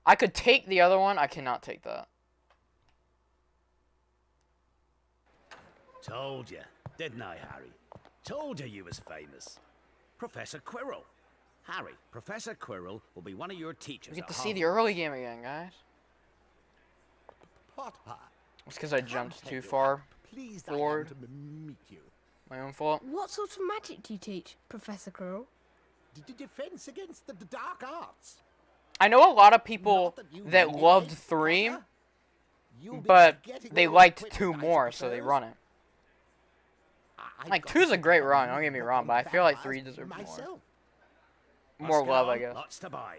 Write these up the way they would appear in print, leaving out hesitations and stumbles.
I could take the other one. I cannot take that. Told you, didn't I, Harry? Told you was famous. Professor Quirrell. Harry, Professor Quirrell will be one of your teachers. We get to see the early game again, guys. Potter. It's because I jumped too far forward. To meet you. My own fault. What sort of magic do you teach, Professor Quirrell? Defense against the dark arts. I know a lot of people that loved 3, but they liked 2 more, so they run it. Like, 2's a great run, don't get me wrong, but I feel like 3 deserves more love, I guess. Lots to buy.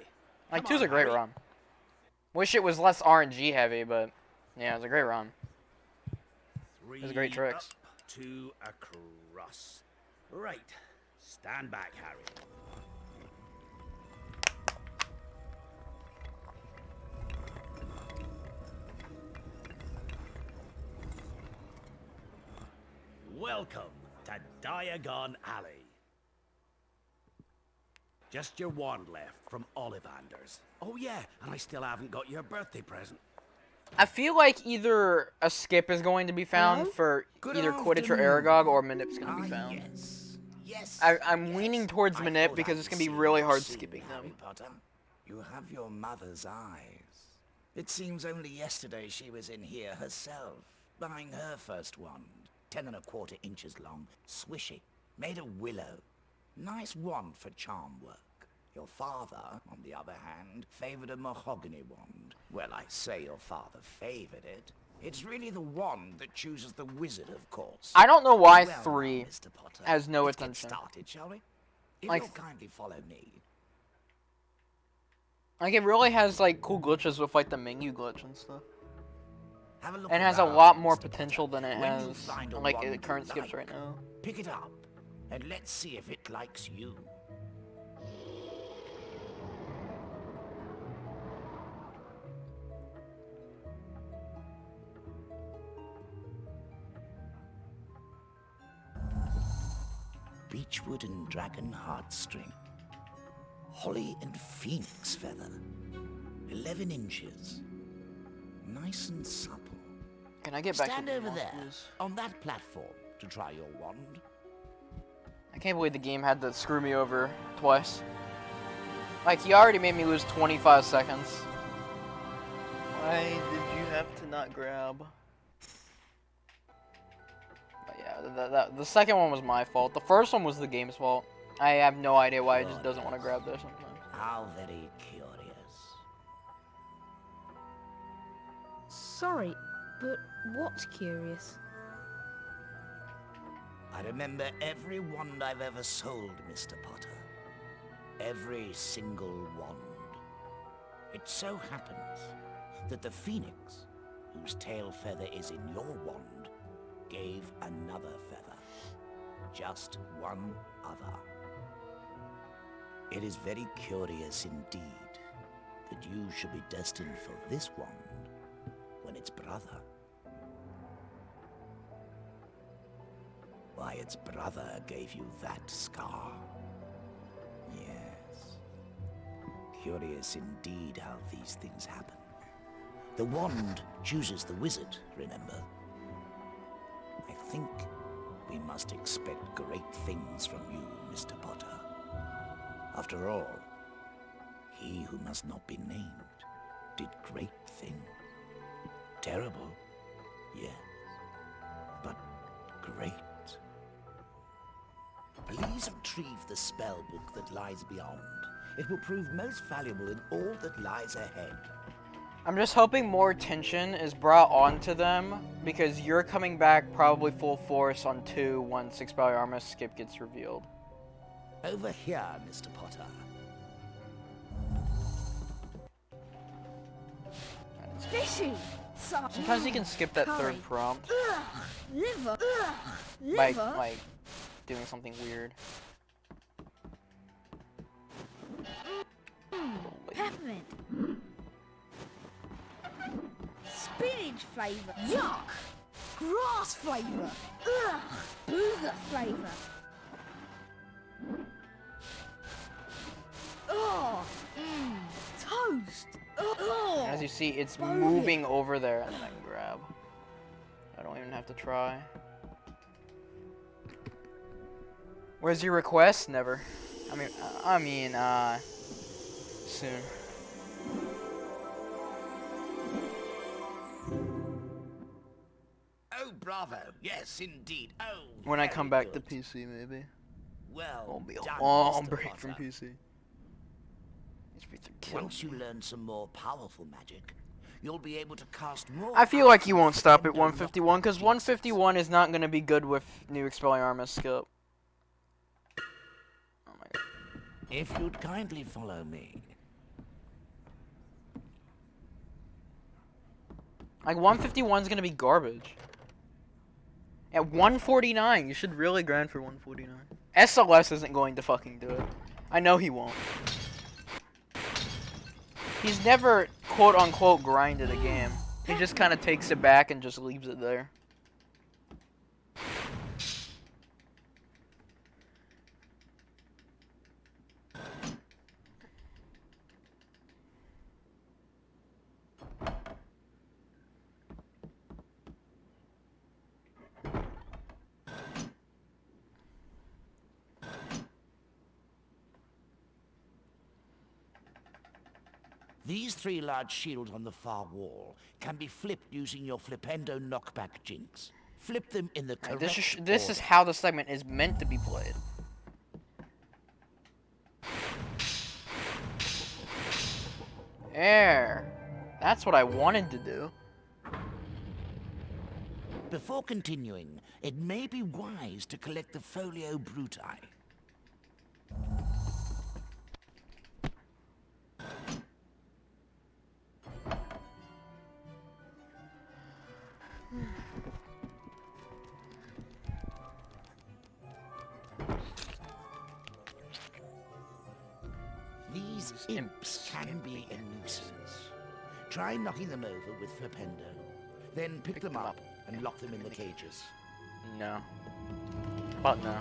Like, 2's a great run. Wish it was less RNG heavy, but yeah, it's a great run. It was great tricks. Up, 2 across. Right. Stand back, Harry. Welcome to Diagon Alley. Just your wand left from Ollivander's. Oh yeah, and I still haven't got your birthday present. I feel like either a skip is going to be found for either Quidditch or Aragog, or Manip's going to be found. Yes. I'm leaning towards Manip because it's going to be really hard skipping them. Potter, you have your mother's eyes. It seems only yesterday she was in here herself, buying her first wand. 10¼ inches long, swishy, made of willow. Nice wand for charm work. Your father, on the other hand, favored a mahogany wand. Well, I say your father favored it. It's really the wand that chooses the wizard, of course. I don't know why Well, 3 now, Mr. Potter, has no let's get attention. started, shall we? If Like- you'll kindly follow me. Like, it really has, like, cool glitches with, like, the menu glitch and stuff. Have a look And it has a around, lot more Mr. potential than it When you has, find a like, wand the you current skips like, right now. Pick it up, and let's see if it likes you. Beechwood and dragon heartstring. Holly and phoenix feather. 11 inches. Nice and supple. Can I get back Stand to the over mouse, there, please? on that platform, to try your wand. I can't believe the game had to screw me over twice. Like, he already made me lose 25 seconds. Why did you have to not grab? But yeah, the second one was my fault. The first one was the game's fault. I have no idea why it just doesn't want to grab there sometimes. How very curious. Sorry, but what's curious? I remember every wand I've ever sold, Mr. Potter. Every single wand. It so happens that the phoenix, whose tail feather is in your wand, gave another feather. Just one other. It is very curious indeed that you should be destined for this wand when its brother. Why, its brother gave you that scar. Yes. Curious indeed how these things happen. The wand chooses the wizard, remember? I think we must expect great things from you, Mr. Potter. After all, he who must not be named did great things. Terrible, yes, but great. Please retrieve the spell book that lies beyond. It will prove most valuable in all that lies ahead. I'm just hoping more attention is brought onto them, because you're coming back probably full force on 2 once Expelliarmus skip gets revealed. Over here, Mr. Potter. Fishy! Sometimes you can skip that third prompt Liver! by, Liver! like, doing something weird. Peppermint! Spinach flavour! Yuck! Grass flavour! Ugh! Booger flavour! Oh! Toast! Oh! you see, it's moving over there, and then I can grab. I don't even have to try. Where's your request? Never. Soon. Oh, bravo. Yes, indeed. Oh, When I very come back to good. PC, maybe. Well I'll be a done, long Mr. break from Potter. PC. These beats are killing Once you me. learn some more powerful magic, you'll be able to cast more. I feel like you powerful won't stop at Flipendo 151, because knockback 151 is not going to be good with new Expelliarmus skip. Oh my god. jinxes. If you'd kindly follow me. Like, 151 is going to be garbage. At 149, you should really grind for 149. SLS isn't going to fucking do it. I know he won't. He's never, quote-unquote, grinded a game. He just kind of takes it back and just leaves it there. These 3 large shields on the far wall can be flipped using your Flipendo knockback jinx. Flip them in the correct This is order. how the segment is meant to be played. There. That's what I wanted to do. Before continuing, it may be wise to collect the Folio Bruti. These imps can be a nuisance. Try knocking them over with Flipendo. Then pick them up and lock them in the cages. No. But no.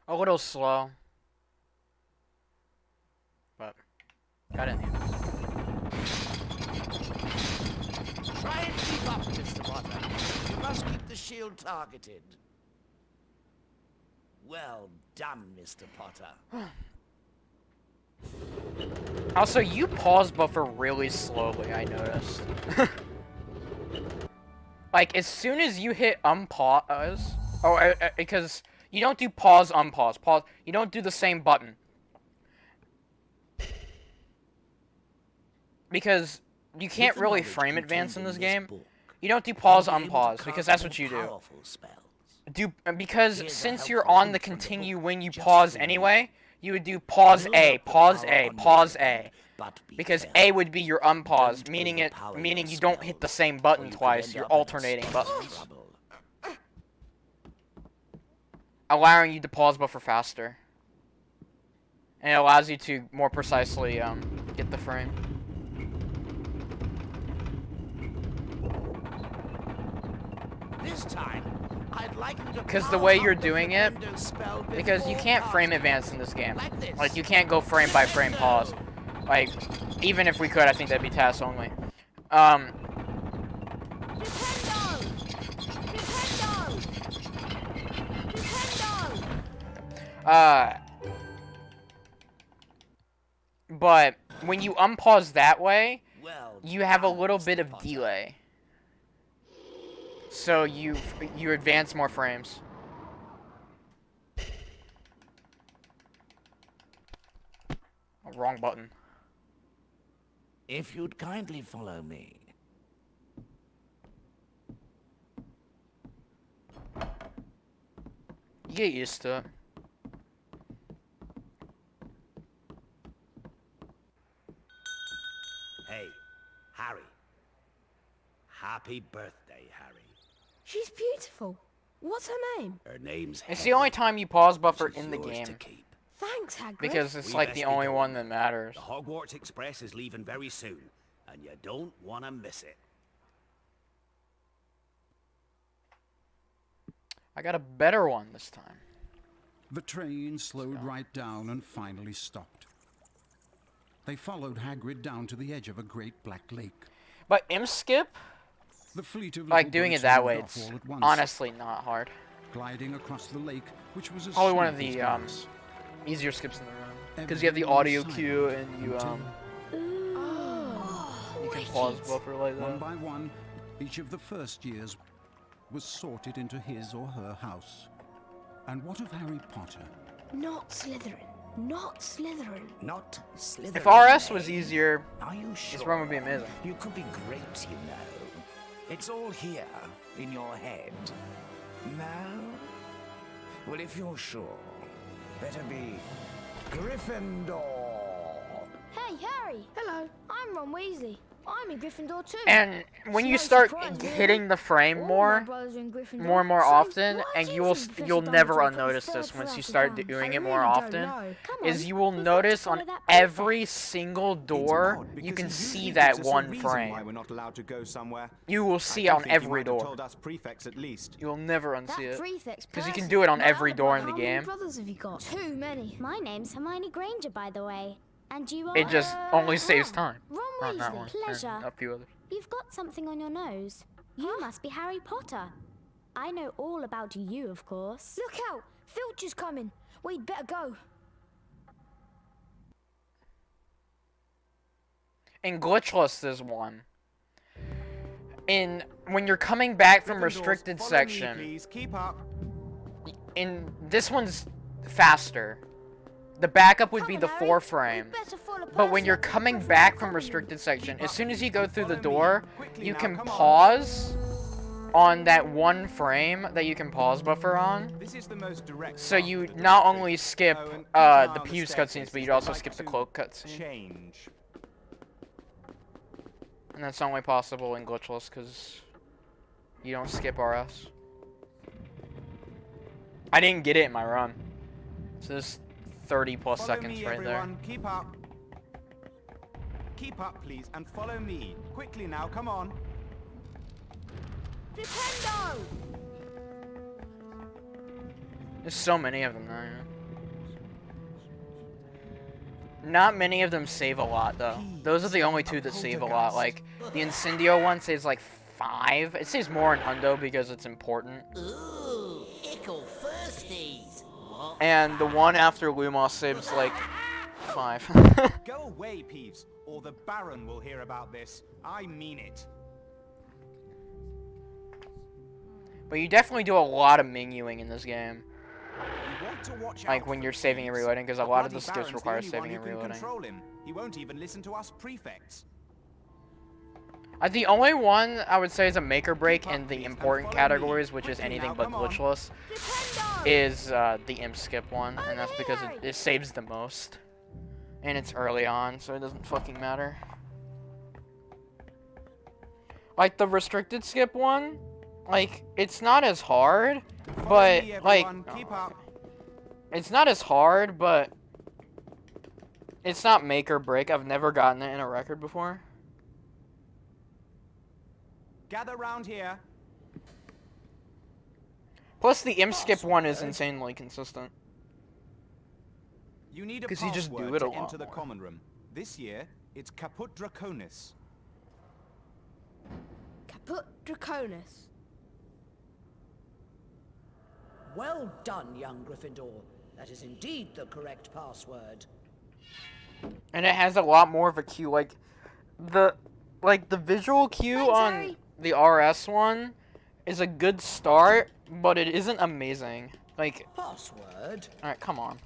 A little slow. But got in here. Try and keep up, Mr. Potter. You must keep the shield targeted. Well done, Mr. Potter. Also, you pause buffer really slowly, I noticed. Like, as soon as you hit unpause, because you don't do pause, unpause, pause, you don't do the same button. Because you can't With the really knowledge frame advance in contained this in game. book, You don't do pause, you'll be able to unpause, cast because that's more what you do. powerful spells. Because Here's a since you're helpful on the hint from the continue book, when you just pause for you. anyway, you would do pause Build A, up the pause power A, on your pause hand, A. but be Because careful. A would be your unpause, Don't meaning overpower your you don't hit the spells, same or button you could twice, end you're up in a alternating state of buttons. trouble. Allowing you to pause buffer faster. And it allows you to more precisely get the frame. This time, I'd like you to Because the power way up you're the doing it, Flipendo spell because you before can't frame casting. advance in this game. Like this. Like, you can't go frame by frame pause. Like, even if we could, I think that'd be task only. Nintendo! Nintendo! Nintendo! But when you unpause that way, Well you have a done, little Mr. bit of Potter. delay. So you advance more frames. Oh, wrong button. If you'd kindly follow me. You get used to it. Hey, Harry. Happy birthday, Harry. She's beautiful. What's her name? Her name's It's the only time you pause buffer She's in the yours game. to keep. Thanks, Hagrid. Because it's We like best the be only going. one that matters. The Hogwarts Express is leaving very soon, and you don't want to miss it. I got a better one this time. The train slowed right down and finally stopped. They followed Hagrid down to the edge of a great black lake. But skip, The fleet of like little doing it boats that moved way, off it's all at once, honestly not hard. gliding across the lake, which was as Probably one of smooth as the glass. easier skips in the room. Because you have the audio cue and you you can pause buffer like One that. by one, each of the first years was sorted into his or her house. And what of Harry Potter? Not Slytherin. Not Slytherin. Not Slytherin. If RS eh? was easier, Are you sure? this run would be amazing. You could be great, you know. It's all here, in your head. No? Well, if you're sure, better be Gryffindor. Hey, Harry. Hello. I'm Ron Weasley. I'm in Gryffindor too. And when you No start surprise, really. hitting the frame All my more brothers are in Gryffindor. and more So, often, why and do you'll think you'll Professor never Dumbledore put the unnotice third this once for you us start down? doing I it more really don't often, know. Come is on, you will we've got to notice follow on that every single door Odd, you because can he see usually that gives us a one reason Why frame. we're not allowed to go somewhere. You will I see do on think he every might have door. told us prefects at least. You will never That unsee it. prefect's Because you can Percy. do it on My every other door brother. in the How many game. brothers have you got? Too many. My name's Hermione Granger, by the way. And you are? It just only saves time. Ron On that Weasley. one. Pleasure. And a few others. You've got something on your nose. You must be Harry Potter. I know all about you, of course. Look out! Filch's coming. We'd better go. In Glitchless, there's one. When you're coming back from Gryffindors, restricted follow section, Me, please. Keep up. in this one's faster. The backup would be the Come on, Harry. 4 frame. We'd better follow But when Percy you're up and coming go through back the from common restricted section, Keep as up, soon as you please, go through the follow me. door, Quickly you now, can come on. pause on that one frame that you can pause buffer on. This is the most direct. So path you to the not directory. only skip Oh, and keep an the eye on Peeves staircases. cutscenes, but you'd They'd also like skip the to Cloak cutscene. Change. And that's only possible in Glitchless because you don't skip RS. I didn't get it in my run. So there's 30 plus Follow seconds me, right everyone. Keep up. Keep up, please, and follow me. Quickly now, come on. Flipendo! There's so many of them now. Not many of them save a lot though. Those are the only two that save a lot. Like the Incendio one saves like 5. It saves more in Hundo because it's important. Ooh, ickle firsties. What? And the one after Lumos saves like 5. Go away, Peeves, or the Baron will hear about this. I mean it. But you definitely do a lot of menuing in this game. You want to watch Like out when for you're saving and Peeves. reloading, because a The lot of bloody the skips Baron's require the only saving one and who can reloading. control him. He won't even listen to us prefects. The only one I would say is a make or break Keep up, in the please, and important follow me. categories, which is Quickly anything now, but come on. glitchless, Flipendo! is the imp skip one, and that's because it saves the most. And it's early on, so it doesn't fucking matter. Like the restricted skip one, like it's not as hard, Follow but me, like everyone. Keep up. it's not as hard, but it's not make or break. I've never gotten it in a record before. Gather round here. Plus the imp skip one is insanely consistent. You need a 'Cause you just do password it a to lot enter the more. common room. This year, it's Caput Draconis. Caput Draconis. Well done, young Gryffindor. That is indeed the correct password. And it has a lot more of a cue, like the visual cue Thanks, on Harry. the RS one is a good start, but it isn't amazing. Like, Password? alright, come on.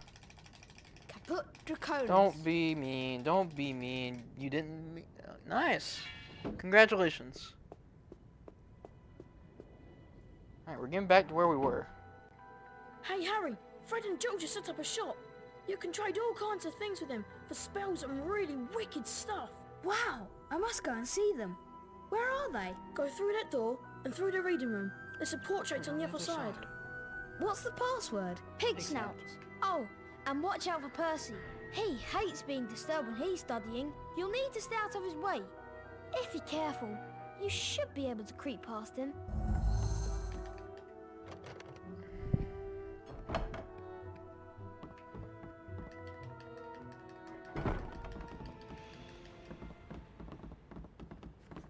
Caput Draconis. Don't be mean. Don't be mean. You didn't. Nice. Congratulations. Alright, we're getting back to where we were. Hey, Harry. Fred and Joe just set up a shop. You can trade all kinds of things with them for spells and really wicked stuff. Wow, I must go and see them. Where are they? Go through that door and through the reading room. There's a portrait on the other side. What's the password? Pig snout. Oh, and watch out for Percy. He hates being disturbed when he's studying. You'll need to stay out of his way. If you're careful, you should be able to creep past him.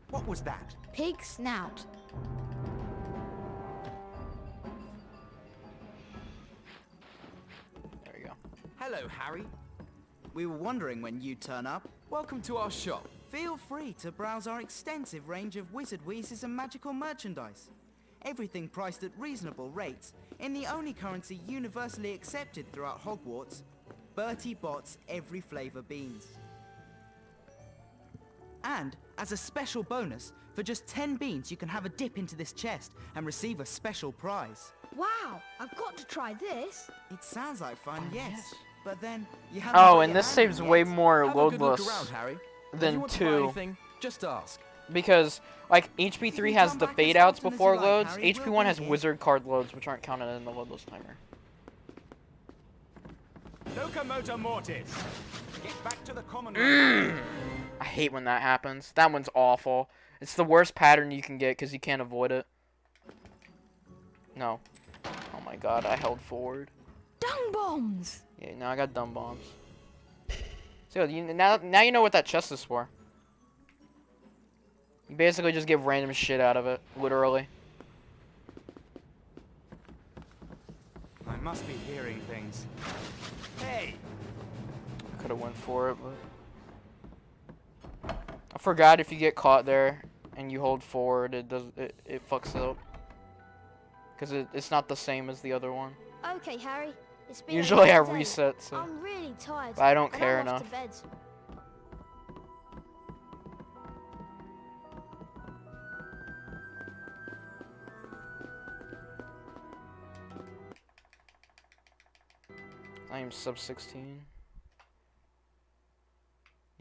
What was that? Pig snout. There you go. Hello, Harry. We were wondering when you'd turn up. Welcome to our shop. Feel free to browse our extensive range of Wizard Wheezes and magical merchandise. Everything priced at reasonable rates in the only currency universally accepted throughout Hogwarts, Bertie Bott's every flavor beans. And, as a special bonus, for just 10 beans you can have a dip into this chest and receive a special prize. Wow, I've got to try this. It sounds like fun, yes. But then, you haven't Oh, got and your this hand saves in way yet. more Have a good look loadless around, Harry. If you than want to buy 2. anything, just ask. Because, like, HP3 has come the back as fade outs often as before you like, loads. Harry. HP1 We'll has be here. wizard card loads, which aren't counted in the loadless timer. Locomotor Mortis. Get back to the common room. I hate when that happens. That one's awful. It's the worst pattern you can get because you can't avoid it. No. Oh my god, I held forward. Dung bombs. Yeah, now I got dumb bombs. So now you know what that chest is for. You basically just get random shit out of it, literally. I must be hearing things. Hey! I could have went for it, but I forgot if you get caught there and you hold forward, it fucks it up. Because it's not the same as the other one. Okay, Harry. It's been Usually a I long day. reset, so I'm really tired. but I don't and care I'm off enough. to bed. I am sub 16.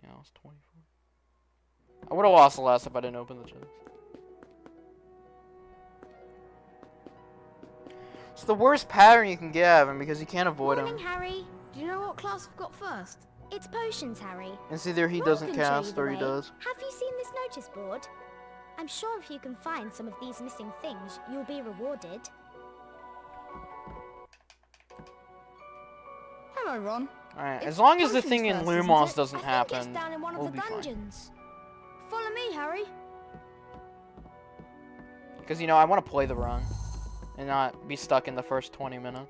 Yeah, I was 24. I would have lost the last if I didn't open the chest. It's the worst pattern you can get, Evan, because you can't avoid Morning, him. Harry. Do you know what class I've got first? It's potions, Harry. It's either he Welcome doesn't to you, cast the or he way. does. Have you seen this notice board? I'm sure if you can find some of these missing things, you'll be rewarded. Hello, Ron. Alright, It's as long as the potions thing in first, isn't Lumos it? doesn't I think it's happen, down in one of we'll the be fine. dungeons. Follow me, Harry. Because, you know, I want to play the run and not be stuck in the first 20 minutes.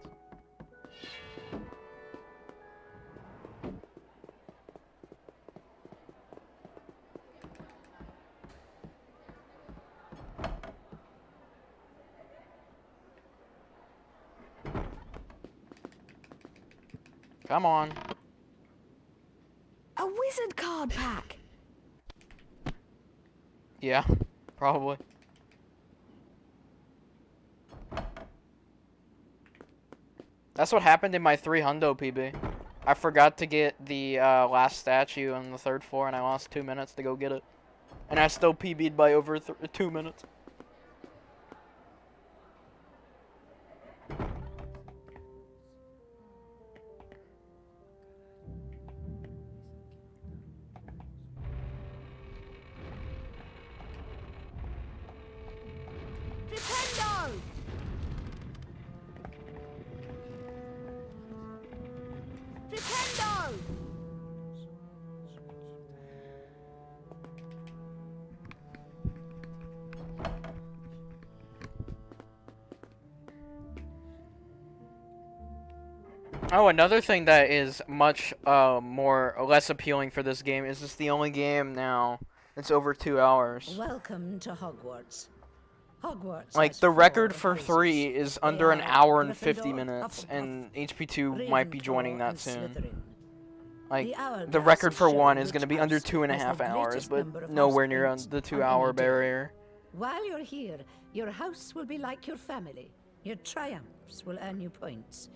Come on. A wizard card pack. Yeah, probably. That's what happened in my 3 hundo PB. I forgot to get the last statue on the 3rd floor, and I lost 2 minutes to go get it. And I still PB'd by over 2 minutes. Flipendo! Flipendo! Oh, another thing that is much less appealing for this game is it's the only game now that's over 2 hours. Welcome to Hogwarts. Hogwarts. Like, has the record 4 for 3 places. is They under an are hour and 50 Gryffindor, minutes, Hufflepuff, and HP2 might be Ravenclaw, joining that and soon. Slytherin. Like, The hourglass the record is for showing 1 is which going to be under house 2.5 has the hours, greatest but number of nowhere house near points the on 2-hour any day. barrier. While you're here, your house will be like your family. Your triumphs will earn you points.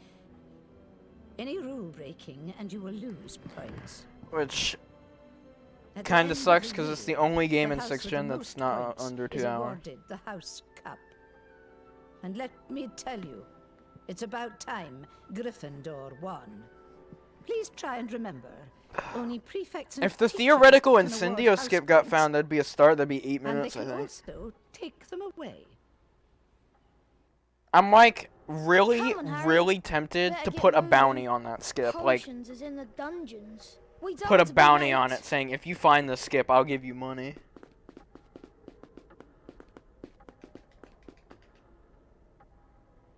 Any rule breaking and you will lose points. Which At the kind end of of sucks the because it's year, the only game the in house 6th with gen the that's most not points under is 2 hours. awarded the House Cup. And let me tell you, it's about time Gryffindor won. Please try and remember, only prefects and If the teachers theoretical can award Incendio house skip got points, found, that'd be a start. That'd be 8 and they minutes, I can think. also take them away. I'm like really, Come on, Harry. really tempted Better to get put a moving. bounty on that skip. Like, Potions is in the dungeons. We don't put a want to be bounty late. on it saying, if you find the skip, I'll give you money.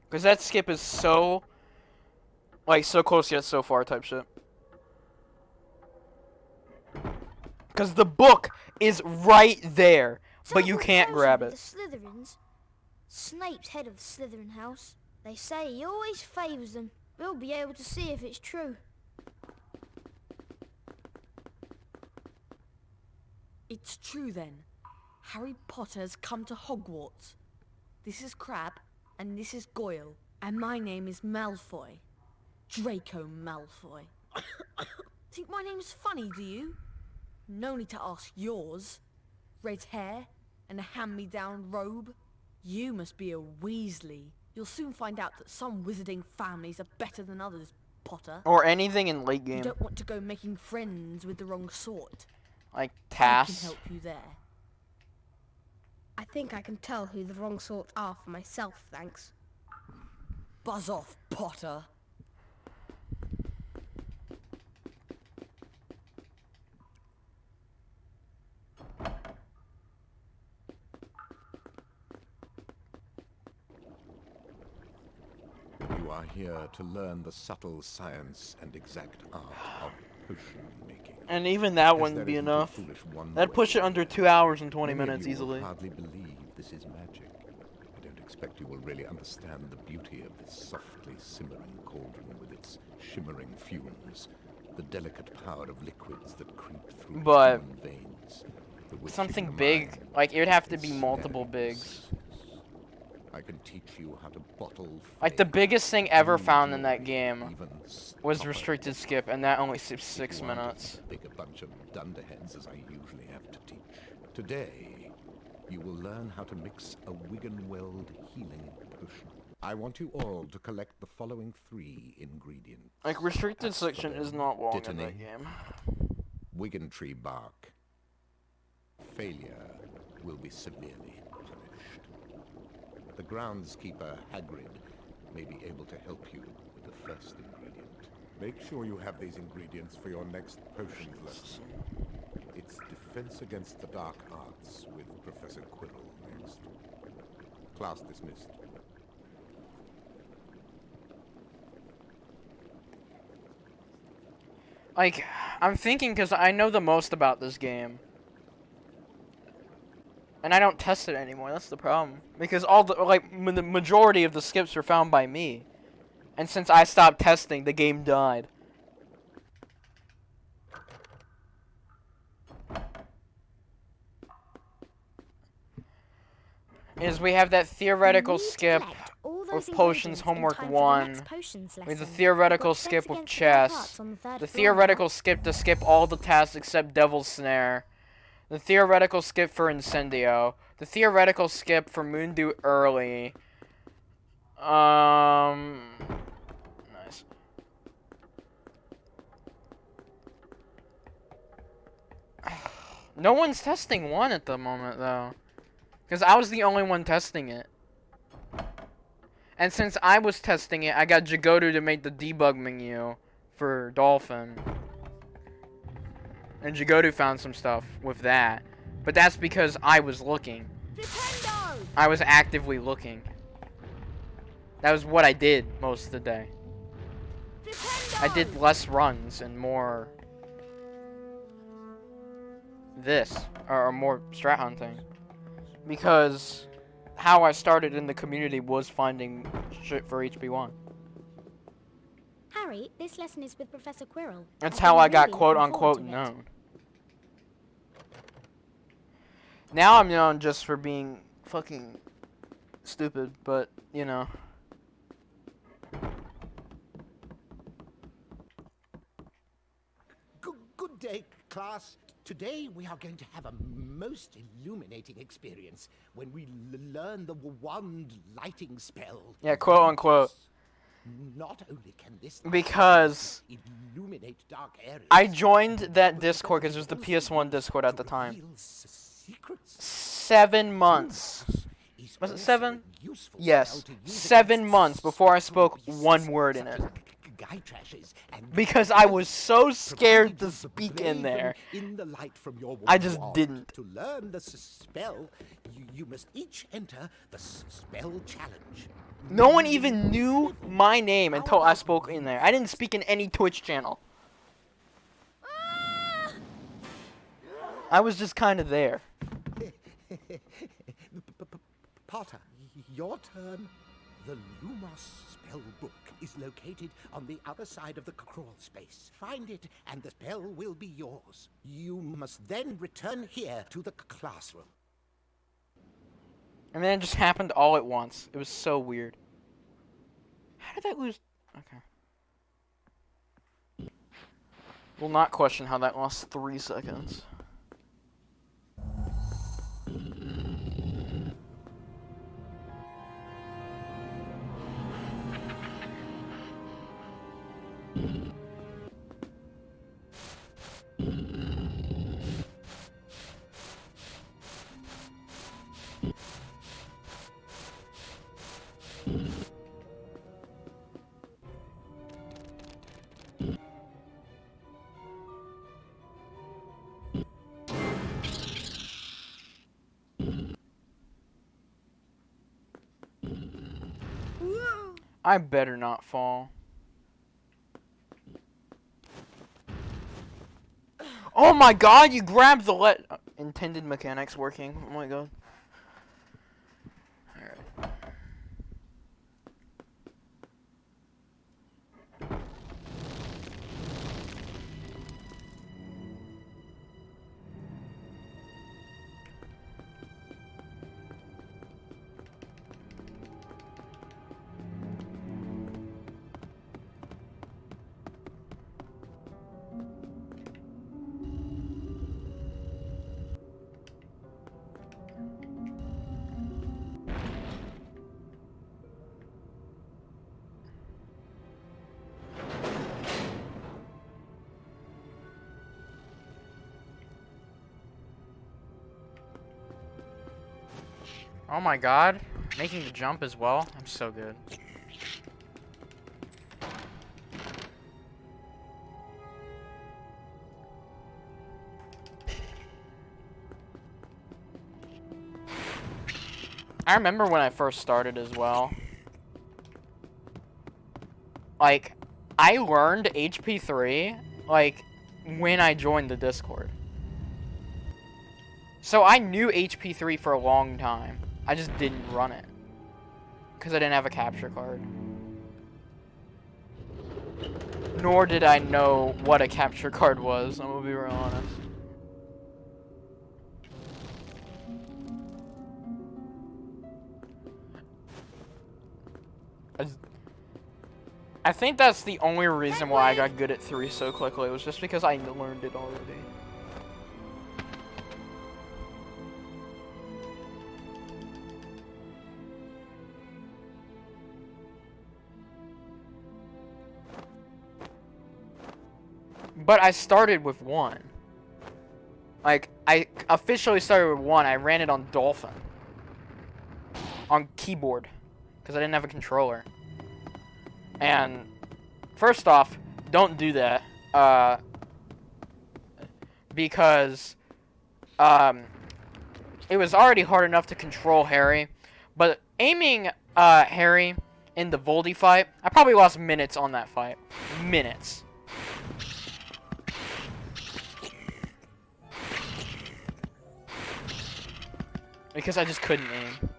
Because that skip is so, like, so close yet so far type shit. Because the book is right there, but you can't grab it. The Slytherins. Snape's head of the Slytherin house. They say he always favours them. We'll be able to see if it's true. It's true then. Harry Potter has come to Hogwarts. This is Crabbe, and this is Goyle, and my name is Malfoy. Draco Malfoy. Think my name's funny, do you? No need to ask yours. Red hair and a hand-me-down robe. You must be a Weasley. You'll soon find out that some wizarding families are better than others, Potter. Or anything in late game. You don't want to go making friends with the wrong sort. Like I Tass. can help you there. I think I can tell who the wrong sort are for myself, thanks. Buzz off, Potter. You are here to learn the subtle science and exact art of potion making. And even that As wouldn't there be isn't a enough. foolish one That'd way. push it under 2 hours and 20 Many of minutes you will easily. hardly believe this is magic. I don't expect you will really understand the beauty of this softly simmering cauldron with its shimmering fumes, the delicate power of liquids that creep through But human veins. the witching something the big, mind, like it would have to and be snaring multiple the bigs. senses. I can teach you how to bottle Like the biggest thing ever brew found in joy, that game even was stop it. restricted skip, and that only took If 6 you aren't minutes. as big a bunch of dunderheads as I usually have to teach. Today, you will learn how to mix a Wiggenweld healing potion. I want you all to collect the following 3 ingredients. Like restricted section is not long in Dittany, that game. Wiggentree bark. Failure will be severely punished. The groundskeeper, Hagrid, may be able to help you with the first ingredient. Make sure you have these ingredients for your next potions lesson. It's Defense Against the Dark Arts with Professor Quirrell next. Class dismissed. Like, I'm thinking because I know the most about this game. And I don't test it anymore, that's the problem. Because all the, like, the majority of the skips were found by me. And since I stopped testing, the game died. Is we have that theoretical skip with potions homework 1. We have the theoretical skip with chess. The theoretical skip to skip all the tasks except Devil's Snare. The theoretical skip for Incendio. The theoretical skip for Moondew Early. Nice. No one's testing 1 at the moment, though. Because I was the only one testing it. And since I was testing it, I got Jagodu to make the debug menu for Dolphin. And Jagodu found some stuff with that. But that's because I was looking. I was actively looking. That was what I did most of the day. I did less runs and more this, or more strat hunting. Because how I started in the community was finding shit for HP1. Harry, this lesson is with Professor Quirrell. That's I've how been I got really quote looking forward unquote to it. known. Now I'm known just for being fucking stupid, but you know. Good day, class. Today we are going to have a most illuminating experience when we learn the wand lighting spell. Yeah, quote unquote. Not only can this because illuminate dark areas, I joined that Discord because it was the PS1 Discord at the time. 7 months. Was it 7? Yes. 7 months before I spoke one word in it. Because I was so scared to speak in there. I just didn't. To learn the spell, you must each enter the spell challenge. No one even knew my name until I spoke in there. I didn't speak in any Twitch channel. I was just kind of there. Potter, your turn. The Lumos spell book is located on the other side of the crawl space. Find it, and the spell will be yours. You must then return here to the classroom. And then it just happened all at once. It was so weird. How did that lose? Okay. We'll not question how that lost 3 seconds. I better not fall. Oh my god, you grabbed the intended mechanics working. Oh my god. Alright. Oh my god. Making the jump as well. I'm so good. I remember when I first started as well. Like, I learned HP3, like, when I joined the Discord. So I knew HP3 for a long time. I just didn't run it. Because I didn't have a capture card. Nor did I know what a capture card was, I'm gonna be real honest. I think that's the only reason why I got good at 3 so quickly. It was just because I learned it already. But I started with 1. Like, I officially started with 1. I ran it on Dolphin. On keyboard. Because I didn't have a controller. And, first off, don't do that. Because, it was already hard enough to control Harry. But aiming, Harry in the Voldy fight, I probably lost minutes on that fight. Minutes. Because I just couldn't aim.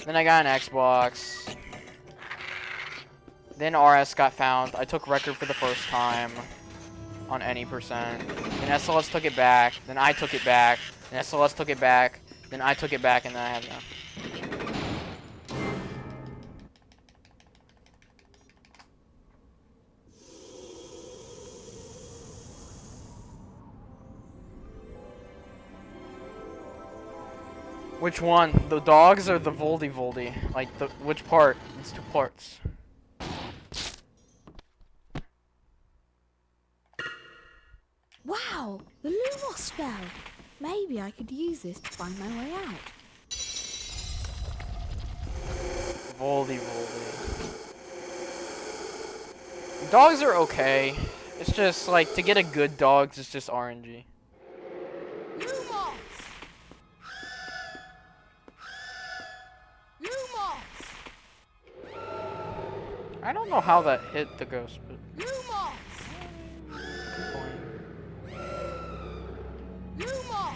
Then I got an Xbox. Then RS got found. I took record for the first time. On any percent. Then SLS took it back. Then I took it back. Then SLS took it back. Then I took it back and then I have no. Which one? The dogs or the Voldy Voldy? Like, which part? It's two parts. Wow, the Lumos spell. Maybe I could use this to find my way out. Voldy Voldy. Dogs are okay. It's just, like, to get a good dog, it's just RNG. Lumos! Lumos! I don't know how that hit the ghost, but... Lumos! Lumos!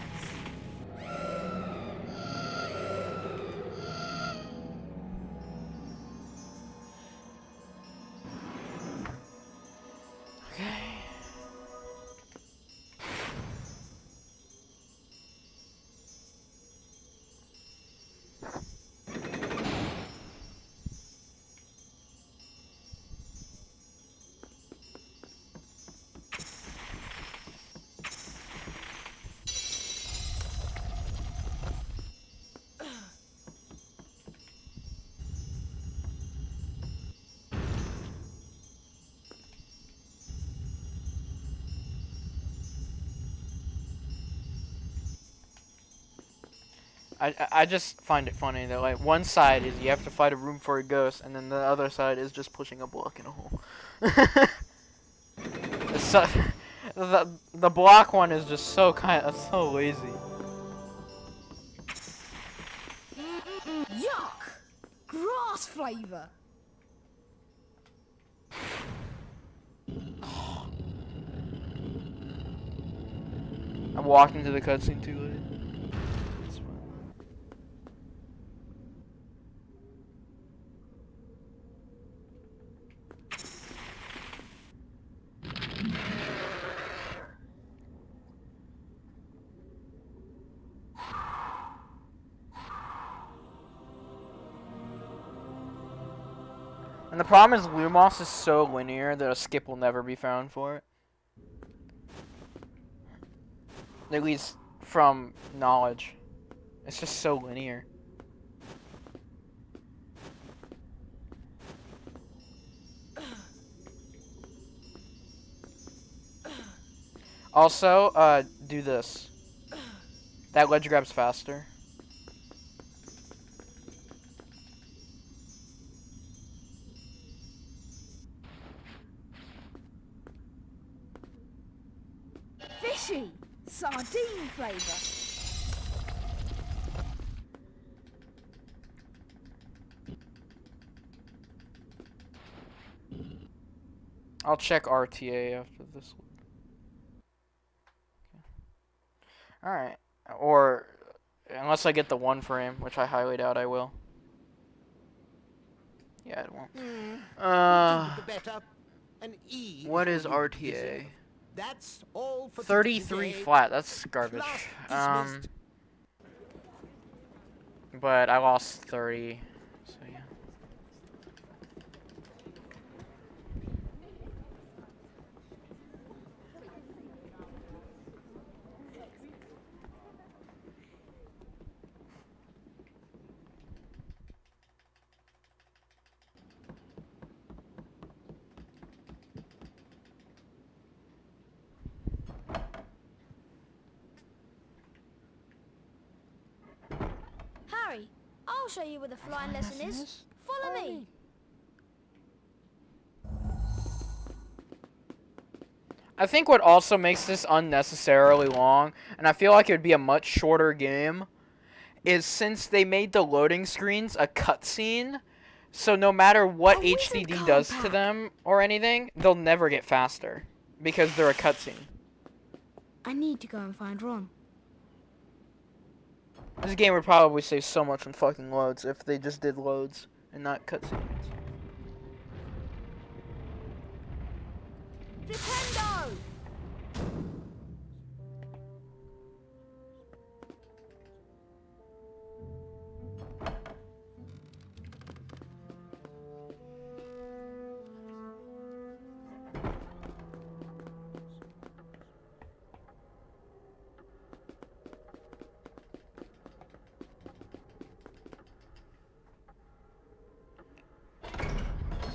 Okay. I just find it funny that, like, one side is you have to fight a room for a ghost, and then the other side is just pushing a block in a hole. It's so, the block one is just so so lazy. Yuck! Grass flavour. I walked into the cutscene too late. And the problem is Lumos is so linear that a skip will never be found for it. At least from knowledge. It's just so linear. Also, do this. That ledge grabs faster. Fishy! Sardine flavour. I'll check RTA after this one. Alright. Or, unless I get the 1 frame, which I highly doubt I will. Yeah, it won't. What is RTA? That's all for 33 today. flat, that's garbage. But I lost 30, so yeah. Harry, I'll show you where the flying lesson is. Follow me. I think what also makes this unnecessarily long, and I feel like it would be a much shorter game, is since they made the loading screens a cutscene, so no matter what HDD does to them or anything, they'll never get faster because they're a cutscene. I need to go and find Ron. This game would probably save so much on fucking loads if they just did loads and not cutscenes. Nintendo!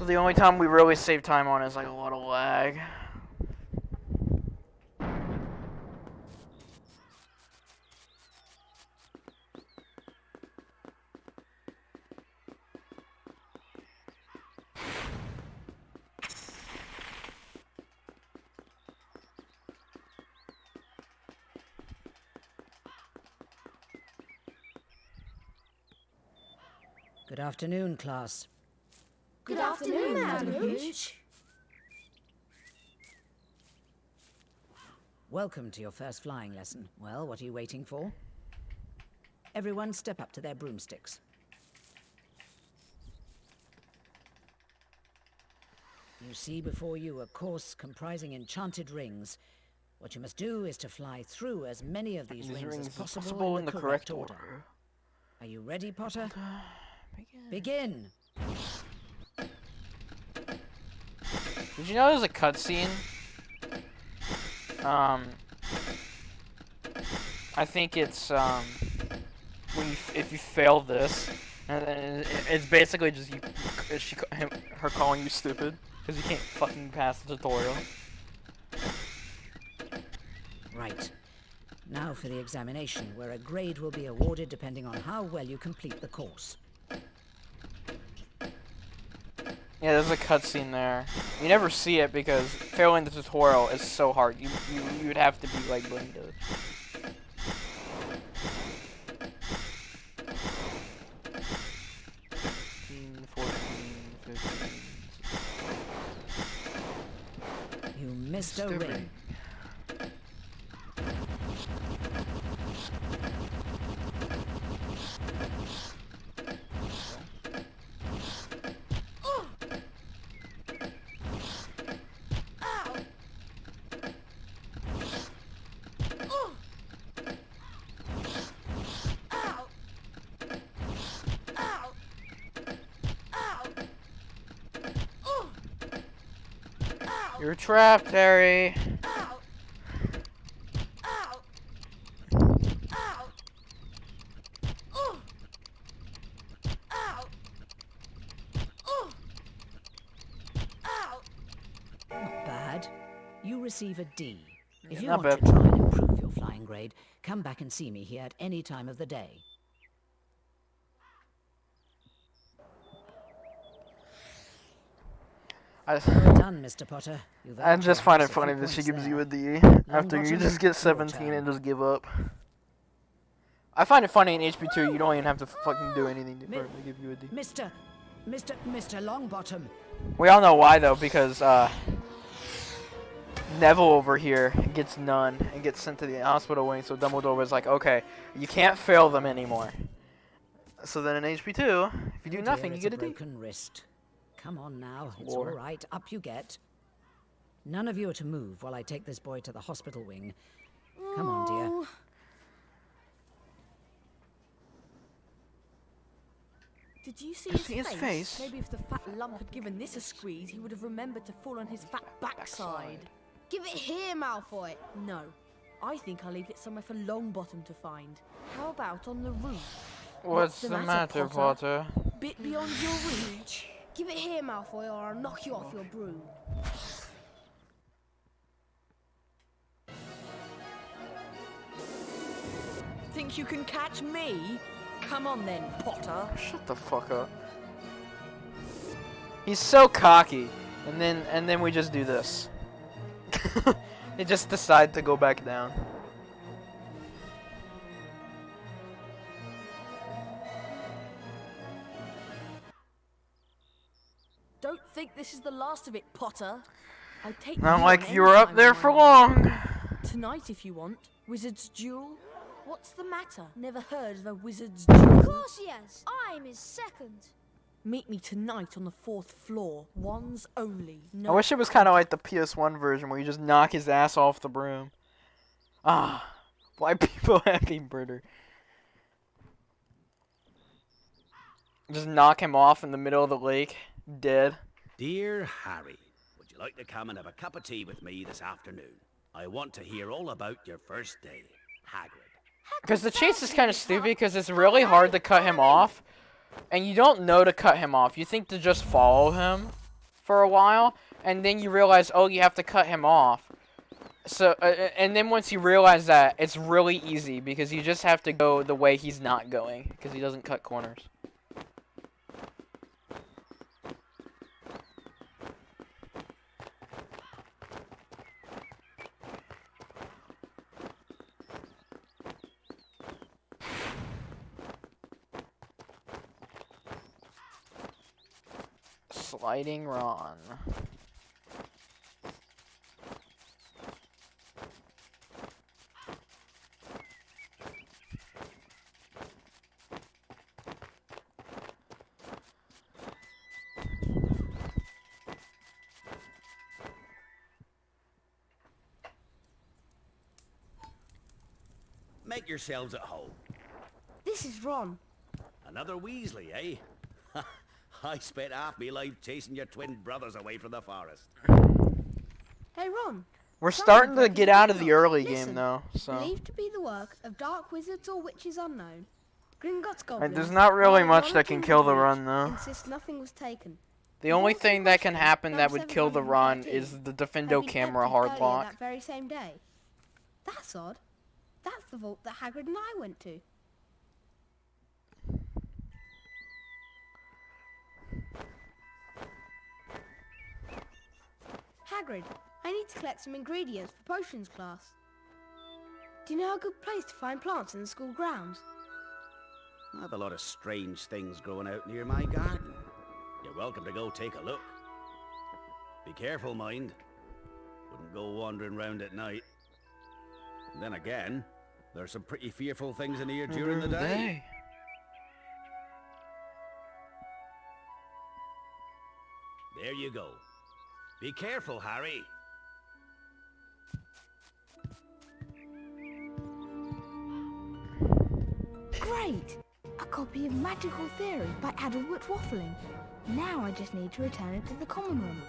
So the only time we really save time on is like a lot of lag. Good afternoon, class. Good afternoon, Madam Hooch. Welcome to your first flying lesson. Well, what are you waiting for? Everyone step up to their broomsticks. You see before you a course comprising enchanted rings. What you must do is to fly through as many of these rings as possible in the correct order. Are you ready, Potter? Begin! Did you know there's a cutscene? I think it's when if you fail this, and it's basically just her calling you stupid because you can't fucking pass the tutorial. Right. Now for the examination, where a grade will be awarded depending on how well you complete the course. Yeah, there's a cutscene there. You never see it because failing the tutorial is so hard. You'd have to be like brain dead. You missed a ring. You're trapped, Harry. Not bad. You receive a D. If you Not want bad. to try and improve your flying grade, come back and see me here at any time of the day. Well done, Mr. Potter. I just find it funny that she gives you a D after you just get 17 and just give up. I find it funny in HP2 you don't even have to fucking do anything for her to give you a D. Mr. Longbottom. We all know why though, because Neville over here gets none and gets sent to the hospital wing, so Dumbledore was like, okay, you can't fail them anymore. So then in HP2, if you do nothing, you get a D. Broken wrist. Come on now, it's all right. Up you get. None of you are to move while I take this boy to the hospital wing. Come on, dear. Did you see his face? Maybe if the fat lump had given this a squeeze, he would have remembered to fall on his fat backside. Give it here, Malfoy. No. I think I'll leave it somewhere for Longbottom to find. How about on the roof? What's the matter, Potter? Bit beyond your reach. Give it here, Malfoy, or I'll knock you off your broom. Think you can catch me? Come on then, Potter. Shut the fuck up. He's so cocky, and then we just do this. They just decide to go back down. Don't think this is the last of it, Potter. I take Not you like on you were any up time there of for my long. life. Tonight, if you want. Wizard's Duel. What's the matter? Never heard of a Wizard's Duel? Of course he has. I'm his second. Meet me tonight on the 4th floor. Ones only. I wish it was kind of like the PS1 version where you just knock his ass off the broom. Ah, why people happy murder? Just knock him off in the middle of the lake, dead. Dear Harry, would you like to come and have a cup of tea with me this afternoon? I want to hear all about your first day, Hagrid. Because the chase is kind of stupid because it's really hard to cut him off. And you don't know to cut him off. You think to just follow him. for a while, and then you realize, oh, you have to cut him off. So, and then once you realize that, it's really easy because you just have to go the way he's not going because he doesn't cut corners. Sliding Ron. Make yourselves at home. This is Ron. Another Weasley, eh? I spent half my life chasing your twin brothers away from the forest. Hey, Ron. We're starting to get out of the early game, though, so... Believed to be the work of dark wizards or witches unknown. Gringotts goblins... There's not really much that can kill the run, though. Insist nothing was taken. The only thing that can happen that would kill the run is the Defendo camera hard lock. That very same day. That's odd. That's the vault that Hagrid and I went to. Hagrid, I need to collect some ingredients for potions class. Do you know a good place to find plants in the school grounds? I have a lot of strange things growing out near my garden. You're welcome to go take a look. Be careful, mind. Wouldn't go wandering round at night. And then again, there's some pretty fearful things in here during the day. There you go. Be careful, Harry. Great! A copy of Magical Theory by Adelwood Waffling. Now I just need to return it to the common room.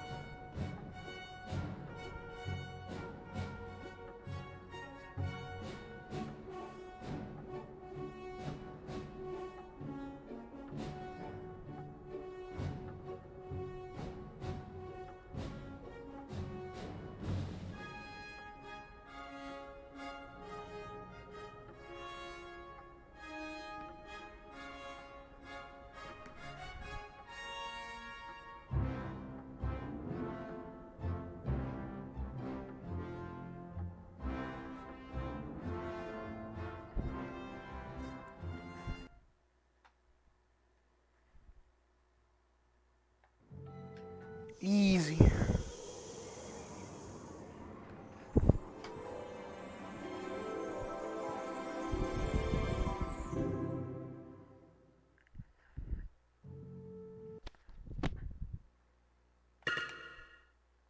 Easy.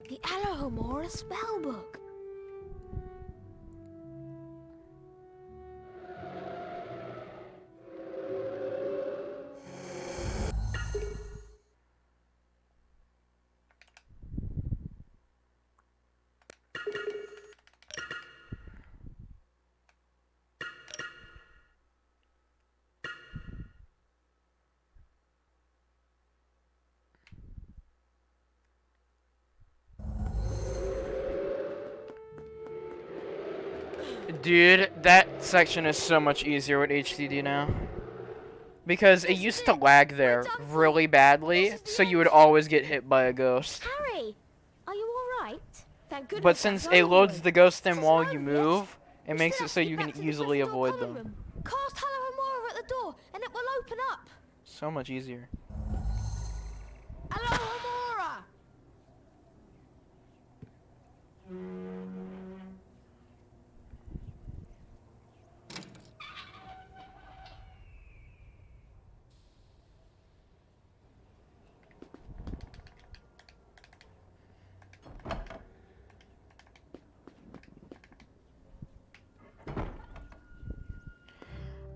The Alohomora spellbook. Dude, that section is so much easier with HDD now. Because it used to lag there really badly, so you would always get hit by a ghost. Harry, are you alright? But since it loads the ghost in while you move, it makes it so you can easily avoid them. Cast Alohomora at the door, and it will open up. So much easier. Alohomora!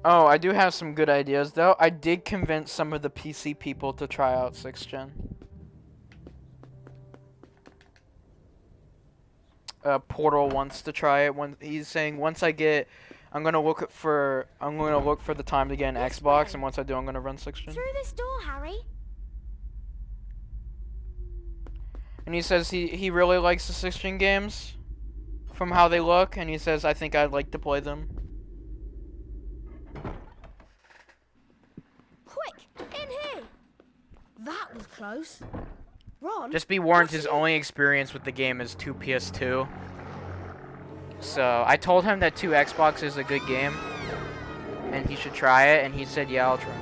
Oh, I do have some good ideas, though. I did convince some of the PC people to try out 6th Gen. Portal wants to try it. He's saying once I get, I'm gonna look for the time to get an Xbox, and once I do, I'm gonna run 6th Gen. Through this door, Harry. And he says he really likes the 6-gen games from how they look, and he says, I think I'd like to play them. Quick, in here! That was close. Ron? Just be warned, his only experience with the game is 2 PS2. So, I told him that 2 Xbox is a good game, and he should try it, and he said, yeah, I'll try it.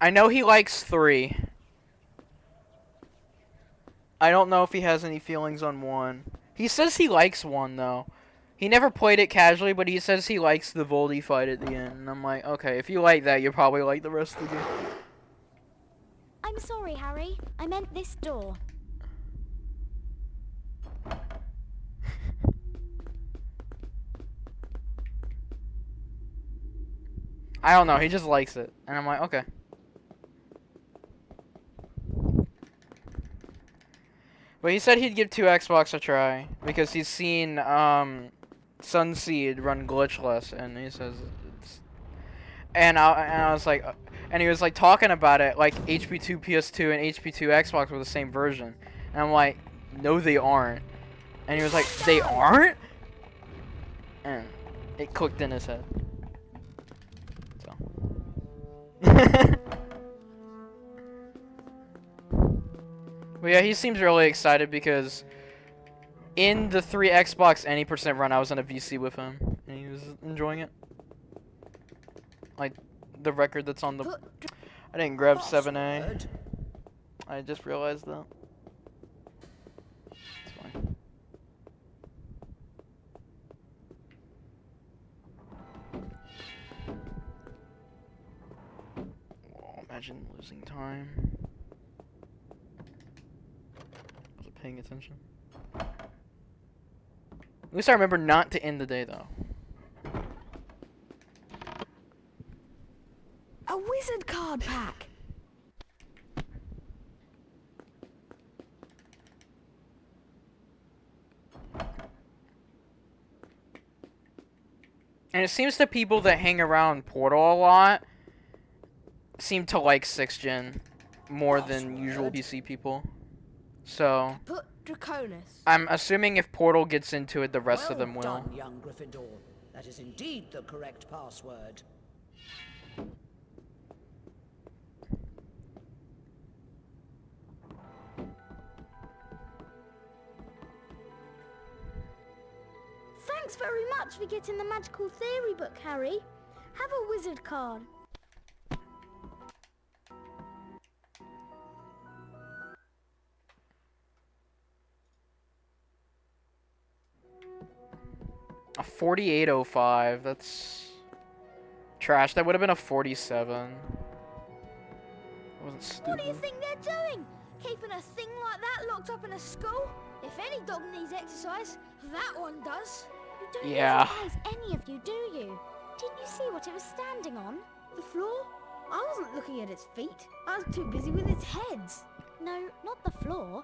I know he likes 3. I don't know if he has any feelings on 1. He says he likes 1, though. He never played it casually, but he says he likes the Voldy fight at the end. And I'm like, okay, if you like that, you probably like the rest of the game. I'm sorry, Harry. I meant this door. I don't know, he just likes it. And I'm like, okay. But he said he'd give 2 Xbox a try because he's seen Sunseed run glitchless, and he says it's. And I was like, and he was like talking about it like HP2 PS2 and HP2 Xbox were the same version, and I'm like, no, they aren't. And he was like, they aren't, and it clicked in his head. So. But yeah, he seems really excited because in the 3 Xbox any % run, I was on a VC with him, and he was enjoying it. Like, the record that's on the... I didn't grab 7A. I just realized that. It's fine. Whoa, imagine losing time. Paying attention. At least I remember not to end the day, though. A wizard card pack! And it seems the people that hang around Portal a lot seem to like 6-gen more than usual PC people. So, Put Draconis. I'm assuming if Portal gets into it, the rest of them will. Well done, young Gryffindor. That is indeed the correct password. Thanks very much for getting the magical theory book, Harry. Have a wizard card. A 4805, that's trash. That would have been a 47. That wasn't stupid. What do you think they're doing? Keeping a thing like that locked up in a school? If any dog needs exercise, that one does. You don't realize any of you, do you? Didn't you see what it was standing on? The floor? I wasn't looking at its feet. I was too busy with its heads. No, not the floor.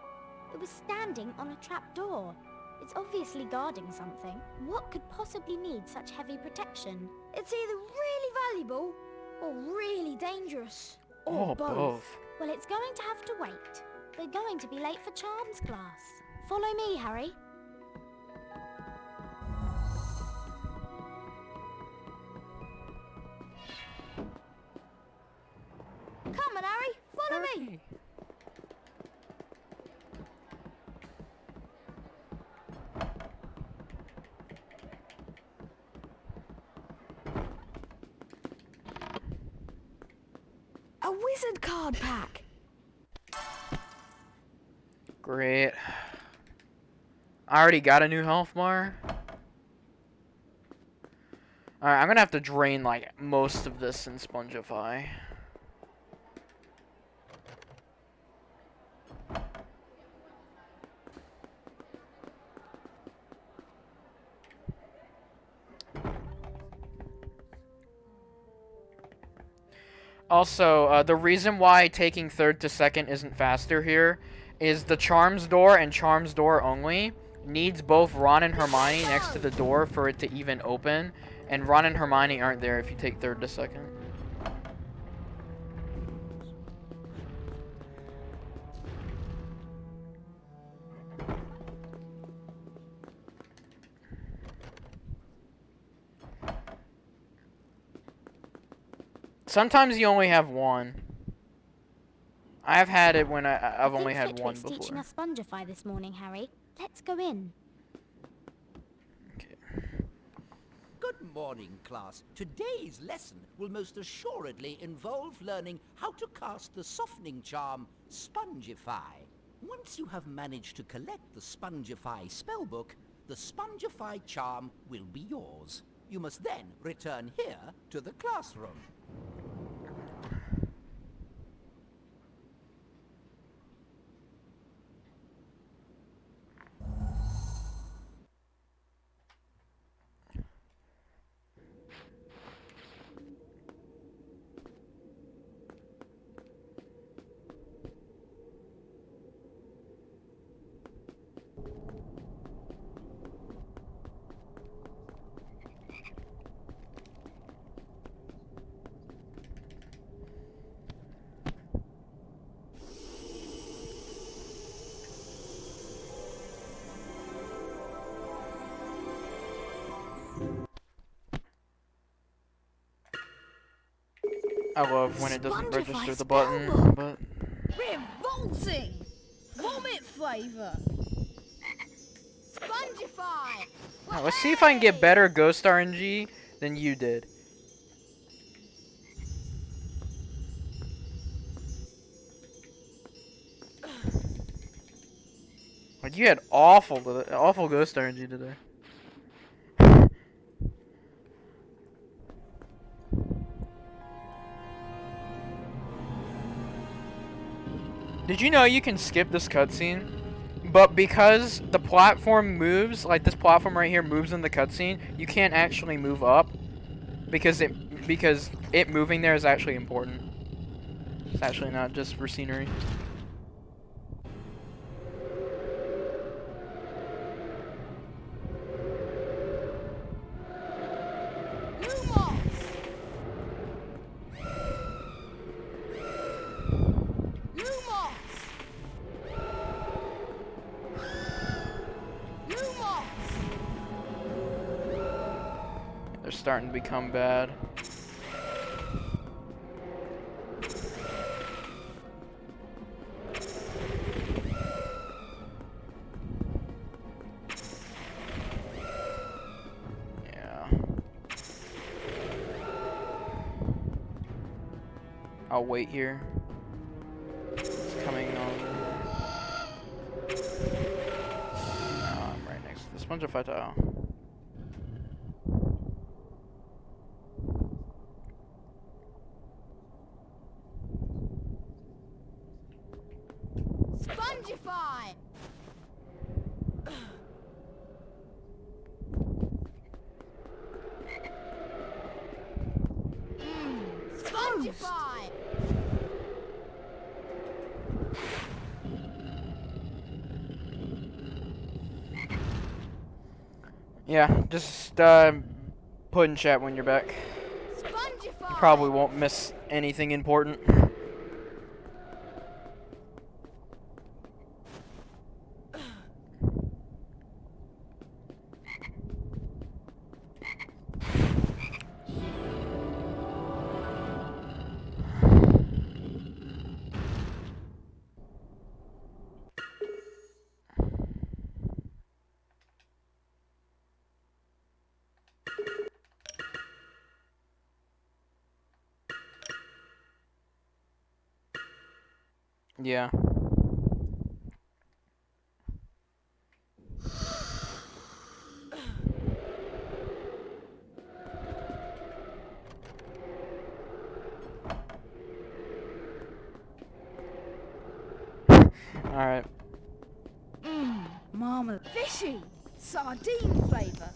It was standing on a trapdoor. It's obviously guarding something. What could possibly need such heavy protection? It's either really valuable or really dangerous. Or both. Well, it's going to have to wait. We're going to be late for Charms class. Follow me, Harry. Come on, Harry. Follow me. A wizard card pack. Great. I already got a new health bar. Alright, I'm gonna have to drain, like, most of this in Spongify. Also, the reason why taking 3rd to 2nd isn't faster here is the Charms door and Charms door only needs both Ron and Hermione next to the door for it to even open, and Ron and Hermione aren't there if you take third to second. Sometimes you only have one. I've had it when I've only had one before. Teaching us Spongify this morning, Harry. Let's go in. Good morning, class. Today's lesson will most assuredly involve learning how to cast the softening charm, Spongify. Once you have managed to collect the Spongify spellbook, the Spongify charm will be yours. You must then return here to the classroom. I love when it doesn't register the button, but... Revolting! Vomit flavor! Spongify! Right, let's see if I can get better Ghost RNG than you did. Like, you had awful Ghost RNG today. Did you know you can skip this cutscene? But because the platform moves, like this platform right here moves in the cutscene, you can't actually move up because it moving there is actually important. It's actually not just for scenery. They're starting to become bad. Yeah. I'll wait here. It's coming on. I'm right next to the Spongify tile. Spongify! Spongify! Yeah, just put in chat when you're back. You probably won't miss anything important. Yeah. Alright. Mama. Fishy! Sardine flavour!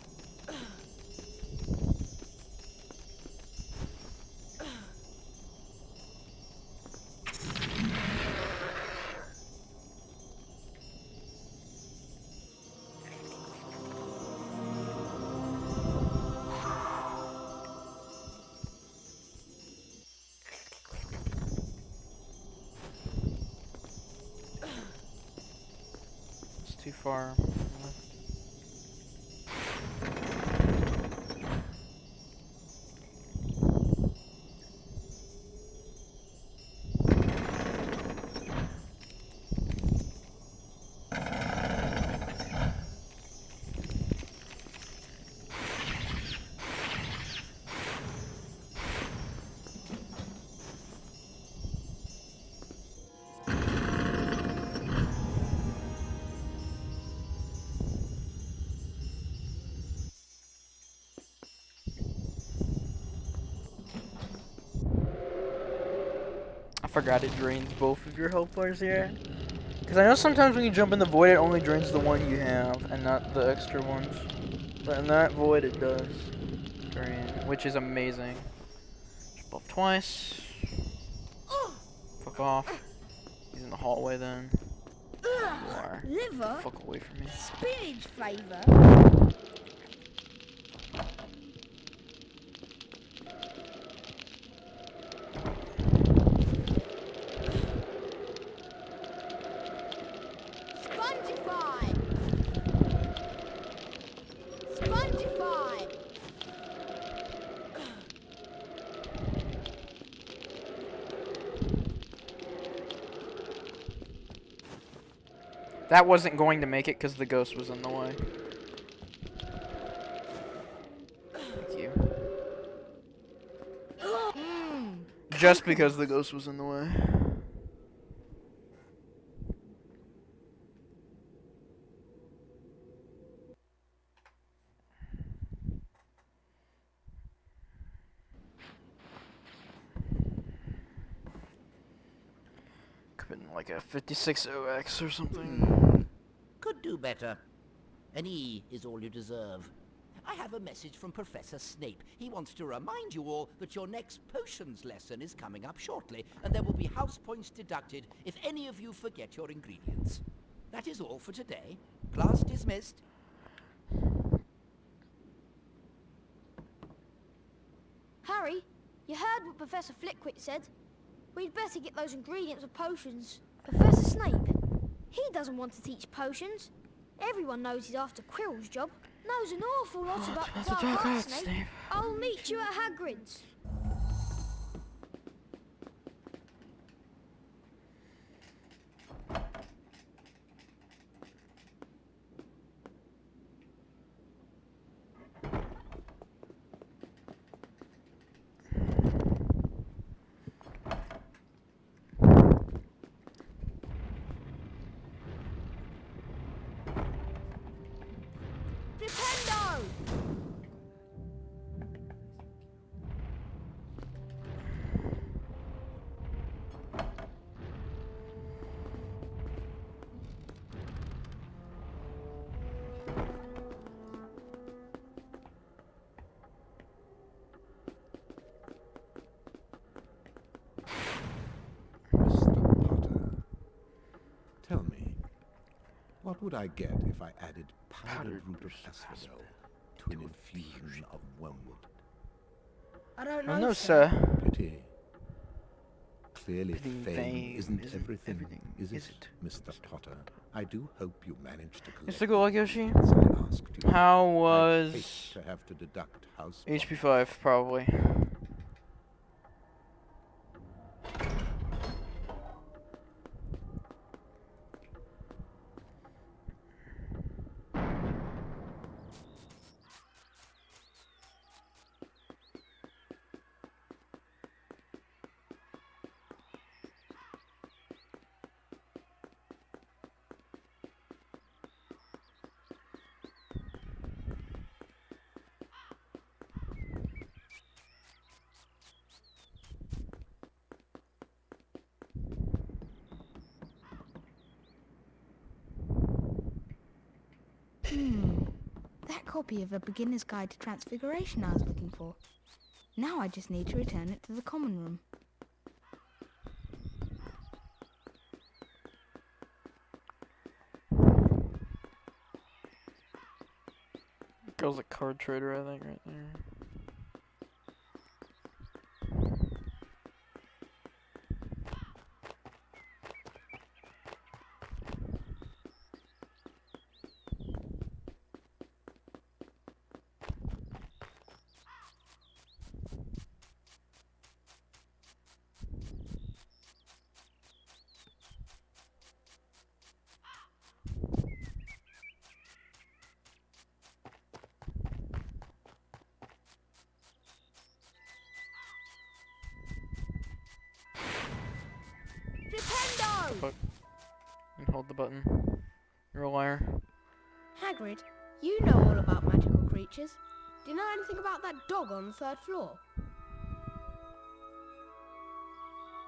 too far. I forgot it drains both of your health bars here. Because I know sometimes when you jump in the void, it only drains the one you have and not the extra ones. But in that void, it does drain, which is amazing. Jump off twice. Fuck off. He's in the hallway then. You are. Liver? Fuck away from me. Spinach flavour? That wasn't going to make it because the ghost was in the way. Thank you. Just because the ghost was in the way. Could have been like a 56OX or something. Could do better. An E is all you deserve. I have a message from Professor Snape. He wants to remind you all that your next potions lesson is coming up shortly, and there will be house points deducted if any of you forget your ingredients. That is all for today. Class dismissed. Harry, you heard what Professor Flitwick said. We'd better get those ingredients of potions. Professor Snape, he doesn't want to teach potions. Everyone knows he's after Quirrell's job. Knows an awful lot about the dark arts, Snape. I'll meet you at Hagrid's. Tell me, what would I get if I added powdered root of asphodel to an infusion of wormwood? I don't Oh, know, no, sir. Pity. Clearly Fame fame isn't everything, everything, is is it, Mr. Potter? I do hope you managed to collect Mr. Golak Yoshi, as I asked you. how I'd was hate to have to deduct house HP5 probably? That copy of A Beginner's Guide to Transfiguration I was looking for. Now I just need to return it to the common room. Girl's a card trader, I think, right there. foot. And hold the button. You're a liar. Hagrid, you know all about magical creatures. Do you know anything about that dog on the 3rd floor?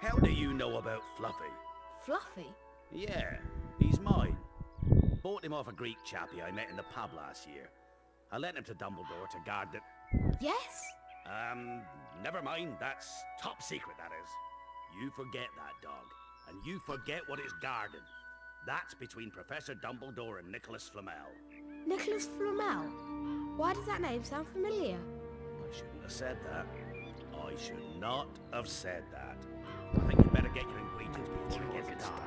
How do you know about Fluffy? Fluffy? Yeah, he's mine. Bought him off a Greek chappie I met in the pub last year. I lent him to Dumbledore to guard the... Yes? Never mind. That's top secret, that is. You forget that dog, and you forget what it's guarding. That's between Professor Dumbledore and Nicholas Flamel. Nicholas Flamel? Why does that name sound familiar? I shouldn't have said that. I should not have said that. I think you'd better get your ingredients before it gets dark.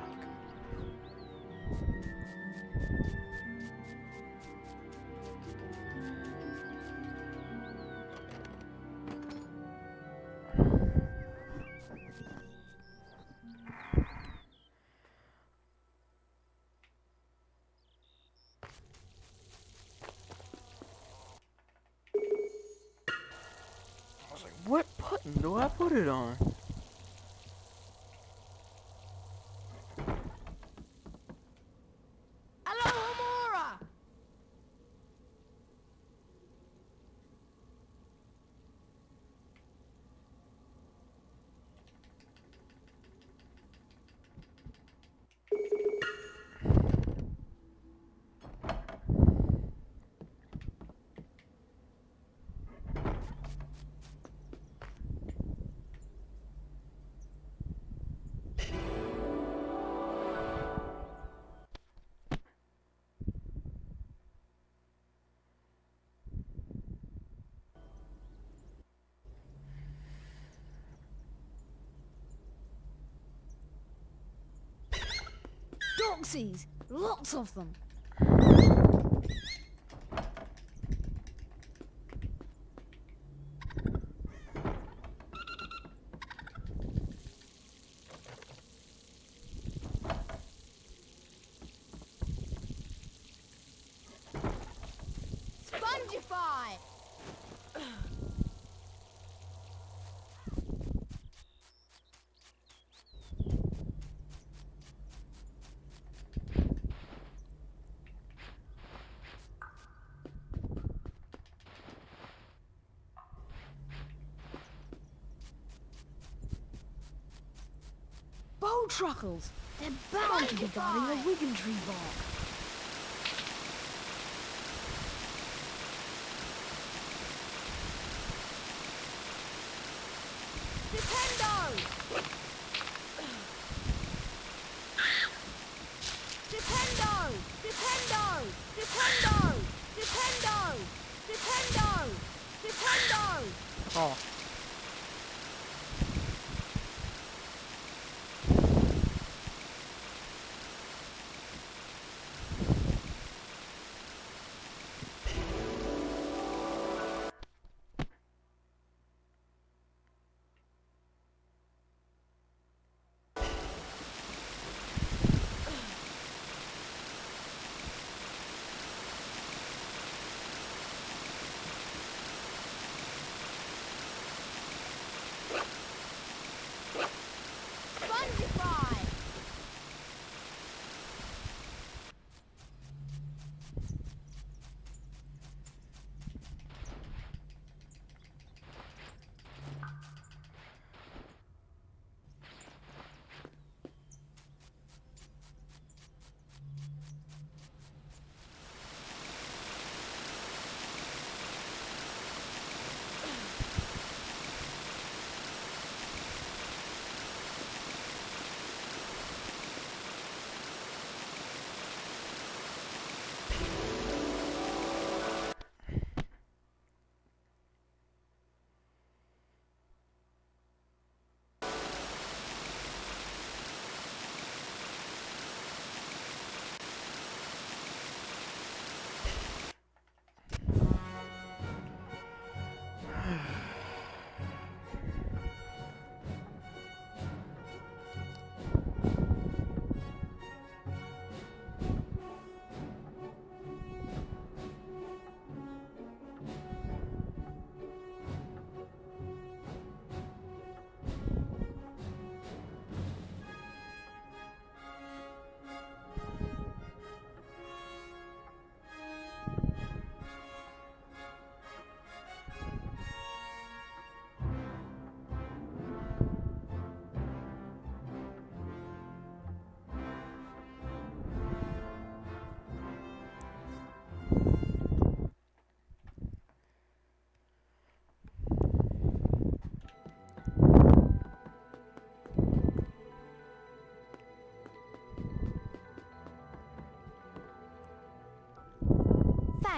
I was like, what button do I put it on? Hello, Amora! Doxies! Lots of them! Spongify! Bowtruckles! They're bound to be guarding a Wiggentree bog. Defendo! Defendo! Defendo! Defendo! Defendo! Defendo! Defendo! Oh.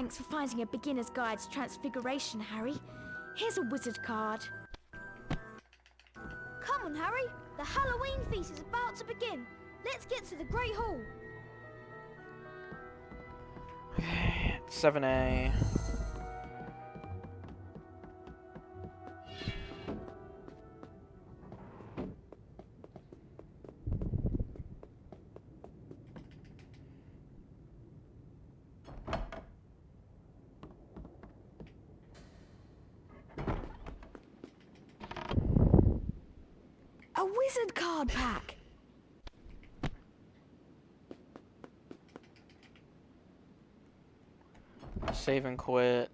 Thanks for finding a beginner's guide to transfiguration, Harry. Here's a wizard card. Come on, Harry. The Halloween feast is about to begin. Let's get to the Great Hall. 7A. A wizard card pack! Save and quit.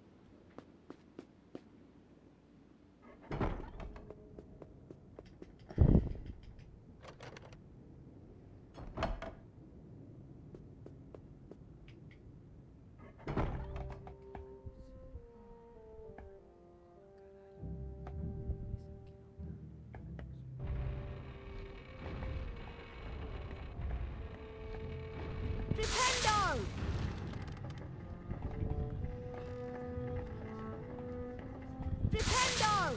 Flipendo! Flipendo!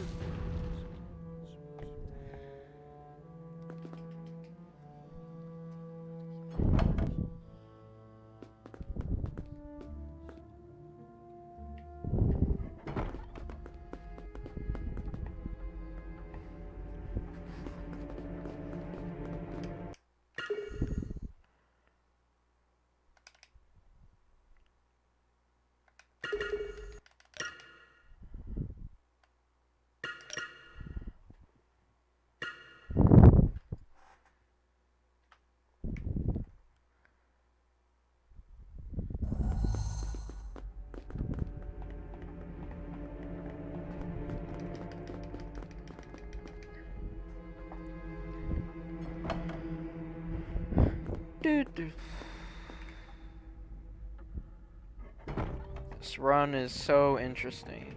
This run is so interesting.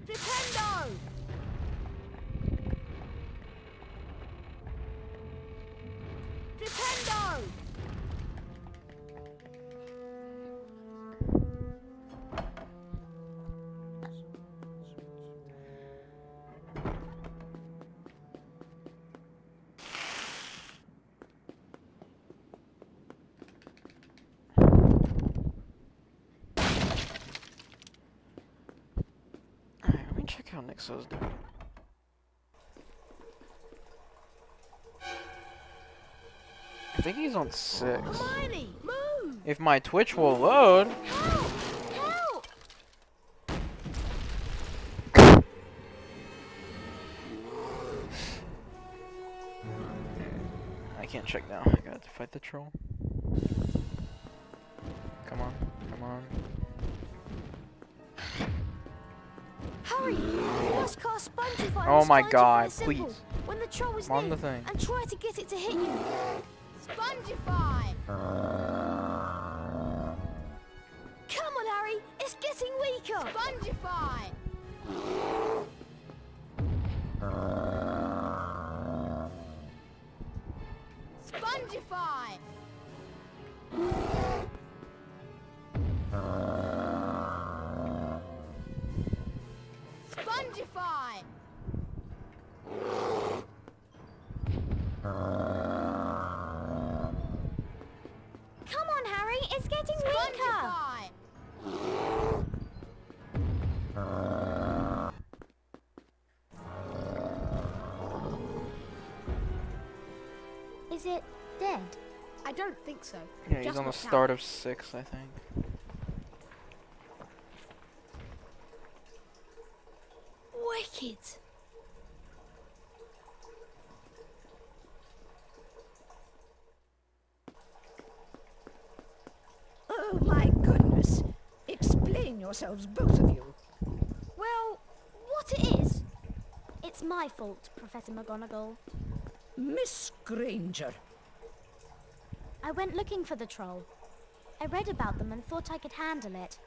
Flipendo! Flipendo! Alright, let me check how Nixo's doing. I think he's on 6. Hermione, move! If my Twitch will load. Help! Help! I can't check now. I got to fight the troll. Come on, come on. Hurry! You must cast Spongify. Oh my Spongify God, symbol please. When the troll is I'm on near, the thing. and try to get it to hit you. Spongify! Come on, Harry! It's getting weaker! Spongify! Spongify! Spongify! Come on, Harry! It's getting weaker! Is it dead? I don't think so. Yeah, he's Just on the knocked out. start of 6, I think. Wicked! Oh my goodness! Explain yourselves, both of you. Well, what it is? It's my fault, Professor McGonagall. Miss Granger. I went looking for the troll. I read about them and thought I could handle it.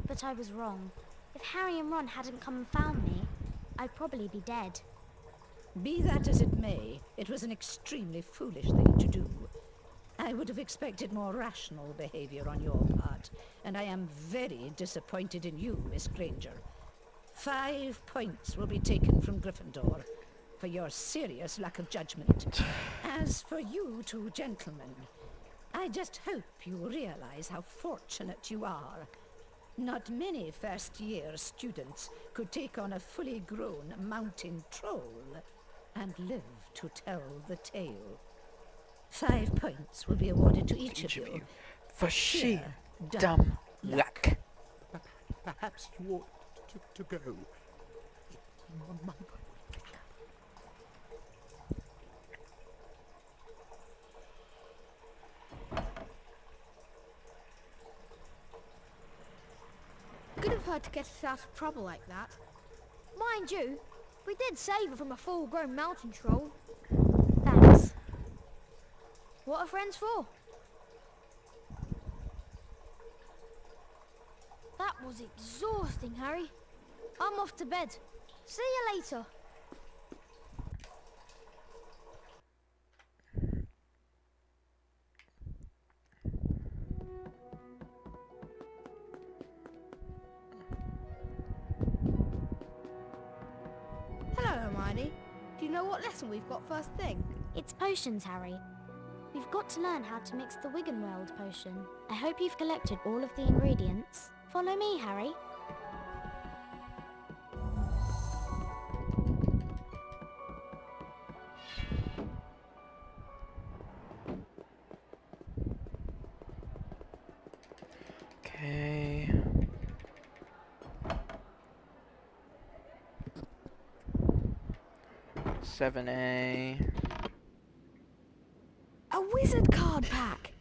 But I was wrong. If Harry and Ron hadn't come and found me, I'd probably be dead. Be that as it may, it was an extremely foolish thing to do. I would have expected more rational behavior on your part, and I am very disappointed in you, Miss Granger. 5 points will be taken from Gryffindor for your serious lack of judgment. As for you two gentlemen, I just hope you realize how fortunate you are. Not many first-year students could take on a fully grown mountain troll and live to tell the tale. 5 points will be awarded to each of you for sheer dumb luck. Perhaps you ought to go. My Good of her to get us out of trouble like that. Mind you, we did save her from a full-grown mountain troll. Thanks. What are friends for? That was exhausting, Harry. I'm off to bed. See you later. Hello, Hermione. Do you know what lesson we've got first thing? It's potions, Harry. We've got to learn how to mix the Wiggenweld potion. I hope you've collected all of the ingredients. Follow me, Harry. Okay. $7A. A wizard card pack!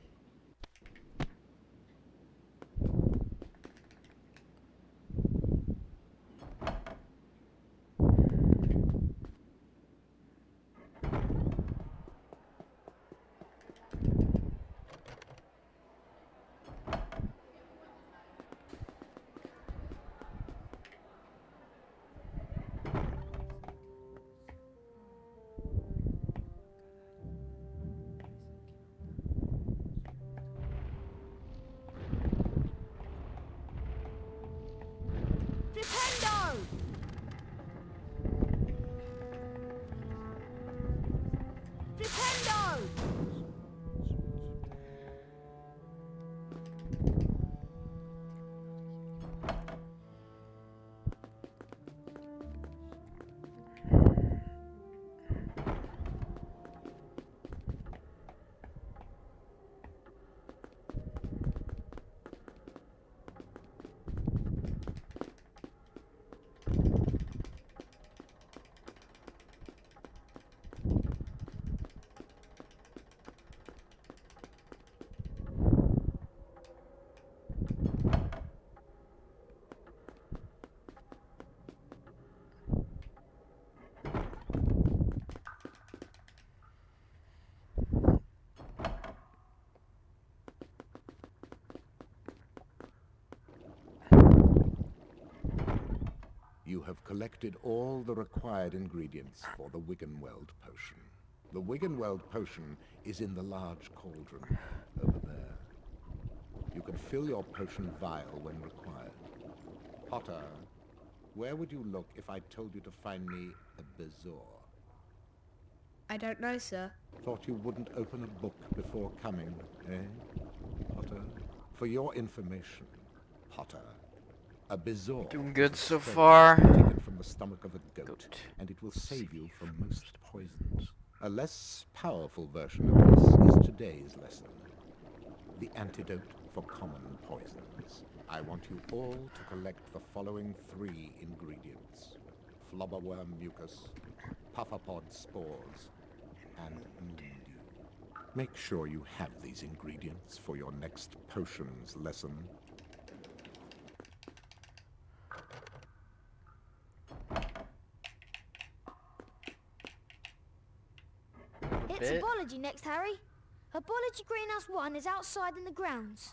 Flipendo! Flipendo! You have collected all the required ingredients for the Wiggenweld potion. The Wiggenweld potion is in the large cauldron over there. You can fill your potion vial when required. Potter, where would you look if I told you to find me a bezoar? I don't know, sir. Thought you wouldn't open a book before coming, eh, Potter? For your information, Potter, a bezoar Doing good is a so stone far. taken from the stomach of a goat, and it will save you from most poisons. A less powerful version of this is today's lesson. The antidote for common poisons. I want you all to collect the following 3 ingredients. Flobberworm mucus, pufferpod spores, and moondew. Make sure you have these ingredients for your next potions lesson. It's Herbology next, Harry. Herbology Greenhouse 1 is outside in the grounds.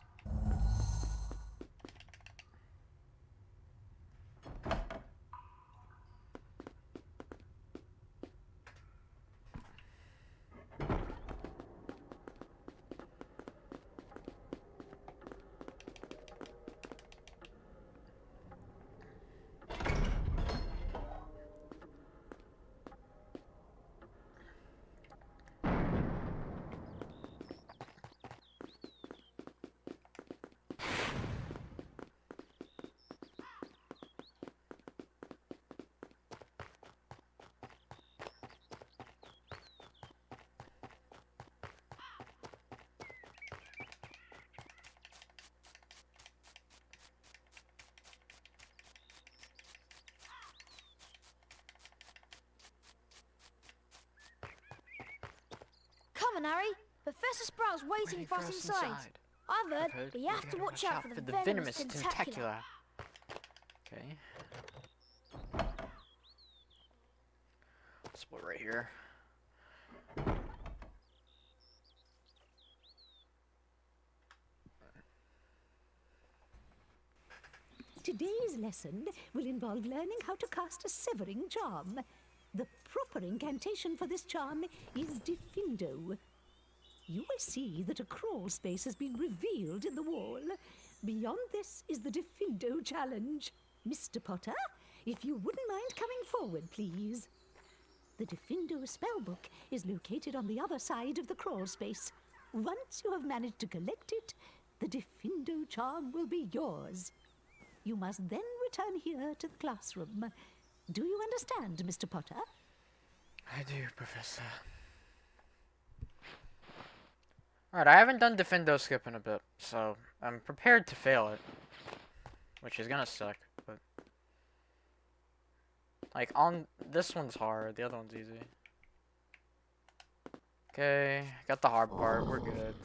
Come on, Harry. Professor Sprout's waiting for us inside. I've heard we have to watch out for the venomous tentacular. Okay. Split right here. Today's lesson will involve learning how to cast a severing charm. The proper incantation for this charm is Diffindo. You will see that a crawl space has been revealed in the wall. Beyond this is the Diffindo challenge. Mr. Potter, if you wouldn't mind coming forward, please. The Diffindo spellbook is located on the other side of the crawl space. Once you have managed to collect it, the Diffindo charm will be yours. You must then return here to the classroom. Do you understand, Mr. Potter? I do, Professor. Alright, I haven't done Defendo Skip in a bit, so I'm prepared to fail it. Which is gonna suck, but... Like, on... This one's hard, the other one's easy. Okay, got the hard part, we're good.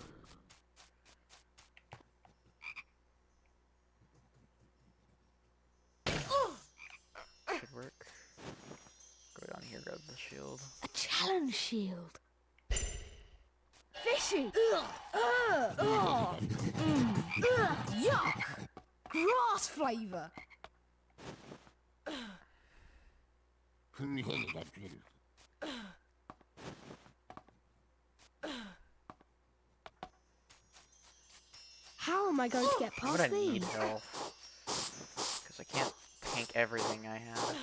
Should work. Go down here, grab the shield. A challenge shield. Fishy! Yuck! Grass flavour! How am I going to get I'm past gonna need these? help. Because I can't tank everything I have.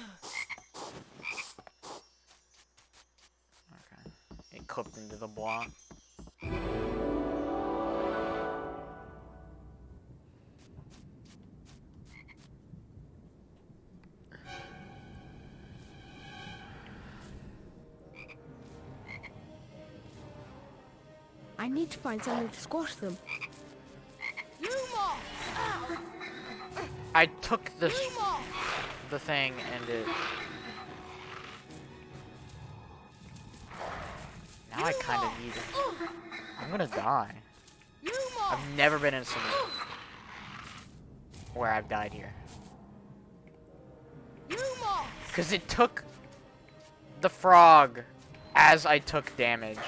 Okay. It clipped into the block. I need to find something to squash them. I took the thing and it... Now I kind of need it. I'm gonna die. I've never been in some where I've died here. Because it took the frog as I took damage.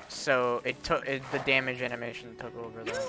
So it took the damage animation took over that.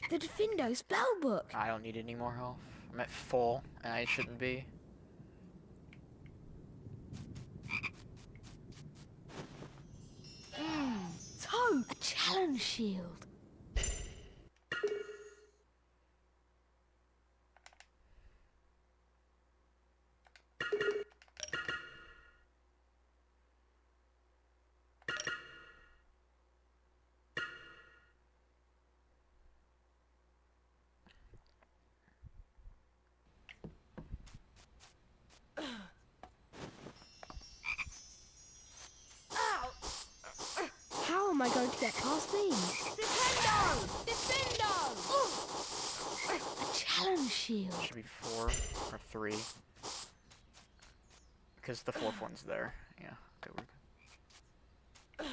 The Diffindo spellbook! I don't need any more health. I'm at full, and I shouldn't be. Toad! A challenge shield. How am I going to get past these? Defendo! Defendo! A challenge shield. Should be 4 or 3. Because the 4th one's there. Yeah, okay, we're good.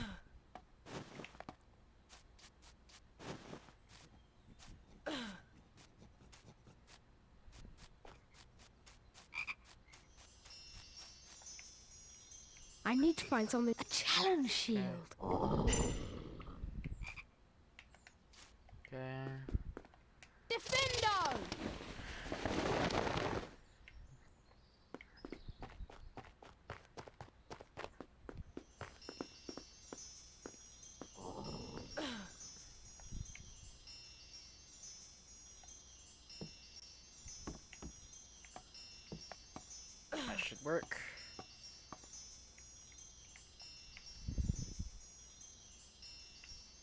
I need to find something. A challenge shield. Okay. Defendo! That should work.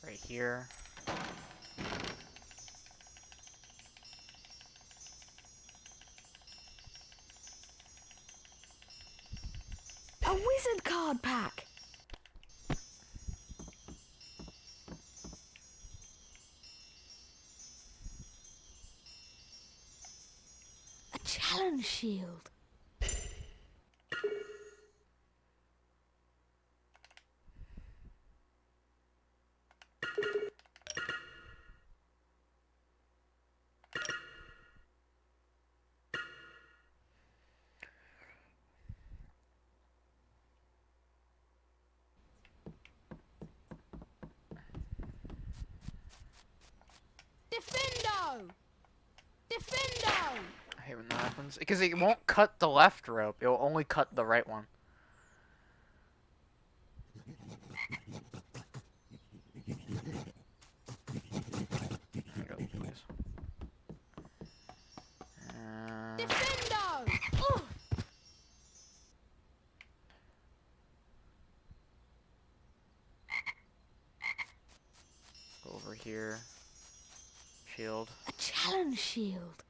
Right here. A wizard card pack! A challenge shield. Defendo! Defendo! I hate when that happens. Because it won't cut the left rope. It will only cut the right one. Defendo! Go over here. Shield. A challenge shield.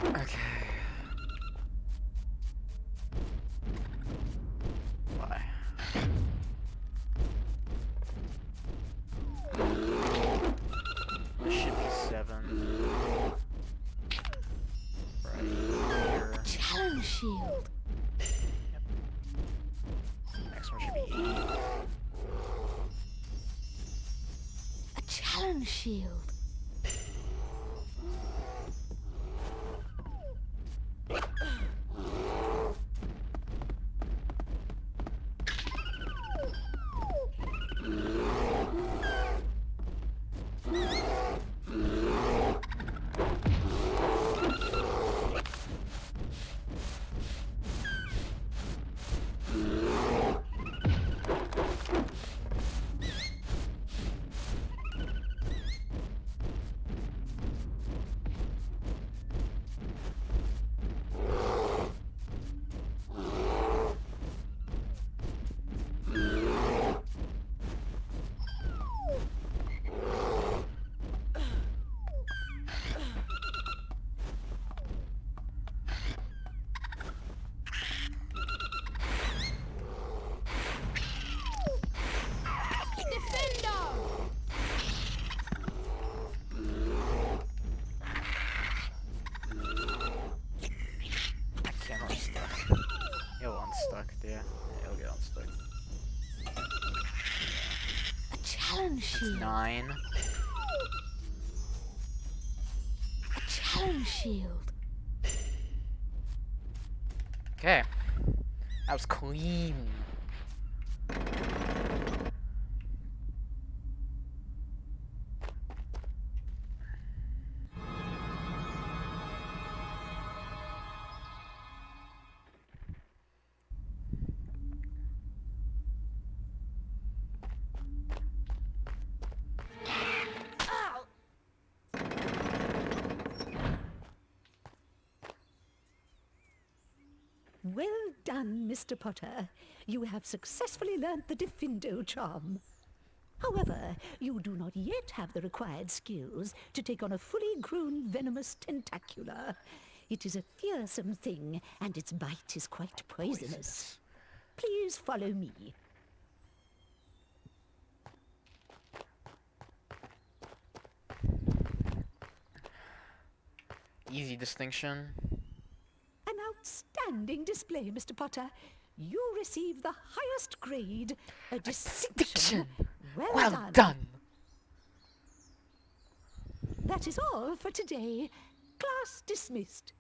Okay. Why? This should be 7. Right here. A challenge shield. Yep. Next one should be 8. A challenge shield. Camera's stuck. It'll unstuck, yeah. It'll get unstuck. A challenge shield. 9. A challenge shield. Okay. That was clean. Well done, Mr. Potter. You have successfully learnt the Defendo charm. However, you do not yet have the required skills to take on a fully grown venomous tentacula. It is a fearsome thing, and its bite is quite poisonous. Please follow me. Easy distinction. An outstanding display, Mr. Potter. You receive the highest grade, a distinction. Well done. That is all for today. Class dismissed.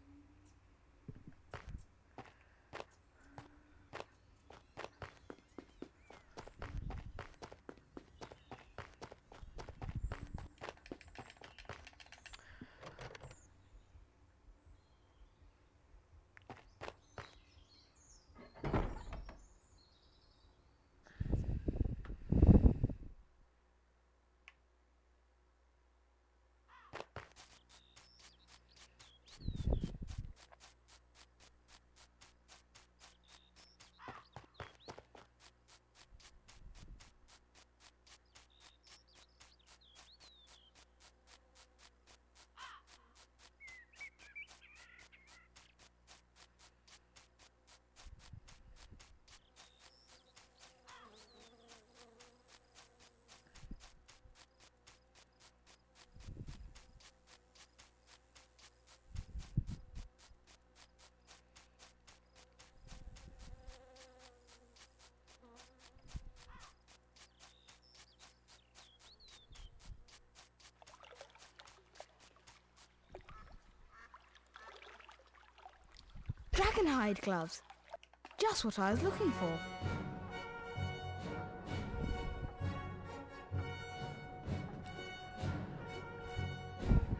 Dragonhide gloves. Just what I was looking for.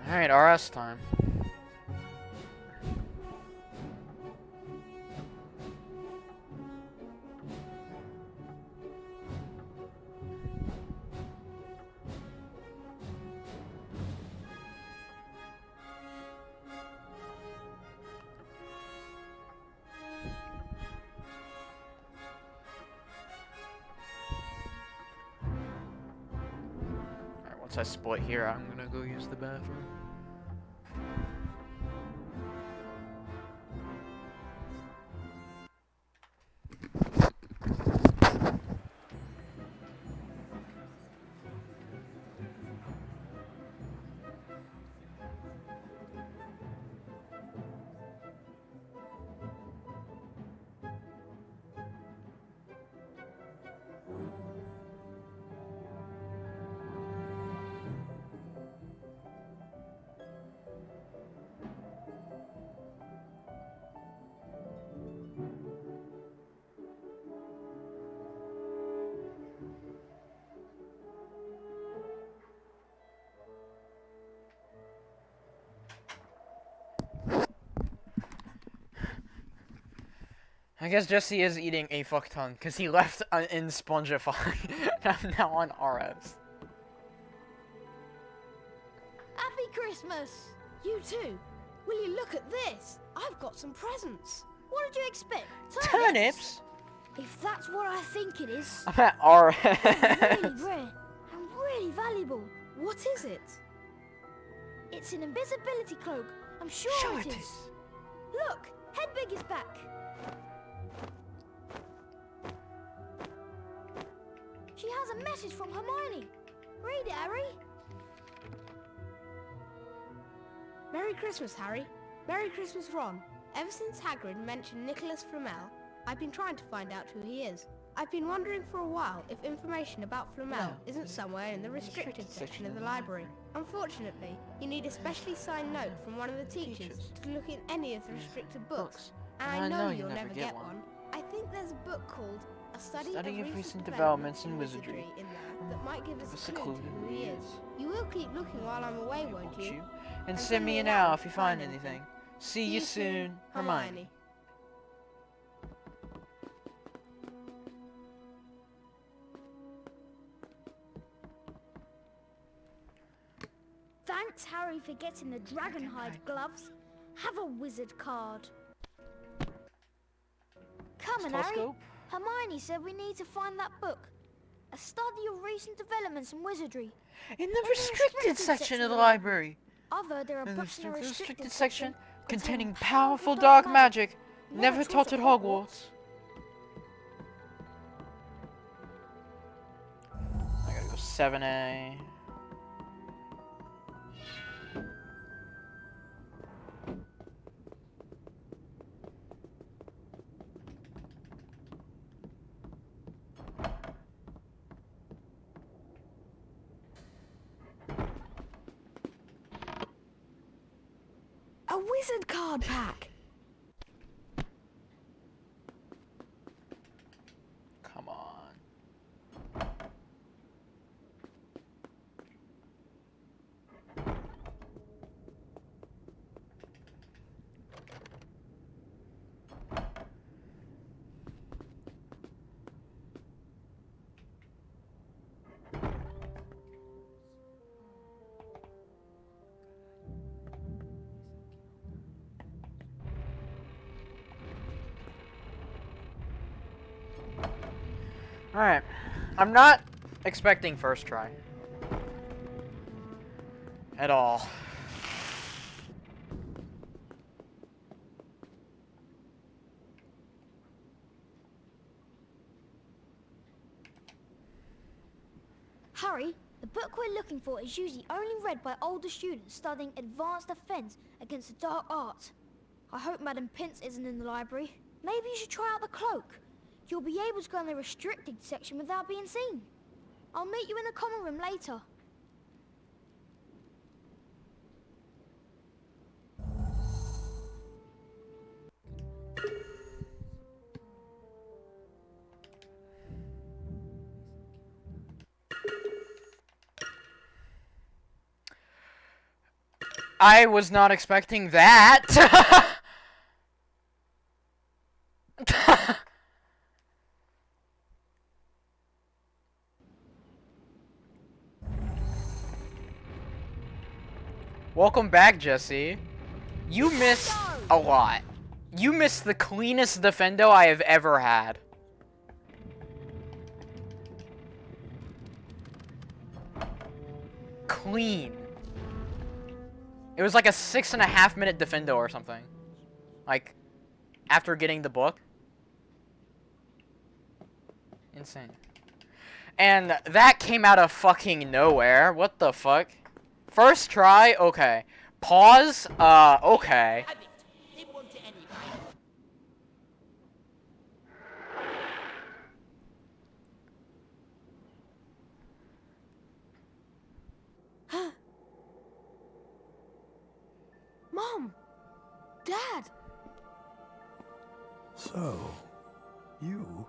Alright, RS time. Alright, once I split here, I'm gonna go use the bathroom. I guess Jesse is eating a fuck ton, because he left in Spongify. I'm now on RS. Happy Christmas! You too. Will you look at this? I've got some presents. What did you expect? Turnips? If that's what I think it is. I'm at RS. Really rare and really valuable. What is it? It's an invisibility cloak. I'm sure it is. Look, Hedwig is back. She has a message from Hermione. Read it, Harry. Merry Christmas, Harry. Merry Christmas, Ron. Ever since Hagrid mentioned Nicholas Flamel, I've been trying to find out who he is. I've been wondering for a while if information about Flamel isn't somewhere in the restricted section of the library. Unfortunately, you need a specially signed note from one of the teachers to look in any of the restricted books. And I know you'll never get one. I think there's a book called A Study of Recent Developments in Wizardry in there that might give us a clue to who he is. You will keep looking while I'm away, won't you? And send me an owl if you find anything. See you soon, Hermione. Thanks, Harry, for getting the Dragonhide gloves. Have a wizard card. Come on, Harry. Hermione said we need to find that book. A study of recent developments in wizardry. In the restricted section of the library. I've heard there are books in the restricted section containing powerful dark magic never taught at Hogwarts. I gotta go 7A. A wizard card pack! Come on. Alright. I'm not expecting first try. At all. Harry, the book we're looking for is usually only read by older students studying advanced defense against the dark arts. I hope Madam Pince isn't in the library. Maybe you should try out the cloak. You'll be able to go in the restricted section without being seen. I'll meet you in the common room later. I was not expecting that. Welcome back, Jesse. You missed a lot. You missed the cleanest defendo I have ever had. Clean. It was like a 6.5-minute defendo or something. Like, after getting the book. Insane. And that came out of fucking nowhere. What the fuck? First try? Okay. Pause? Okay. Mom! Dad! So, you,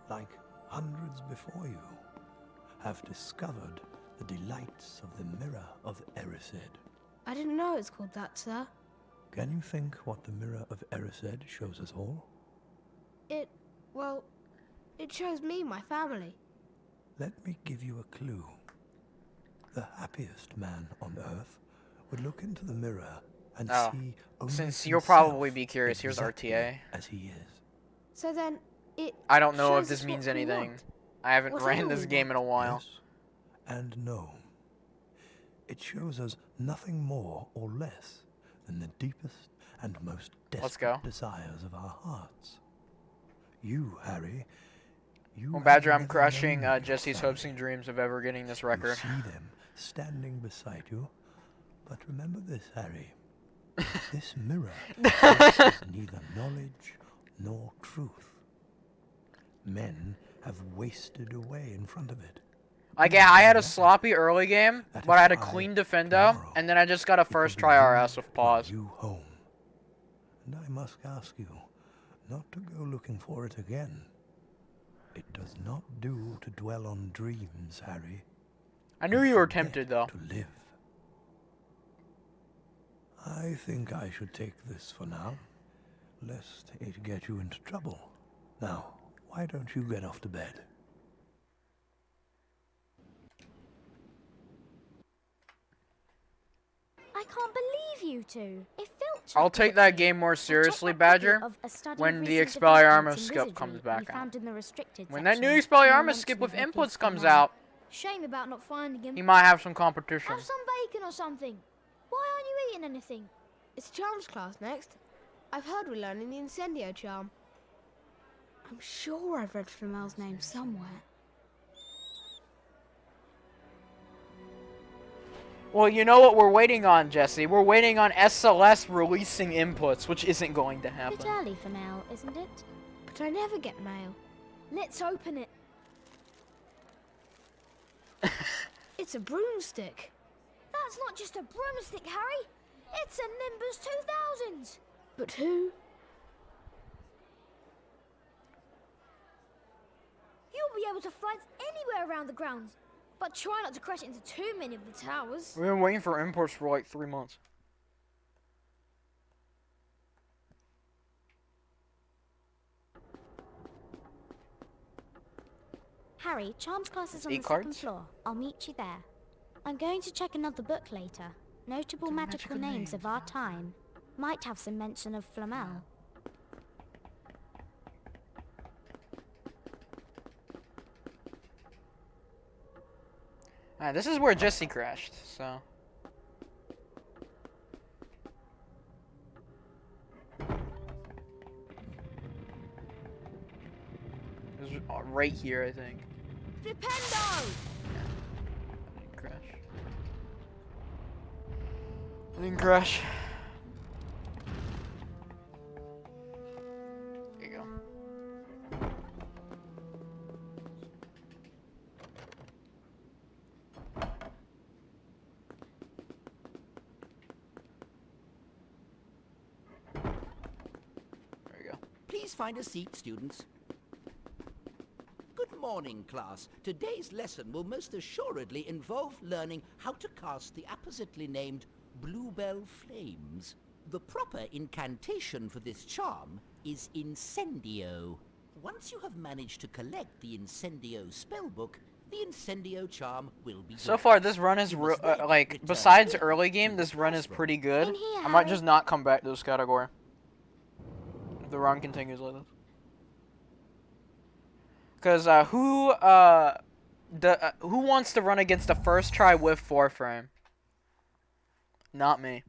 like hundreds before you, have discovered the delights of the Mirror of Erised. I didn't know it's called that, sir. Can you think what the Mirror of Erised shows us all? Well, it shows me my family. Let me give you a clue. The happiest man on Earth would look into the mirror and see only since you'll himself probably be curious, here's exactly RTA. as he is. So then, it I don't know if shows this us means what we anything. want. I haven't Whatever ran this we game in a while. Yes and no. It shows us nothing more or less than the deepest and most desperate desires of our hearts. You, Harry, you Well, Badger, have I'm never crushing known your Jesse's family. hopes and dreams of ever getting this record. You see them standing beside you, but remember this, Harry. This mirror possesses neither knowledge nor truth. Men have wasted away in front of it. Like, yeah, I had a sloppy early game, but I had a clean defendo, and then I just got a first try RS with pause. You home. And I must ask you not to go looking for it again. It does not do to dwell on dreams, Harry. I knew you were tempted, though. To live. I think I should take this for now, lest it get you into trouble. Now, why don't you get off to bed? I can't believe you two. If Filch I'll take that game more seriously, Badger, when the Expelliarmus skip comes back out. When that new Expelliarmus skip with inputs comes out, Shame about not finding him. he might have some competition. Have some bacon or something. Why aren't you eating anything? It's charms class next. I've heard we're learning the Incendio charm. I'm sure I've read Flamel's name somewhere. Well, you know what we're waiting on, Jesse? We're waiting on SLS releasing inputs, which isn't going to A happen. bit early for now, isn't it? But I never get mail. Let's open it. It's a broomstick. That's not just a broomstick, Harry. It's a Nimbus 2000. But who? You'll be able to fly anywhere around the grounds, but try not to crash into too many of the towers. We've been waiting for imports for like 3 months. Harry, Charms class is on the E-cards? second floor. I'll meet you there. I'm going to check another book later. Notable magical names of our time. Might have some mention of Flamel. Alright, this is where Jesse crashed, so. It was right here, I think. Flipendo! I didn't crash. I didn't crash. There you go. Please find a seat, students. Good morning, class. Today's lesson will most assuredly involve learning how to cast the appositely named bluebell flames. The proper incantation for this charm is Incendio. Once you have managed to collect the Incendio spellbook, the Incendio charm will be So far, this run is like, besides early game, this run is pretty good. I might just not come back to this category if the run continues like this. Because who wants to run against a first try with 4-frame? Not me.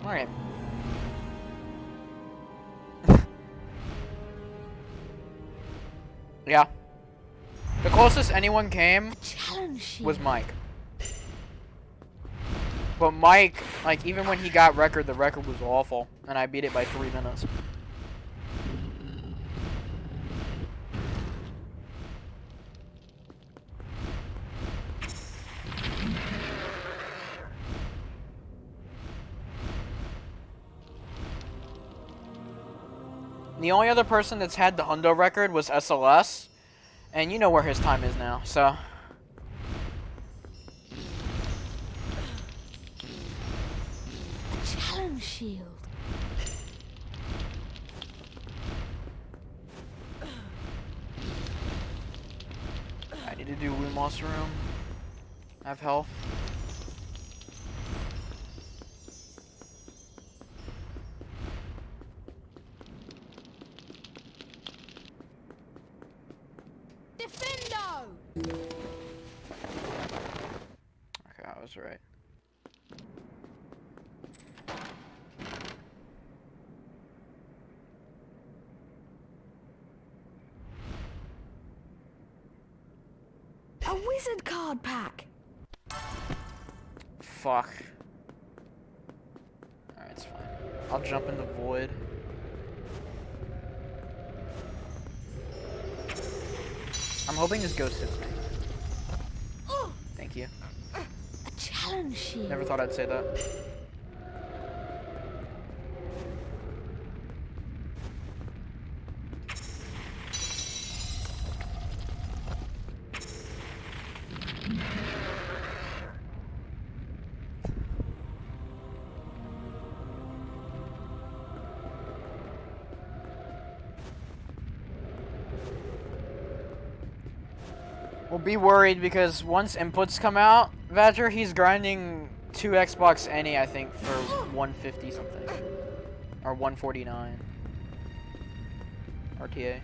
Alright. Yeah. The closest anyone came was Mike. But Mike, like, even when he got record, the record was awful. And I beat it by 3 minutes. The only other person that's had the hundo record was SLS, and you know where his time is now, so. Challenge shield. I need to do Lumos room. I have health. Okay, I was right. A wizard card pack. Fuck. Alright, it's fine. I'll jump in the void. I'm hoping this ghost hits me. Thank you. A challenge shield. Never thought I'd say that. Well, be worried because once inputs come out, Badger, he's grinding 2 Xbox any, I think, for 150 something. Or 149. RTA.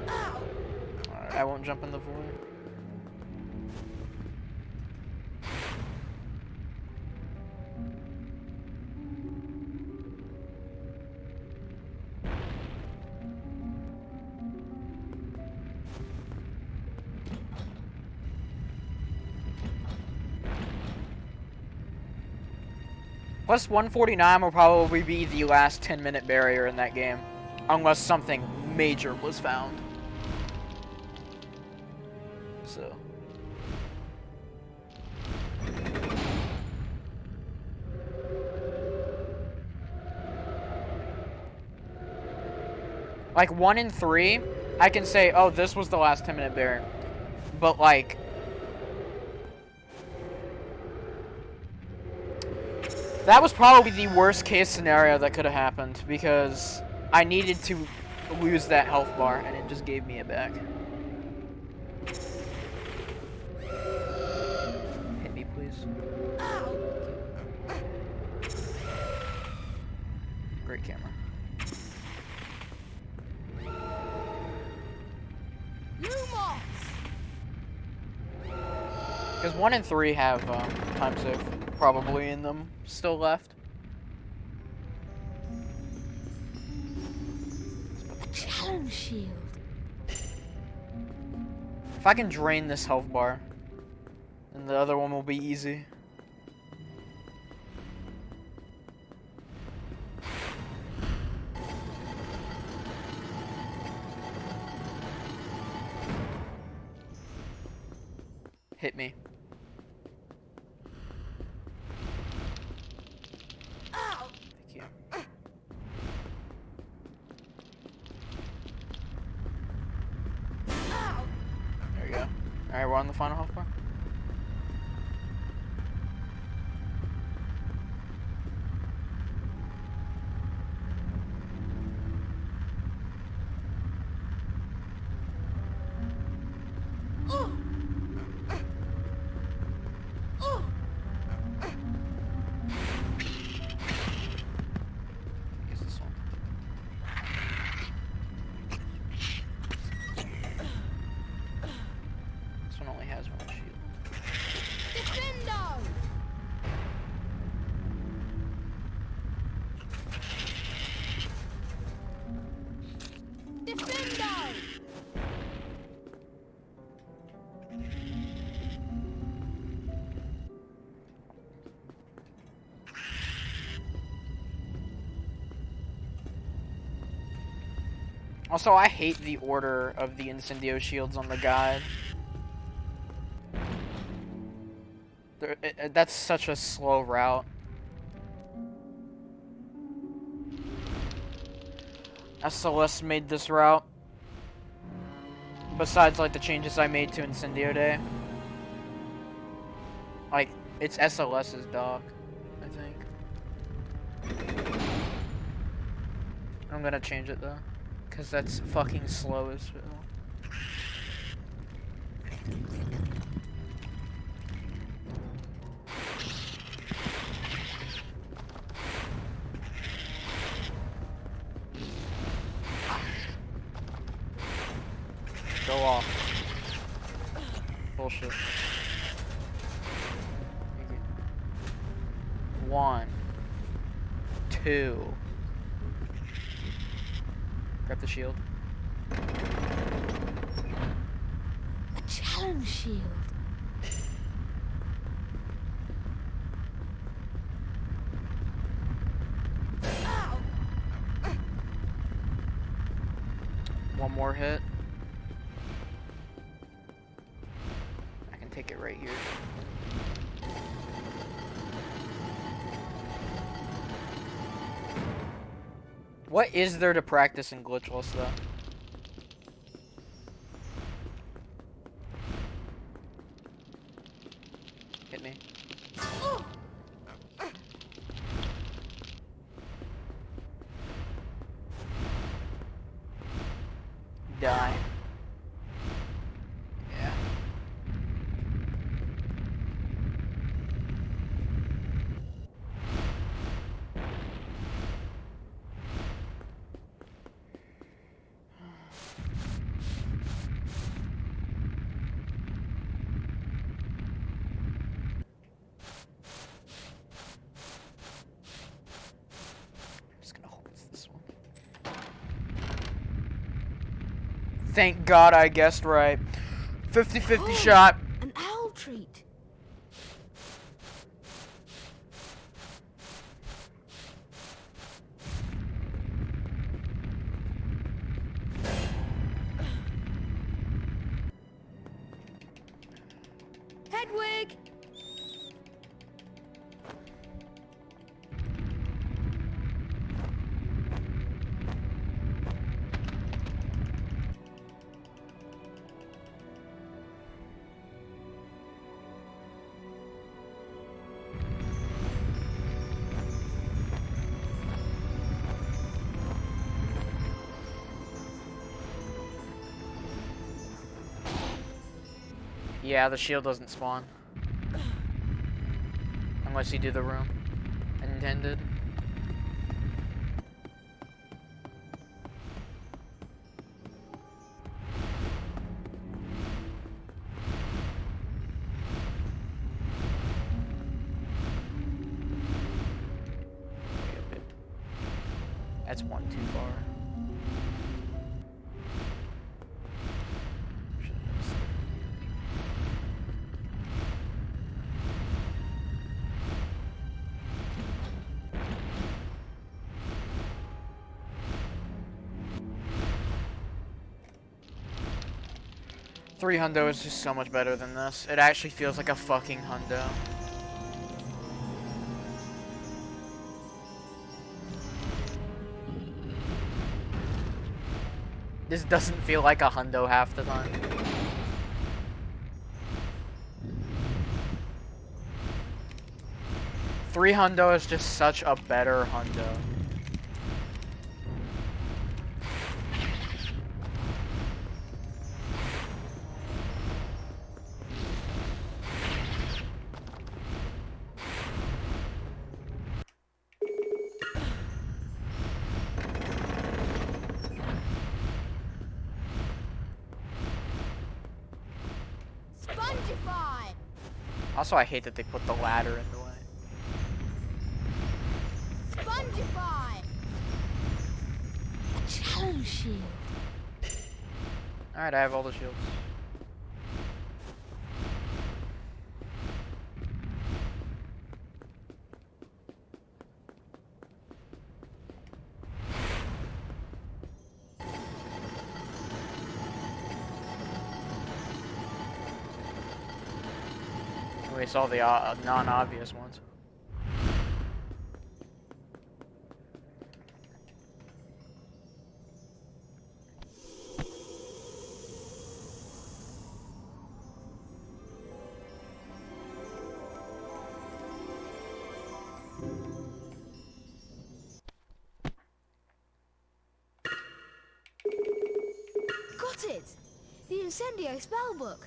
Alright, I won't jump in the void. Plus 149 will probably be the last 10-minute barrier in that game. Unless something major was found. So. Like 1 in 3, I can say, oh, this was the last 10-minute barrier. But like, that was probably the worst case scenario that could have happened because I needed to lose that health bar and it just gave me it back. Hit me, please. Great camera. Because 1 and 3 have time save probably in them still left. A challenge shield. If I can drain this health bar, then the other one will be easy. Hit me. Alright, we're on the final health bar. Use this one. This one only has one shield. Defendo! Defendo! Also, I hate the order of the Incendio shields on the guide. That's such a slow route. SLS made this route. Besides, like, the changes I made to Incendio Day. Like, it's SLS's dog, I think. I'm gonna change it, though. Because that's fucking slow as hell. Go off. Bullshit. 1, 2. Grab the shield. A challenge shield. One more hit. I can take it right here. What is there to practice in glitchless though? Hit me. Die. Yeah. Just gonna hope it's this one. Thank God I guessed right. 50-50 shot. An owl treat. Hedwig! Yeah, the shield doesn't spawn. Unless you do the room. Intended. That's one too far. Three hundo is just so much better than this. It actually feels like a fucking hundo. This doesn't feel like a hundo half the time. 3 hundo is just such a better hundo. Spongify! Also, I hate that they put the ladder in the way. Spongify! A challenge shield. Alright, I have all the shields. We saw the non-obvious ones. Got it! The Incendio spellbook.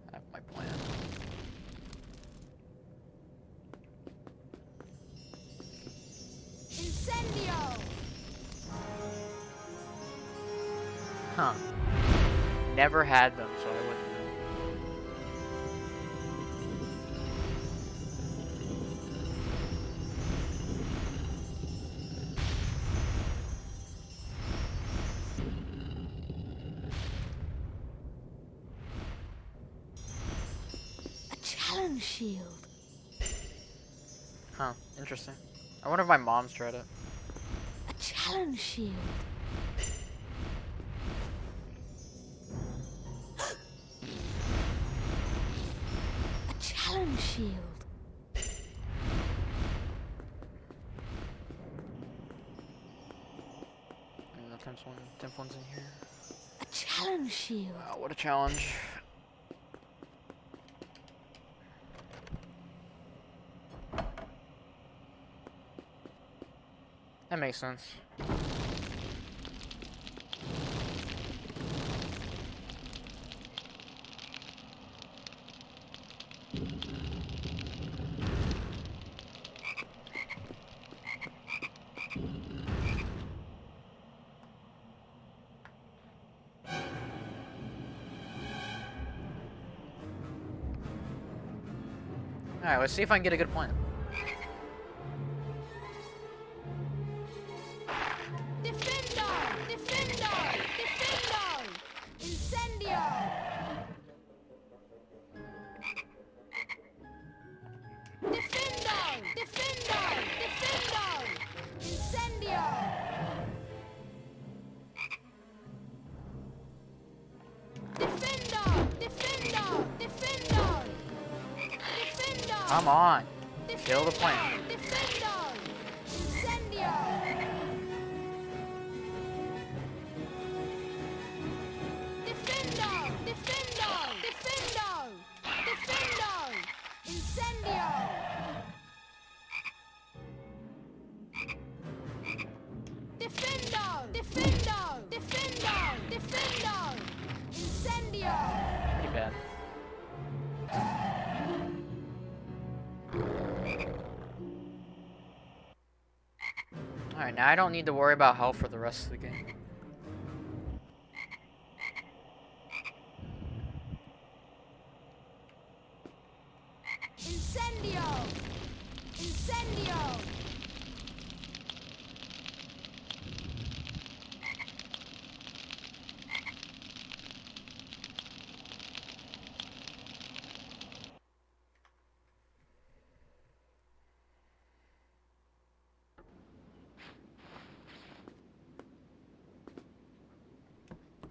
I have my plan. Incendio! Huh. Never had them, so I wouldn't know. Challenge shield. Huh. Interesting. I wonder if my mom's tried it. A challenge shield. A challenge shield. No temp one's in here. A challenge shield. Wow, what a challenge. That makes sense. Alright, let's see if I can get a good plan. Come on. Kill the plant. Pretty bad. Alright, now I don't need to worry about health for the rest of the game. Incendio! Incendio!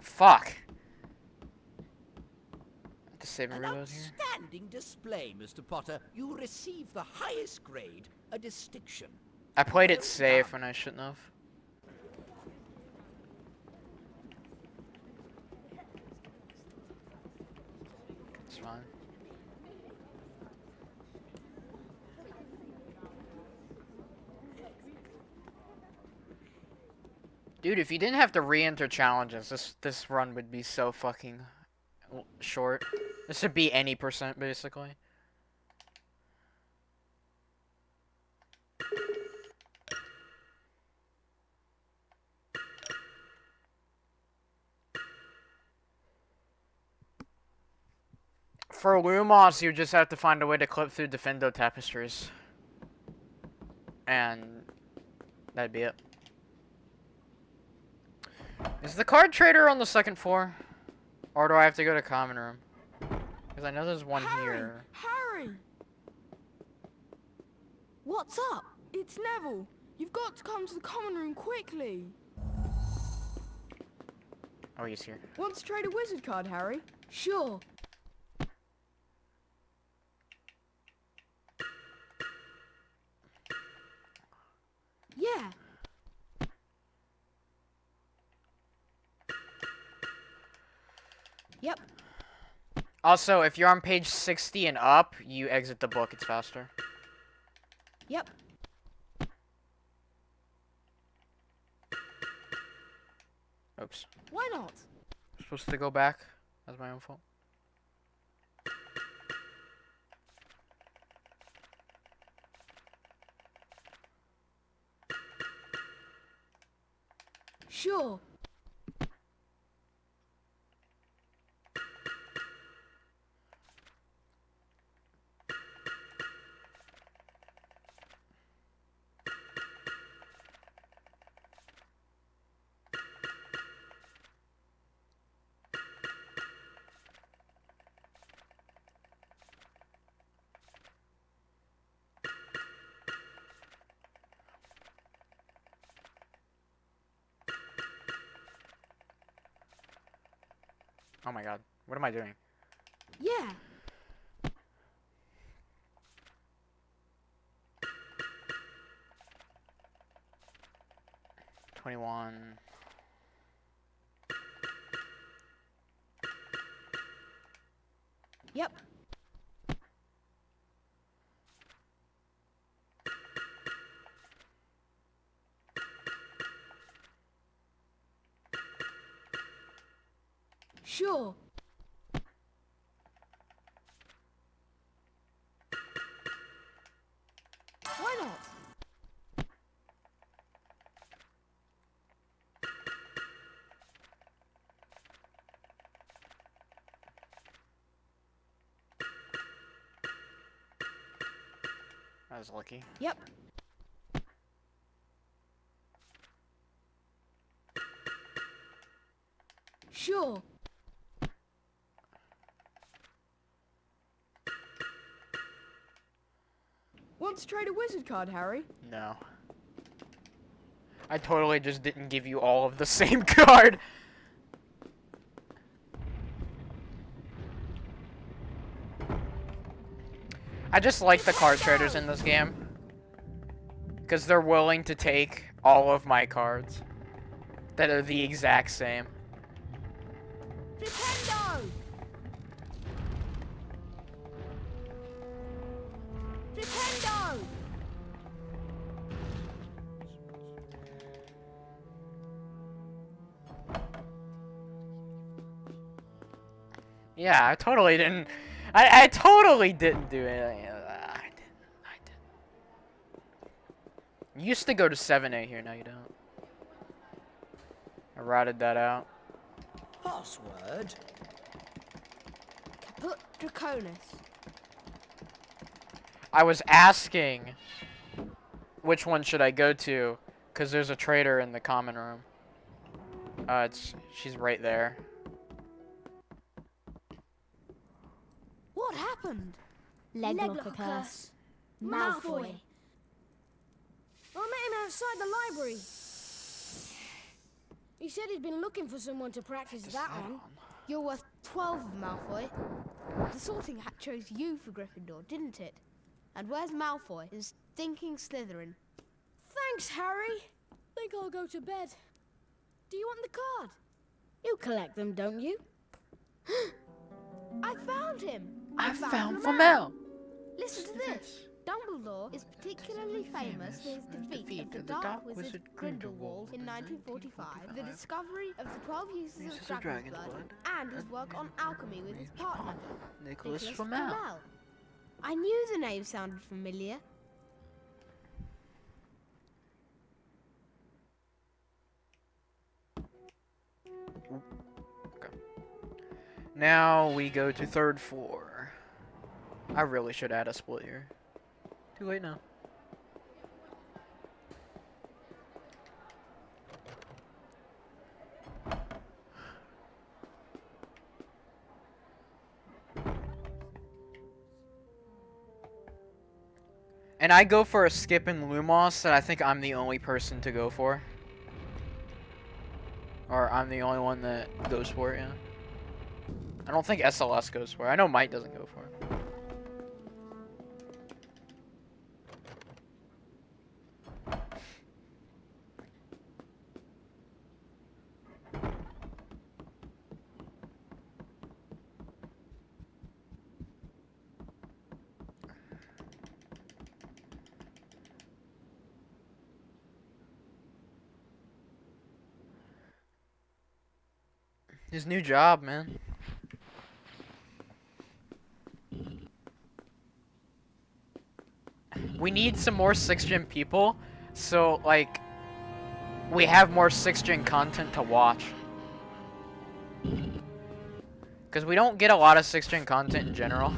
Fuck. To save and An reload here. outstanding display, Mr. Potter. You received the highest grade, a distinction. I played it safe when I shouldn't have. It's fine. Dude, if you didn't have to re-enter challenges, this run would be so fucking short. This should be any percent, basically. For Lumos, you just have to find a way to clip through Defendo tapestries. And that'd be it. Is the card trader on the second floor? Or do I have to go to common room? Because I know there's one here. Harry! What's up? It's Neville. You've got to come to the common room quickly. Oh, he's here. Want to trade a wizard card, Harry? Sure. Yeah. Yep. Also, if you're on page 60 and up, you exit the book. It's faster. Yep. Oops. Why not? I'm supposed to go back. That's my own fault. Sure. Oh my god. What am I doing? Yeah. $21. Yep. Sure. Why not? I was lucky. Yep. Sure. Want to trade a wizard card, Harry? No. I totally just didn't give you all of the same card. I just like the card traders in this game. Because they're willing to take all of my cards that are the exact same. Nintendo! Nintendo! Yeah, I totally didn't. I totally didn't do anything. I didn't. You used to go to 7A here, now you don't. I routed that out. Password? Caput Draconis. I was asking which one should I go to, because there's a trader in the common room. She's right there. What happened? Leglocker curse. Malfoy. I met him outside the library. He said he'd been looking for someone to practice that on. You're worth 12, Malfoy. The sorting hat chose you for Gryffindor, didn't it? And where's Malfoy? His stinking Slytherin. Thanks, Harry. Think I'll go to bed. Do you want the card? You collect them, don't you? I found him! I found Flamel. Listen to this. Dumbledore Dumbledore is particularly famous for his defeat of the Dark Wizard Grindelwald in 1945, the discovery of the 12 uses of dragon's blood, and his work on alchemy with his partner, Nicholas Flamel. I knew the name sounded familiar. Okay. Now we go to third floor. I really should add a split here. Too late now. And I go for a skip in Lumos that I think I'm the only person to go for. Or I'm the only one that goes for it, yeah. I don't think SLS goes for it. I know Mike doesn't go for it. His new job, man. We need some more 6th gen people, so like we have more 6th gen content to watch. Cause we don't get a lot of 6th gen content in general.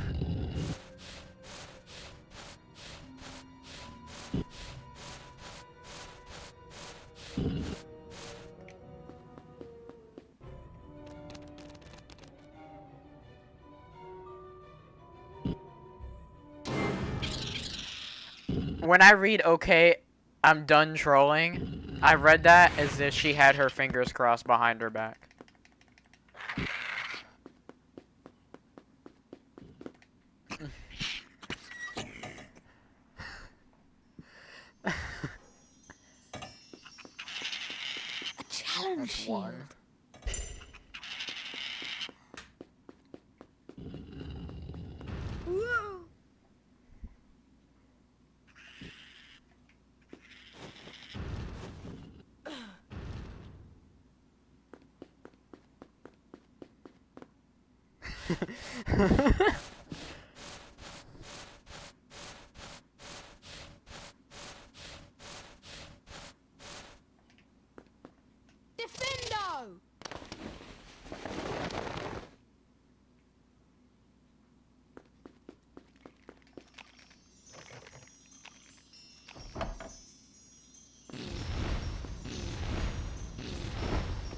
When I read, okay, I'm done trolling, I read that as if she had her fingers crossed behind her back. A challenge shield. Whoa! Defendo!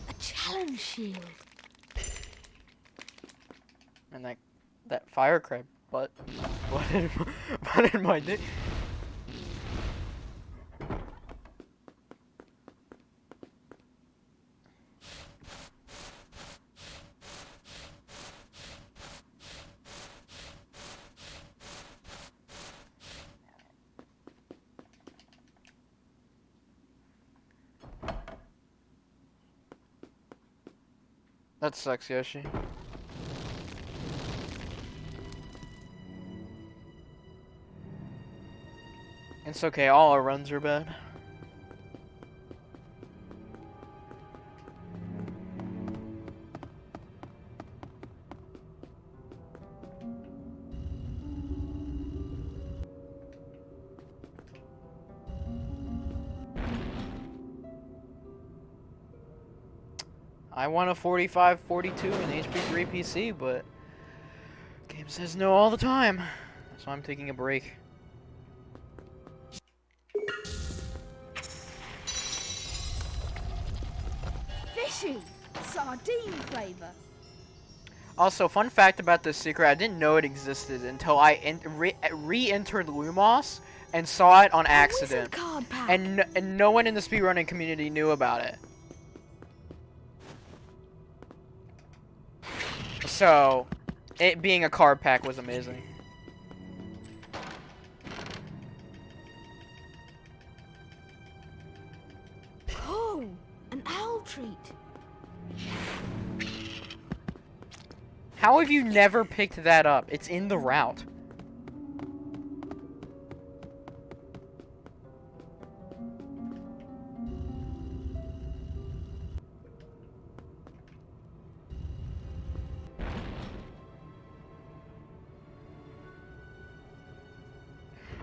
A challenge shield. And that fire crab butt in my dick. That sucks, Yoshi. It's okay, all our runs are bad. I want a 45-42 in HP3 PC, but game says no all the time, so I'm taking a break. Fishy! Sardine flavour! Also, fun fact about this secret, I didn't know it existed until I re-entered Lumos and saw it on accident. And no one in the speedrunning community knew about it. So, it being a card pack was amazing. Oh, an owl treat. How have you never picked that up? It's in the route.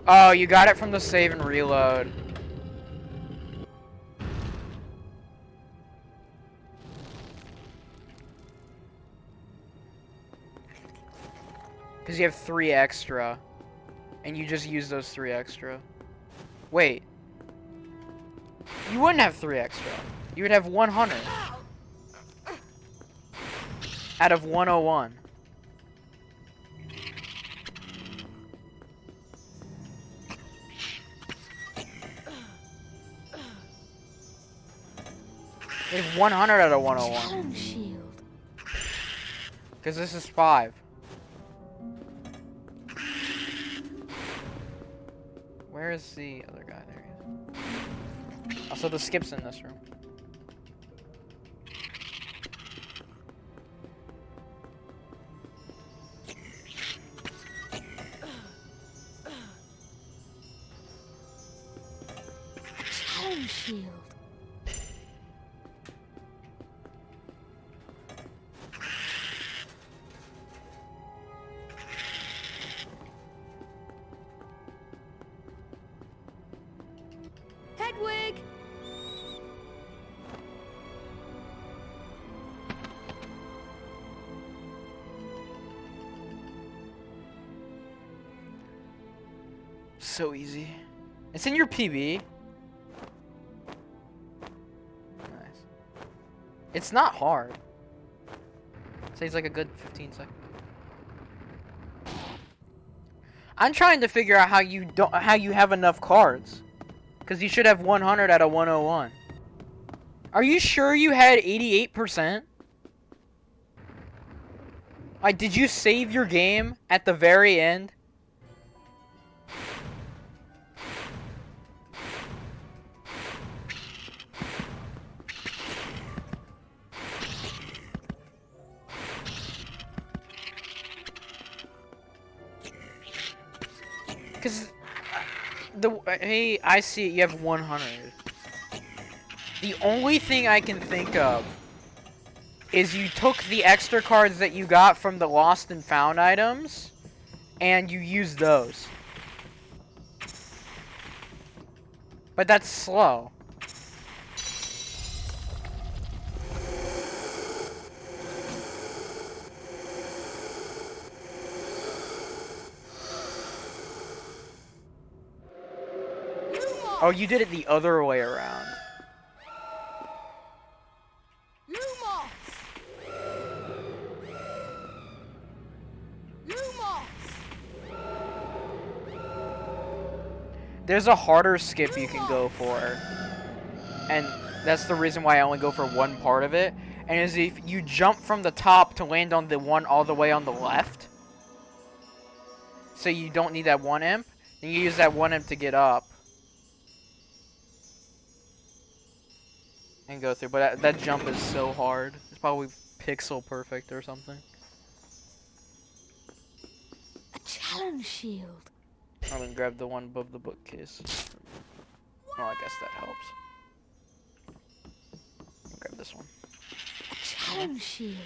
Oh, you got it from the save and reload. Because you have 3 extra. And you just use those 3 extra. Wait. You wouldn't have 3 extra. You would have 100. Out of 101. You have 100 out of 101. Shield. Because this is 5. Where is the other guy? There he is. Also, the skip's in this room. Challenge shield. Hedwig! So easy. It's in your PB. Nice. It's not hard. It takes like a good 15 seconds. I'm trying to figure out how you have enough cards. Because you should have 100 out of 101. Are you sure you had 88%? Like, did you save your game at the very end? Because hey, I see it, you have 100. The only thing I can think of is you took the extra cards that you got from the lost and found items and you used those. But that's slow. Oh, you did it the other way around. There's a harder skip you can go for. And that's the reason why I only go for one part of it. And is if you jump from the top to land on the one all the way on the left. So you don't need that 1 imp. Then you use that 1 imp to get up. And go through. But that jump is so hard. It's probably pixel perfect or something. A challenge shield. I'm gonna grab the one above the bookcase. Oh, I guess that helps. I'll grab this one. A challenge shield.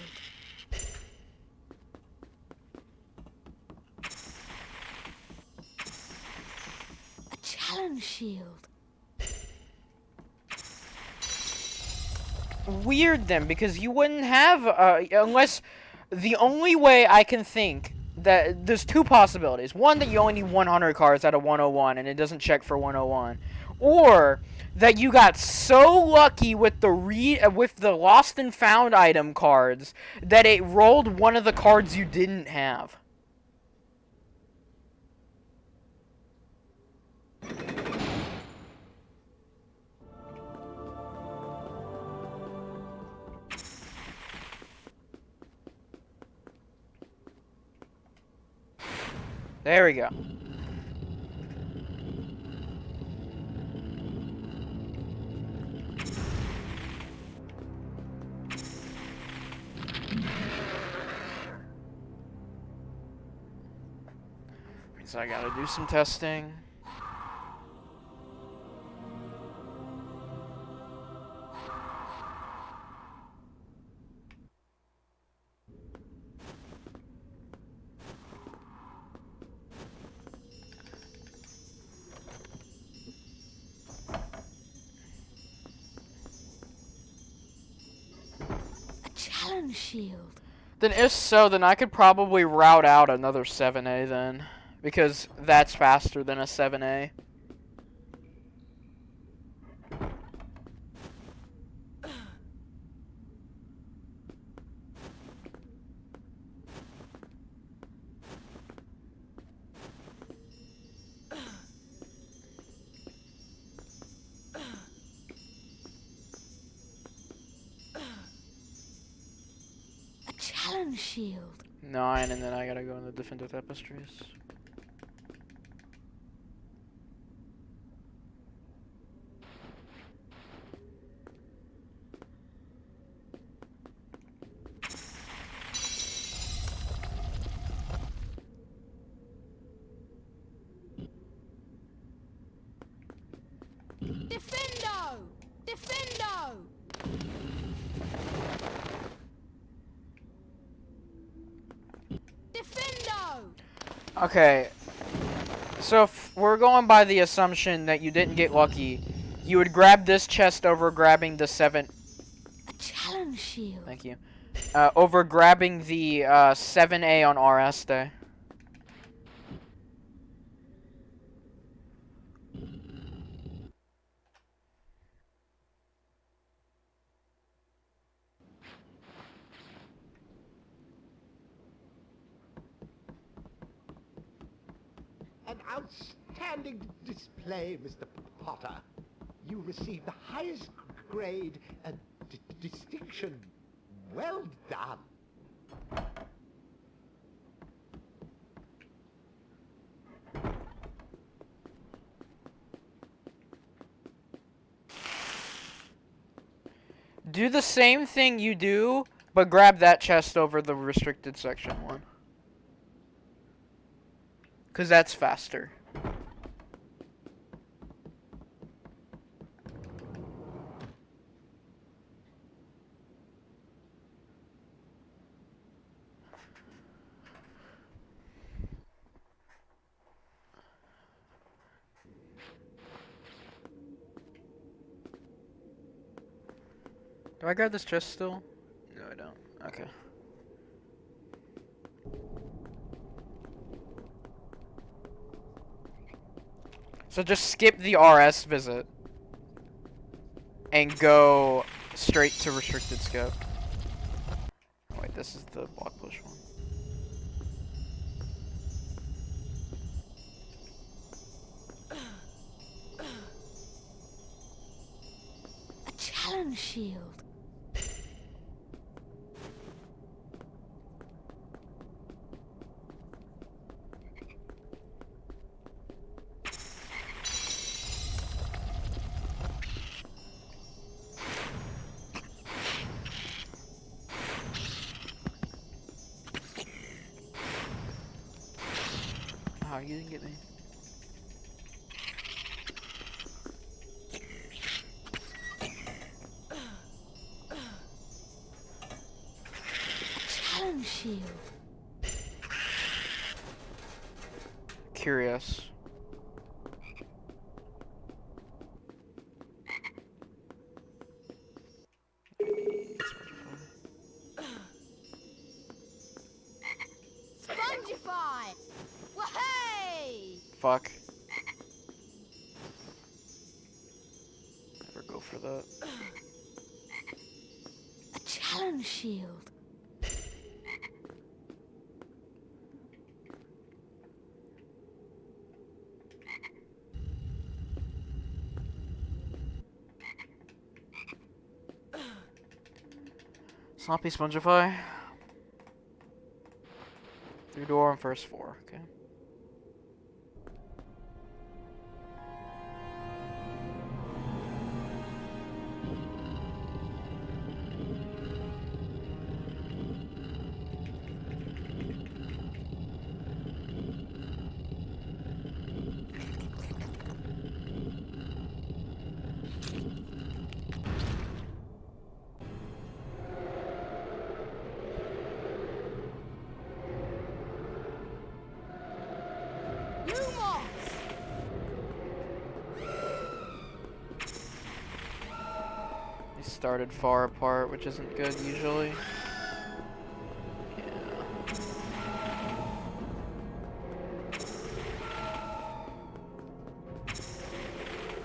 A challenge shield. Weird then, because you wouldn't have, unless, the only way I can think that, there's 2 possibilities. One, that you only need 100 cards out of 101, and it doesn't check for 101. Or, that you got so lucky with the lost and found item cards, that it rolled one of the cards you didn't have. There we go. So I gotta do some testing. challenge shield. Then if so, then I could probably route out another 7A then. Because that's faster than a 7A. Challenge shield. 9, and then I gotta go in the defender tapestries. Defendo! Defendo! Okay, so if we're going by the assumption that you didn't get lucky, you would grab this chest over grabbing the 7... A challenge shield. Thank you. Over grabbing the 7A on RS day. An outstanding display, Mr. Potter. You received the highest grade and distinction. Well done. Do the same thing you do, but grab that chest over the restricted section one. Because that's faster. Do I grab this chest still? No, I don't. Okay. So just skip the RS visit and go straight to restricted scope. Wait, this is the block push one. A challenge shield. Oh, you didn't get me. Challenge shield. Curious. Spongify! Wahey! Fuck. Never go for that. A challenge shield. Sloppy Spongify. Through door on first floor, okay. They started far apart, which isn't good usually.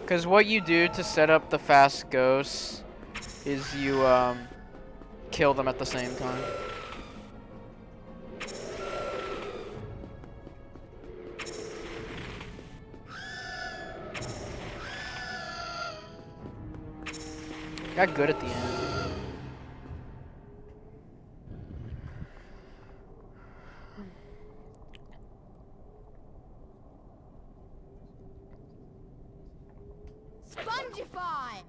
Because what you do to set up the fast ghosts is you kill them at the same time. Got good at the end. Spongify!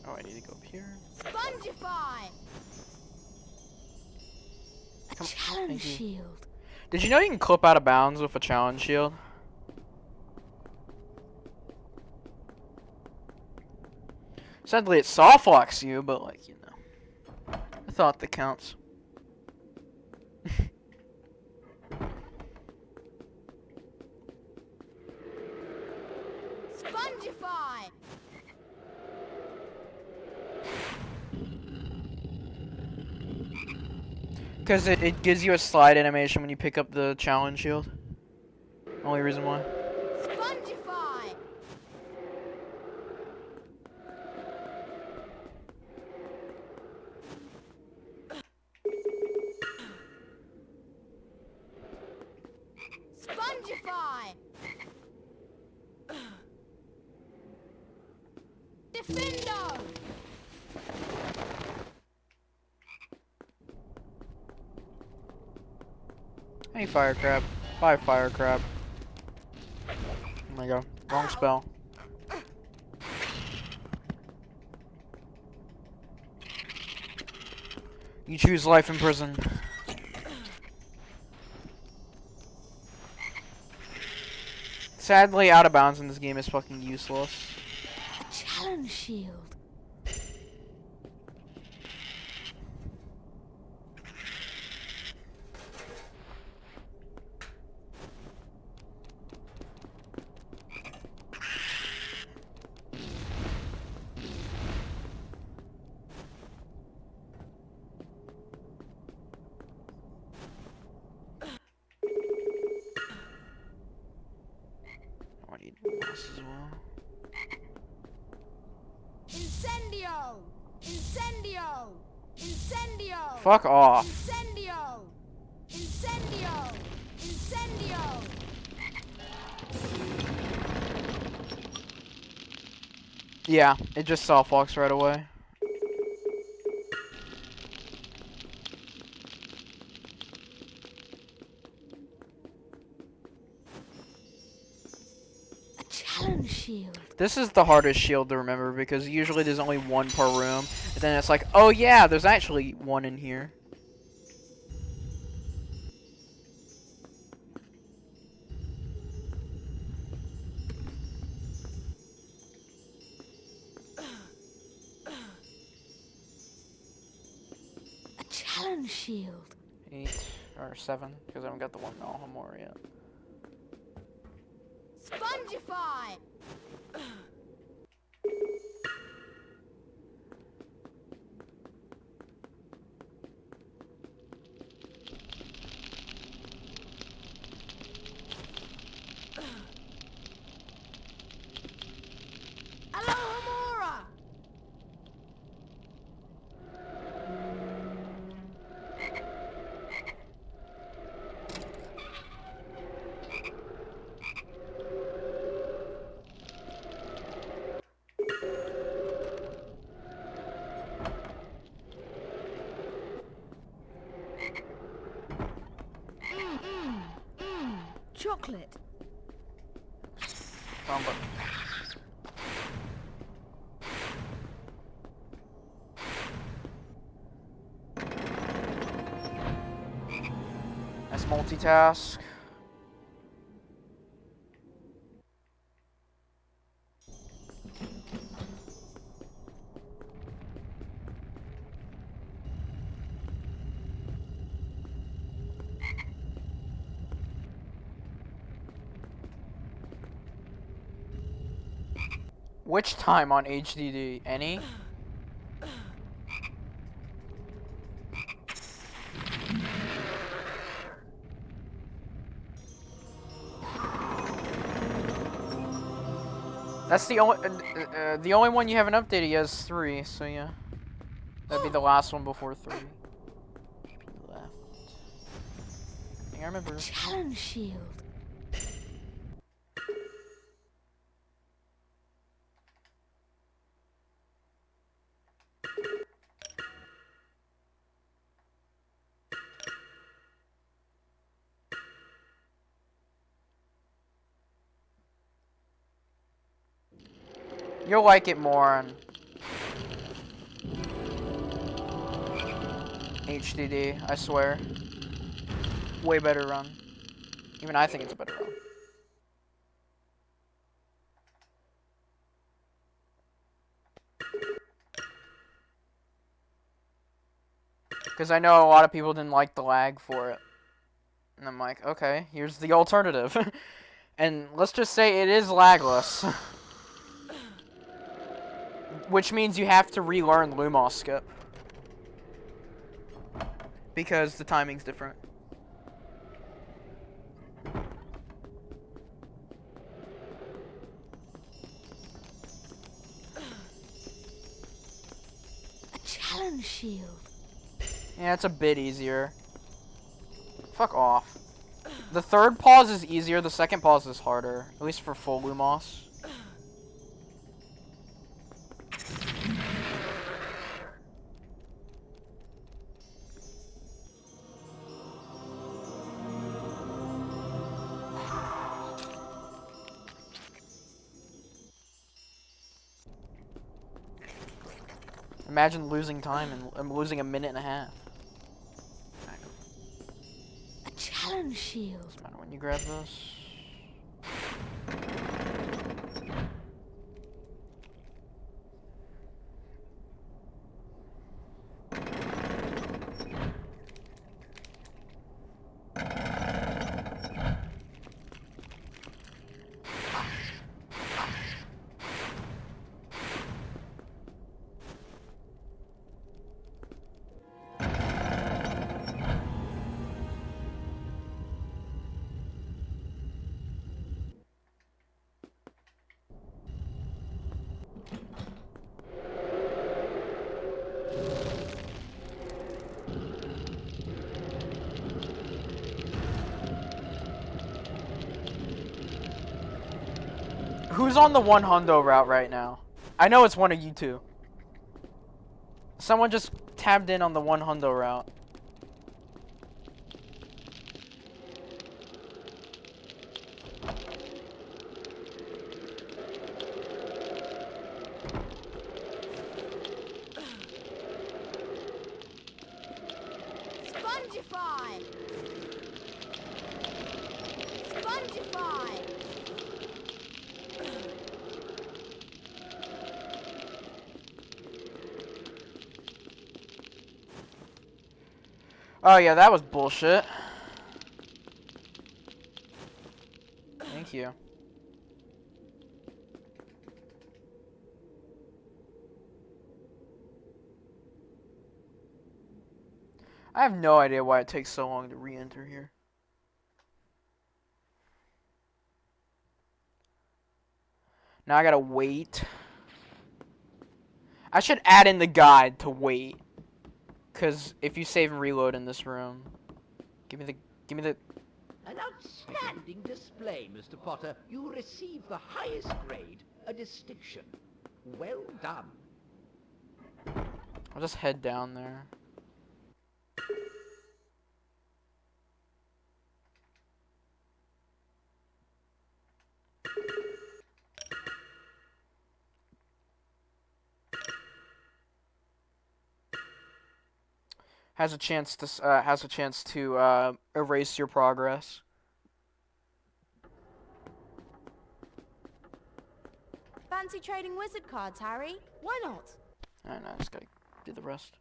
Oh, I need to go up here. Spongify! A Come- challenge thank you. shield. Did you know you can clip out of bounds with a challenge shield? Sadly, it soft locks you, but like, you know. I thought that counts. Spongify! Because it gives you a slide animation when you pick up the challenge shield. Only reason why. Spongify! Spongify! Defendo! Hey, fire crab. Bye, fire crab. Oh my god. Wrong spell. You choose life in prison. Sadly, out of bounds in this game is fucking useless. A challenge shield. I need this as well. Incendio! Incendio! Incendio! Fuck off. Incendio! Incendio! Incendio! Yeah, it just soft locks right away. A challenge shield. This is the hardest shield to remember because usually there's only one per room. And then it's like, oh yeah, there's actually one in here. A challenge shield. 8 or 7 because I haven't got the one in Alhamor yet. Spongify! Alohomora! Chocolate. Wrong button. Let's multitask. Which time on HDD? Any? That's the only one you haven't updated yet is 3, so yeah. That'd be the last one before 3. Left. I think I remember. Challenge shield. You'll like it more on HDD, I swear. Way better run. Even I think it's a better run. Because I know a lot of people didn't like the lag for it. And I'm like, okay, here's the alternative. And let's just say it is lagless. Which means you have to relearn Lumos skip. Because the timing's different. A challenge shield. Yeah, it's a bit easier. Fuck off. The third pause is easier, the second pause is harder. At least for full Lumos. Imagine losing time and losing a minute and a half. A challenge shield. Doesn't matter when you grab this. Who's on the 1 hundo route right now? I know it's one of you two. Someone just tabbed in on the 1 hundo route. Spongify! Spongify! Oh yeah, that was bullshit. Thank you. I have no idea why it takes so long to re-enter here. Now I gotta wait. I should add in the guide to wait. Cause if you save and reload in this room, give me the. An outstanding display, Mr. Potter. You received the highest grade, a distinction. Well done. I'll just head down there. Has a chance to erase your progress. Fancy trading wizard cards, Harry? Why not? I just gotta do the rest.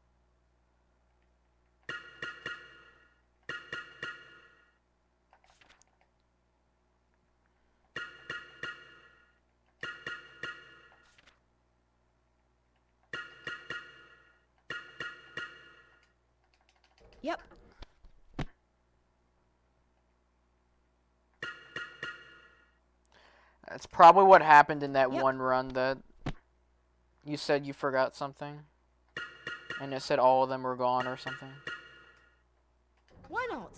Yep. That's probably what happened in that one run that you said you forgot something. And it said all of them were gone or something. Why not?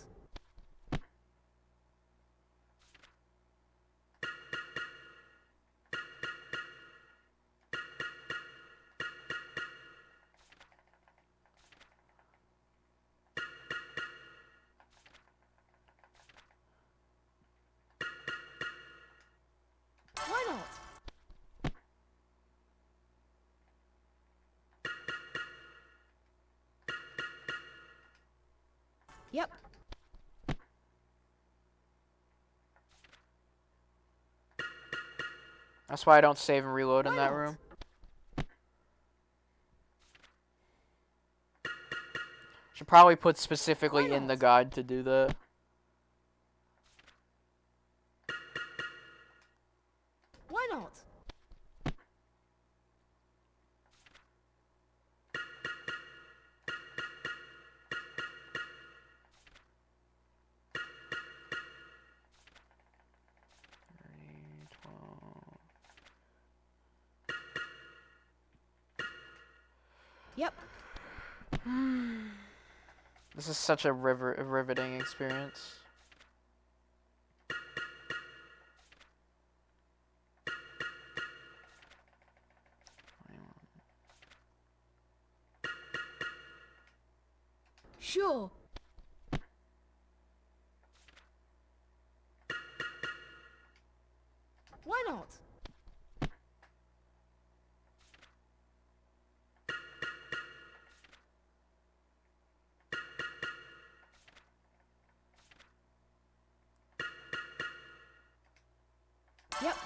Why not? Yep. That's why I don't save and reload in that room. Should probably put specifically in the guide to do that. Why not? Yep. This is such a riveting experience. Sure. Why not? Yep.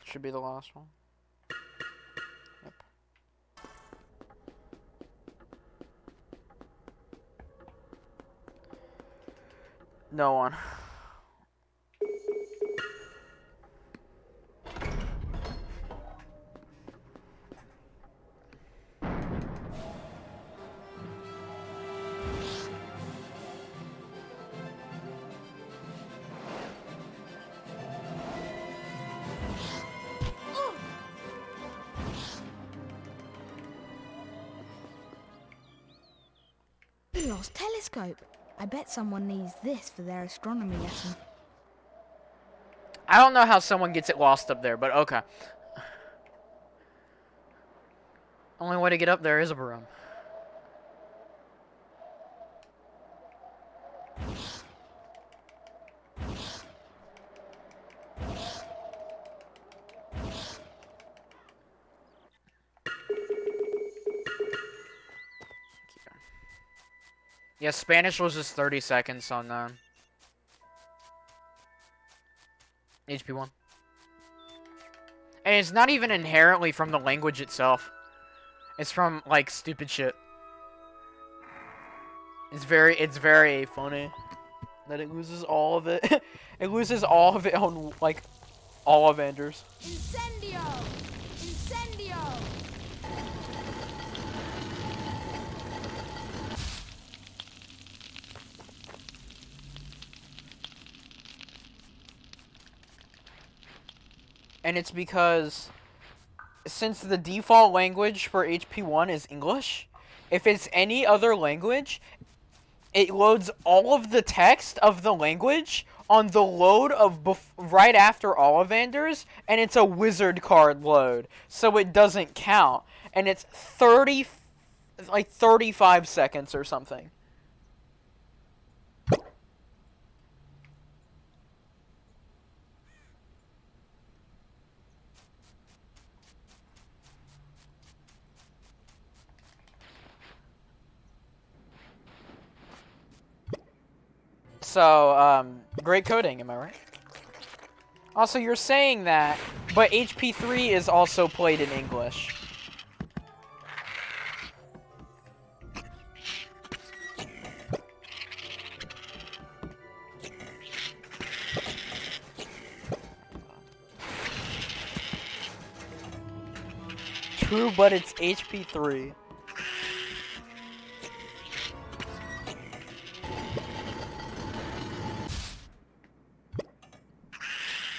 Should be the last one. Yep. No one. The lost telescope. I bet someone needs this for their astronomy lesson. I don't know how someone gets it lost up there, but okay. Only way to get up there is a broom. Yeah, Spanish was just 30 seconds on HP1. And it's not even inherently from the language itself. It's from, like, stupid shit. It's very funny that it loses all of it. It loses all of it on, like, Ollivanders. Incendio! Incendio! And it's because since the default language for HP1 is English, if it's any other language, it loads all of the text of the language on the load of right after Ollivanders, and it's a wizard card load, so it doesn't count. And it's 35 seconds or something. So, great coding, am I right? Also, you're saying that, but HP3 is also played in English. 2, but it's HP3.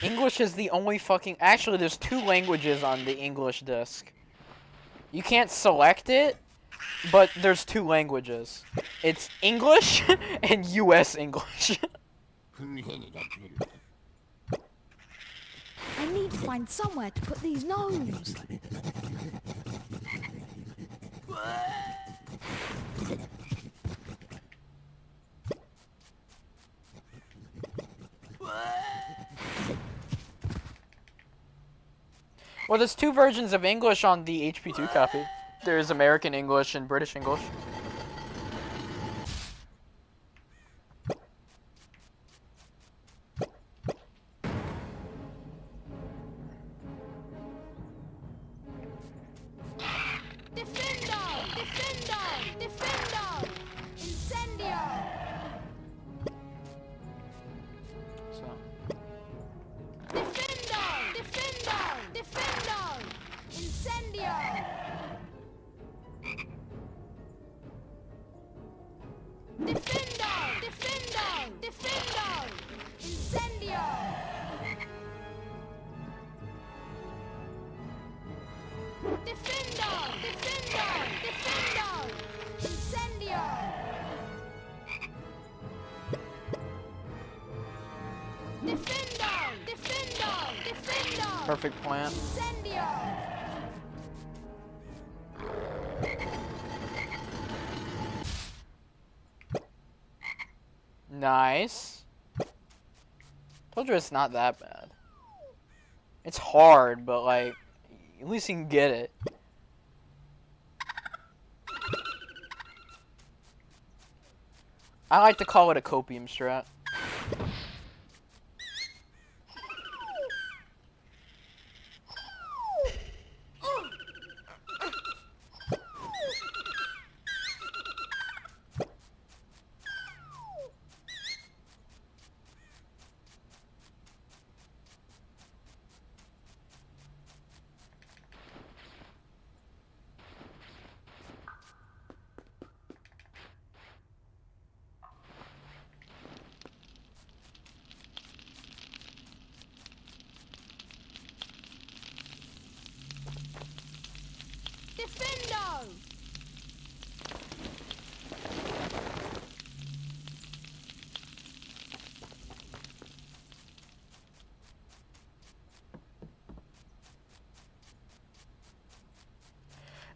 English is the only fucking... Actually, there's 2 languages on the English disc. You can't select it, but there's 2 languages. It's English and US English. I need to find somewhere to put these gnomes. Well, there's 2 versions of English on the HP2 copy. There's American English and British English. Perfect plan. Nice. Told you it's not that bad. It's hard, but like, at least you can get it. I like to call it a copium strat.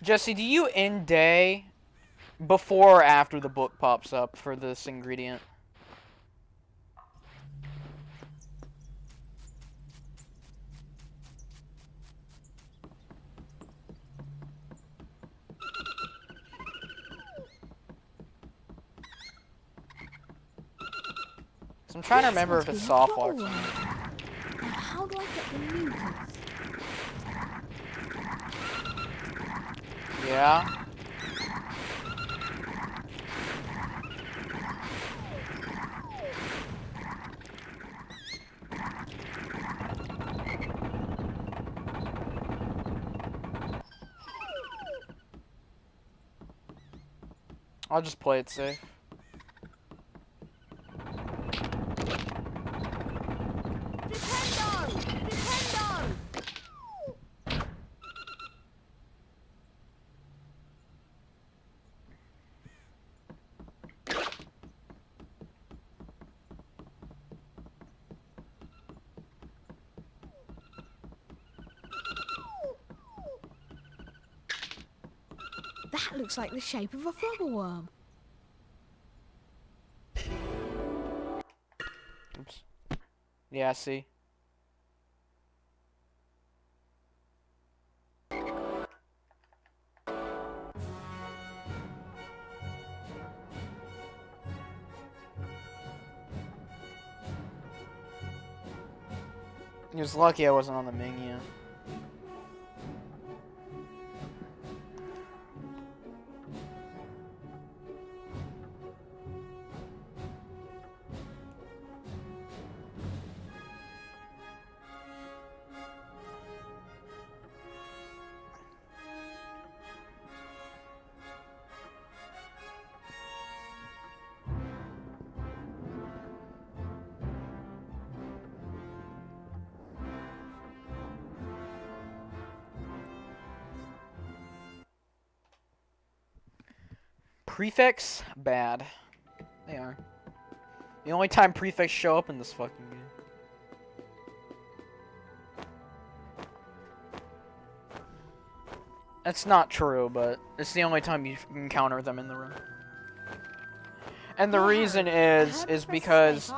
Jesse, do you end day before or after the book pops up for this ingredient? So I'm trying to remember if it's soft lock. How do I get the mucus? Yeah. I'll just play it safe. That looks like the shape of a flubberworm. Oops. Yeah, see. He was lucky I wasn't on the menu. Prefects, bad. They are. The only time prefects show up in this fucking game. That's not true, but it's the only time you encounter them in the room. And the reason is because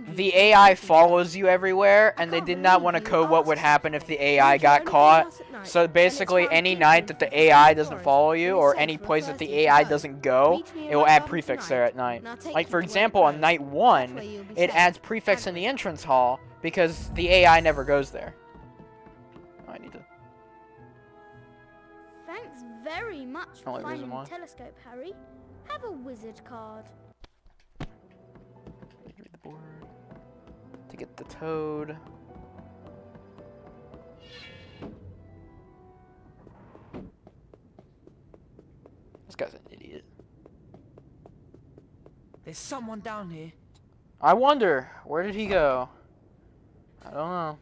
the AI follows you everywhere, and they did not want to code what would happen if the AI got caught. So basically, any night that the AI doesn't follow you, or any place that the AI doesn't go, it will add prefix there at night. Like, for example, on night 1, it adds prefix in the entrance hall, because the AI never goes there. Oh, I need to... Thanks very much for finding the telescope, Harry. Have a wizard card. Read the board. To get the toad. This guy's an idiot. There's someone down here. I wonder, where did he go? I don't know.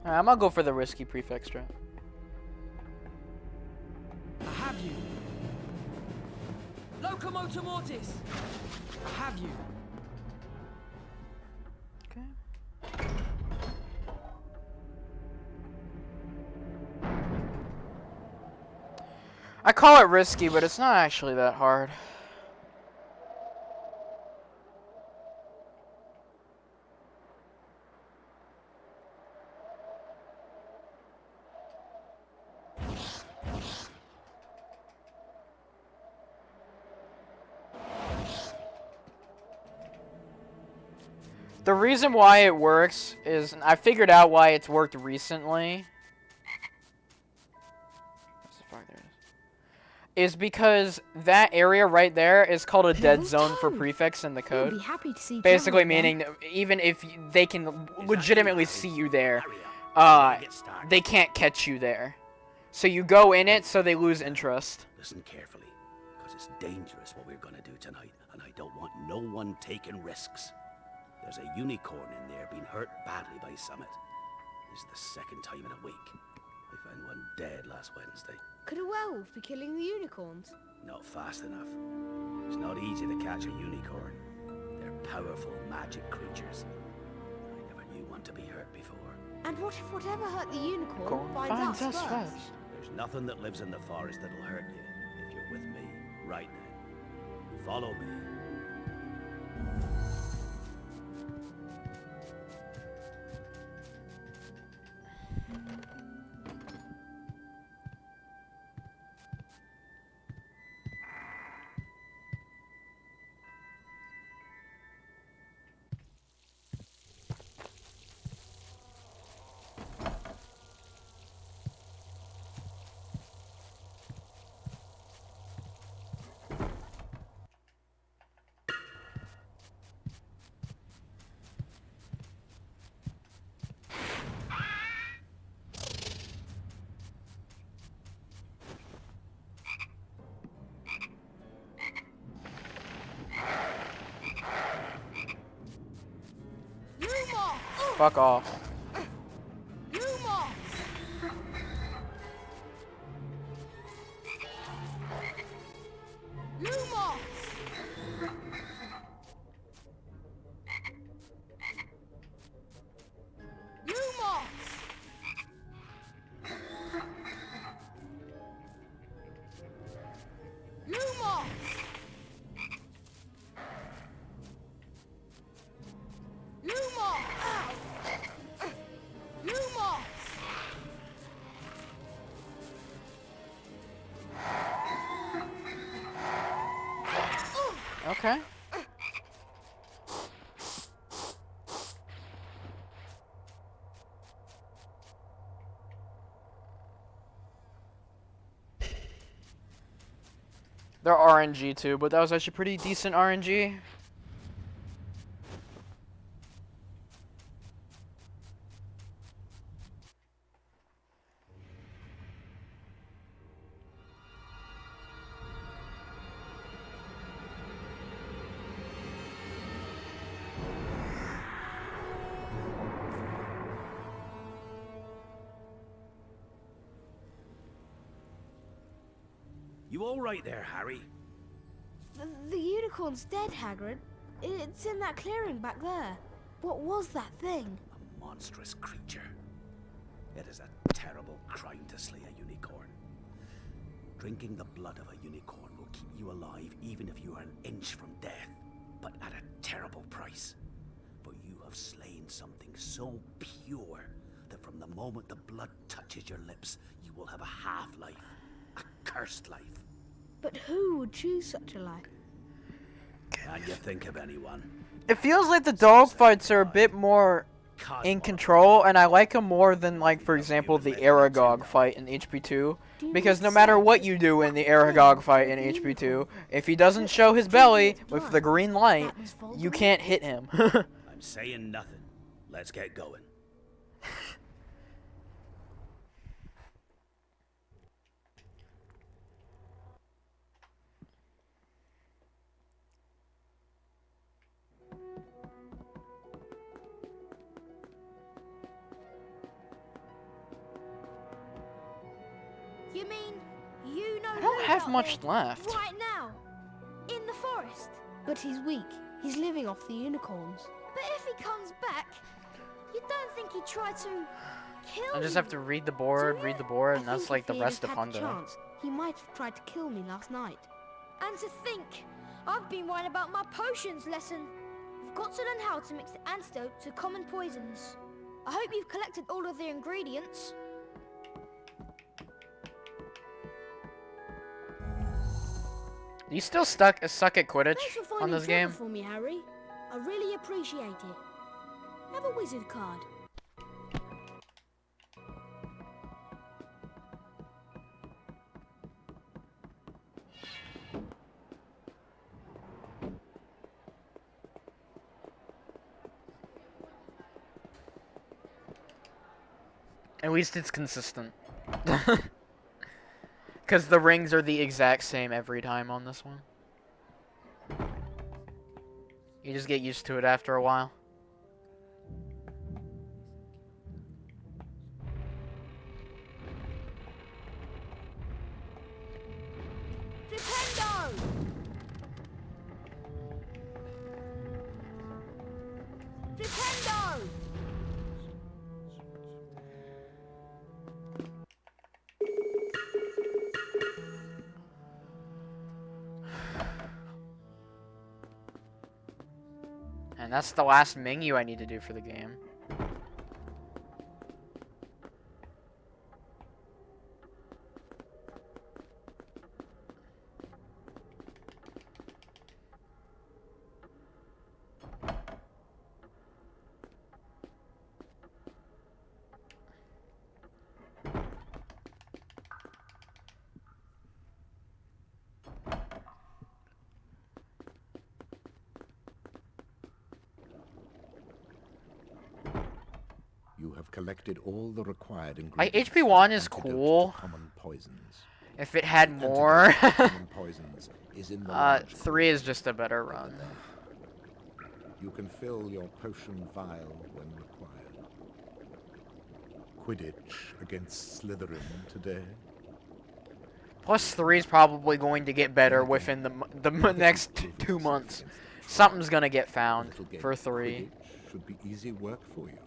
Alright, I'm gonna go for the risky prefix strat. I have you. Locomotor Mortis. I have you. Okay. I call it risky, but it's not actually that hard. The reason why it works is, I figured out why it's worked recently. Is because that area right there is called a dead zone for prefix in the code. Basically meaning even if they can legitimately see you there, they can't catch you there. So you go in it so they lose interest. Listen carefully, because it's dangerous what we're going to do tonight, and I don't want no one taking risks. There's a unicorn in there being hurt badly by Summit. This is the second time in a week. They found one dead last Wednesday. Could a werewolf be killing the unicorns? Not fast enough. It's not easy to catch a unicorn. They're powerful magic creatures. I never knew one to be hurt before. And what if whatever hurt the unicorn finds us first? There's nothing that lives in the forest that'll hurt you if you're with me right now. Follow me. Fuck off. Okay. They're RNG too, but that was actually pretty decent RNG. You all right there, Harry? The unicorn's dead, Hagrid. It's in that clearing back there. What was that thing? A monstrous creature. It is a terrible crime to slay a unicorn. Drinking the blood of a unicorn will keep you alive even if you are an inch from death, but at a terrible price. For you have slain something so pure that from the moment the blood touches your lips, you will have a half-life, a cursed life. But who would choose such a life? Can you think of anyone? It feels like the dogfights are a bit more in control, and I like them more than, like, for example, the Aragog fight in HP2. Because no matter what you do in the Aragog fight in HP2, if he doesn't show his belly with the green light, you can't hit him. I'm saying nothing. Let's get going. You mean you know I don't have much left. right now? In the forest? But he's weak. He's living off the unicorns. But if he comes back, you don't think he'd try to kill I just you? have to read the board, and that's like the rest of Had the Honda. chance, he might have tried to kill me last night. And to think, I've been writing about my potions lesson. We've got to learn how to mix the antidote to common poisons. I hope you've collected all of the ingredients. Do you still suck at Quidditch Thanks for on finding this trouble game? for me, Harry. I really appreciate it. Have a wizard card. At least it's consistent. Because the rings are the exact same every time on this one. You just get used to it after a while. Flipendo! Flipendo! And that's the last menu I need to do for the game. You have collected all the required Like, ingredients. HP1 is Antidote to cool. common poisons. If it had more. Antidote to common poisons is in the large 3 is just a better run. You can fill your potion vial when required. Quidditch against Slytherin today. Plus 3 is probably going to get better within the next 2 months. Something's gonna get found for 3. Quidditch should be easy work for you,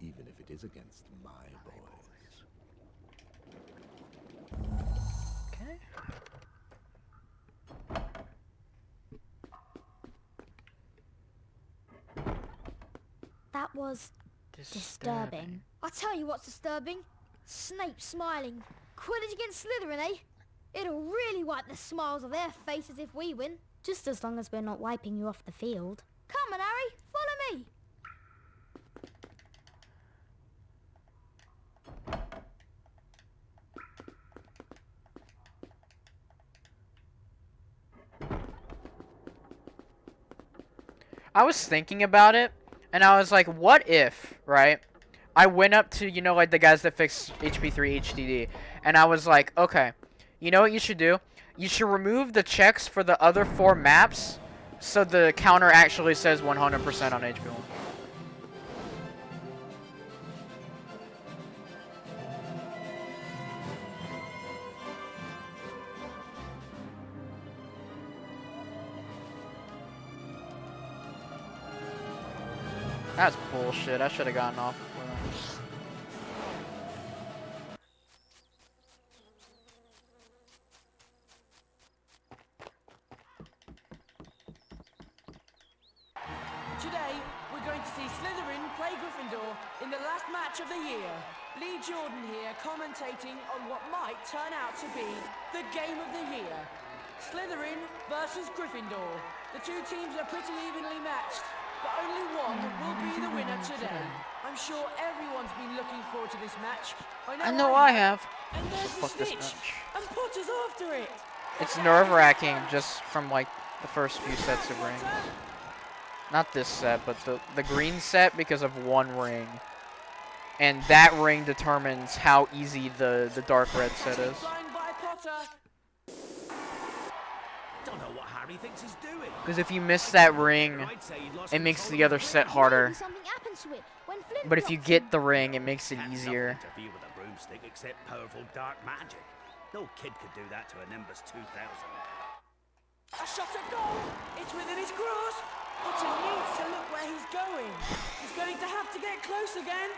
even if it is against my boys. Okay. That was disturbing. I tell you what's disturbing. Snape smiling. Quidditch against Slytherin, eh? It'll really wipe the smiles off their faces if we win. Just as long as we're not wiping you off the field. Come on, Harry, follow me. I was thinking about it, and I was like, what if, right? I went up to, you know, like the guys that fix HP3 HDD, and I was like, okay, you know what you should do? You should remove the checks for the other 4 maps, so the counter actually says 100% on HP1. That's bullshit. I should have gotten off before that. Today, we're going to see Slytherin play Gryffindor in the last match of the year. Lee Jordan here commentating on what might turn out to be the game of the year. Slytherin versus Gryffindor. The two teams are pretty evenly matched, but only one will be the winner today. I'm sure everyone's been looking forward to this match. I know I have. And there's the Fuck this snitch, match. and Potter's after it. It's nerve-wracking just from like the first few sets of rings. Not this set, but the green set because of one ring. And that ring determines how easy the dark red set is. Don't know what Harry thinks he's doing. Because if you miss that ring, it makes the other set harder. But if you get the ring, it makes it easier. Interfere with a broomstick except powerful dark magic. No kid could do that to a Nimbus 2000. A shot at goal. It's within his grasp. Potter needs to look where he's going. He's going to have to get close again.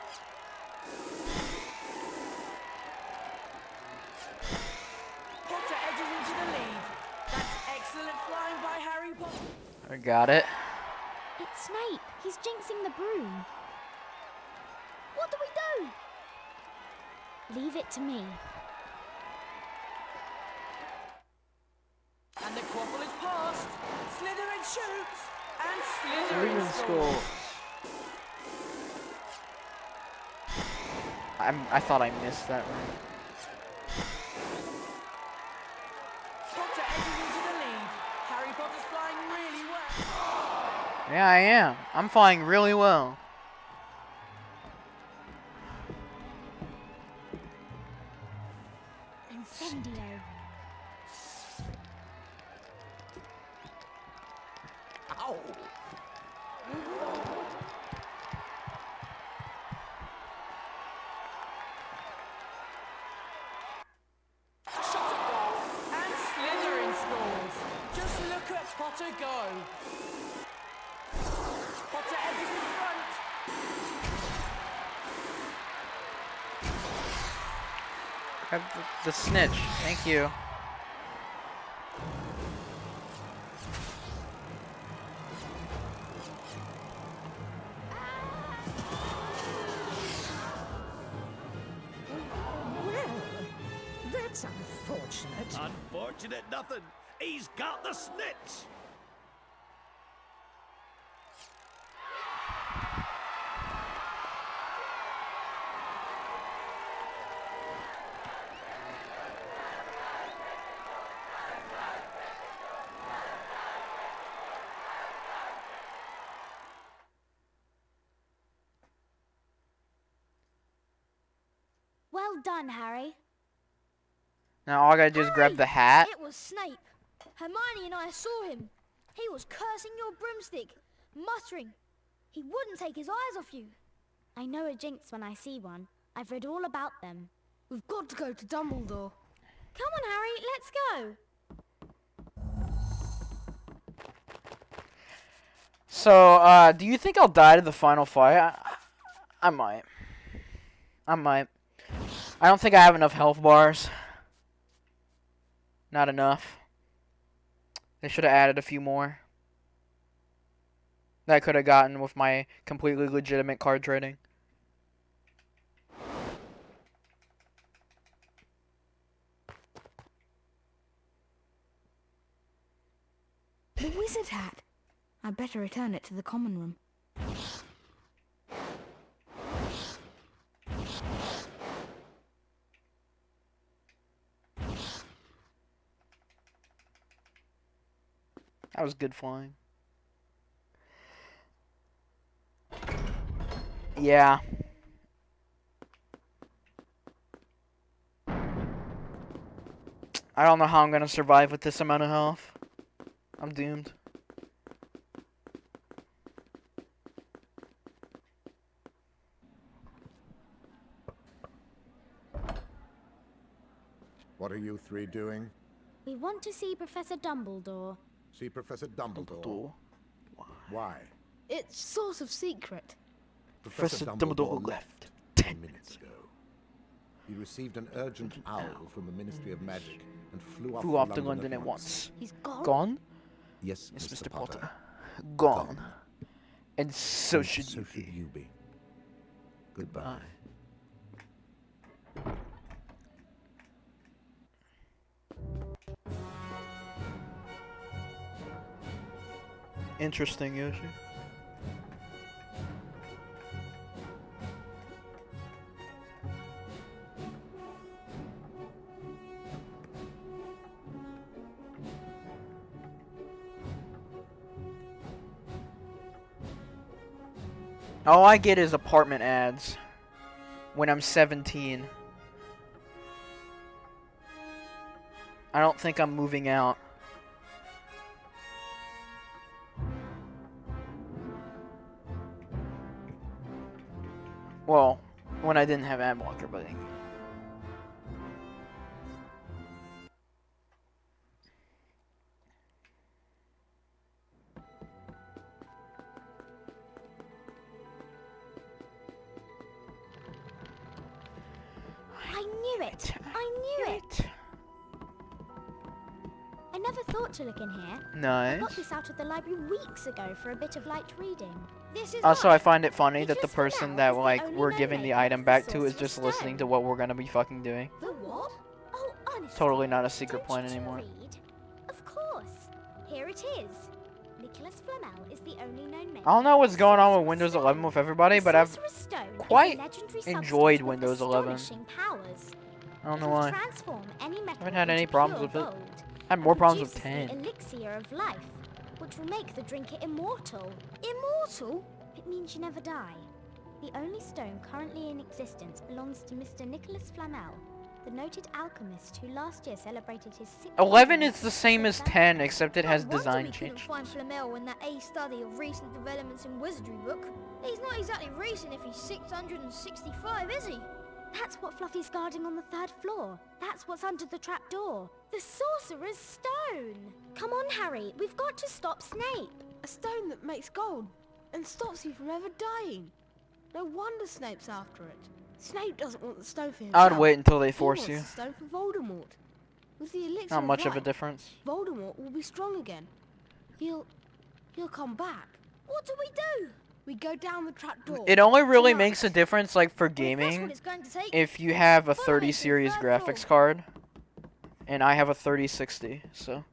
Potter edges into the lead. That's excellent flying by Harry Potter. I got it. It's Snape. He's jinxing the broom. What do we do? Leave it to me. And the quaffle is passed. Slytherin shoots. And Slytherin Slytherin scores. scores. I thought I missed that ring. Potter edges into the lead. Harry Potter's flying really well. Yeah, I am. I'm flying really well. Incendio. Ow! A shot at goal. And Slytherin scores. Just look at Potter go. Potter edges in front. Grab the snitch. Thank you. Well, that's unfortunate. Unfortunate nothing. He's got the snitch. Well done, Harry. Now all I gotta do is grab the hat. It was Snape. Hermione and I saw him. He was cursing your broomstick, muttering. He wouldn't take his eyes off you. I know a jinx when I see one. I've read all about them. We've got to go to Dumbledore. Come on, Harry, let's go. So, do you think I'll die to the final fight? I might. I might. I don't think I have enough health bars. Not enough. They should have added a few more. That I could have gotten with my completely legitimate card trading. The wizard hat. I'd better return it to the common room. That was good flying. Yeah. I don't know how I'm gonna survive with this amount of health. I'm doomed. What are you three doing? We want to see Professor Dumbledore. See Professor Dumbledore? Why? It's sort of secret. Professor Dumbledore left 10 minutes ago. He received an urgent owl from the Ministry of Magic and flew off to London at once. He's gone? Gone? Yes, Mr. Potter. Gone. And so should you be. Goodbye. Interesting, Yoshi. All I get is apartment ads when I'm 17. I don't think I'm moving out. Well, when I didn't have ad blocker, but I knew it! I knew it! I never thought to look in here. Nice. I got this out of the library weeks ago for a bit of light reading. This is Also, life. I find it funny that the Nicholas Flamel person that is the like only we're known giving the maker item of back the to is Sorcerer's just Stone. listening to what we're gonna be fucking doing. The what? Oh, honestly. Totally not a secret Don't point you two anymore. read? Of course. Here it is. Nicholas Flamel is the only known maker. I don't know what's of going on Sorcerer's with Windows Stone. 11 with everybody, The but I've Sorcerer's Stone is a quite legendary enjoyed substance with Windows 11. astonishing powers. I don't know It will why. transform any metal I haven't had any into problems pure with it. gold I had more and problems with produces 10. the elixir of life, which will make the drinker immortal. Immortal? It means you never die. The only stone currently in existence belongs to Mr. Nicholas Flamel, the noted alchemist who last year celebrated his 6th 11 is the same as 10, except it has design We couldn't change. find Flamel in that A study of recent developments in wizardry book. He's not exactly recent if he's 665, is he? That's what Fluffy's guarding on the 3rd floor. That's what's under the trapdoor. The Sorcerer's Stone! Come on, Harry. We've got to stop Snape. A stone that makes gold and stops you from ever dying. No wonder Snape's after it. Snape doesn't want the stone for himself. I'd wait until they force he you. wants the stone for Voldemort. With the elixir Not much of a life, difference. Voldemort will be strong again. He'll come back. What do we do? We go down the trapdoor. It only really tonight. makes a difference, like, for Well, if that's gaming, what it's going to take, if you have a follow 30 me to the series 3rd graphics floor. card, and I have a 3060, so.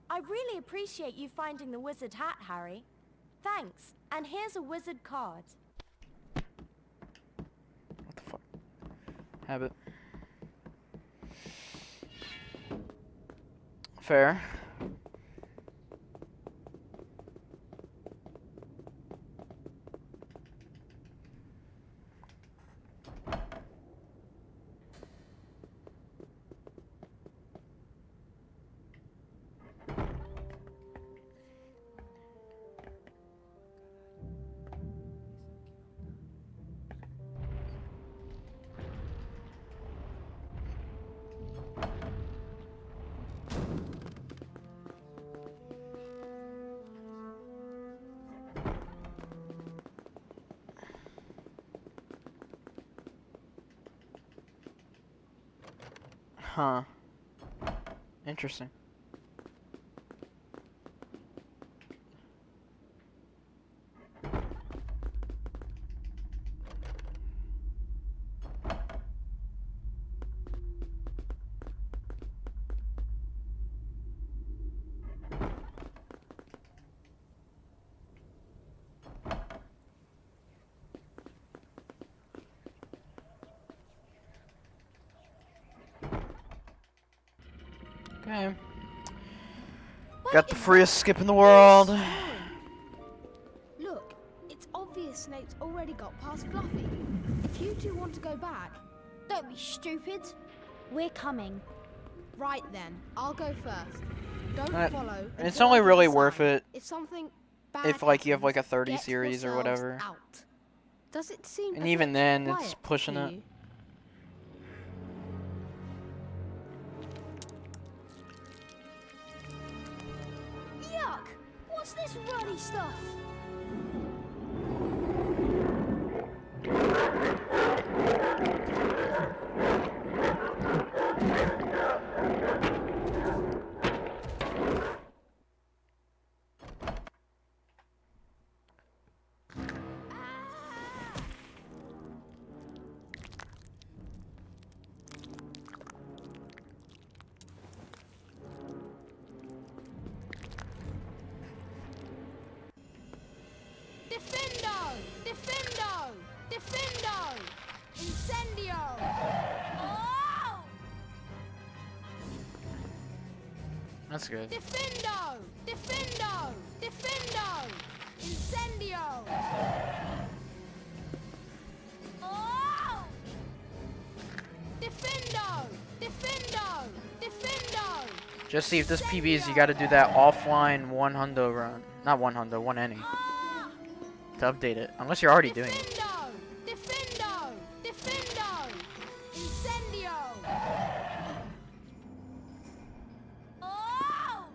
I really appreciate you finding the wizard hat, Harry. Thanks. And here's a wizard card. What the fuck? Have it. Fair. Huh. Interesting. Okay. Got the freest skip in the world. Look, it's obvious Snape's already got past Fluffy. If you two want to go back... Don't be stupid. We're coming. Right then, I'll go first. Don't follow. It's only really worth it if something bad if like you have like a happens, 30 get series or yourselves whatever. Out. Does it seem And a even bit then, quiet it's pushing to it. you? Yuck! What's this ruddy stuff? Defendo! Defendo! Defendo! Incendio! Oh! That's good. Defendo! Defendo! Defendo! Incendio! Oh! Defendo! Defendo! Defendo! Just see if this PBs, you gotta do that offline 1 hundo run. Not 1 hundo, 1 any. To update it. Unless you're already doing it. Defendo! Defendo! Incendio! Oh!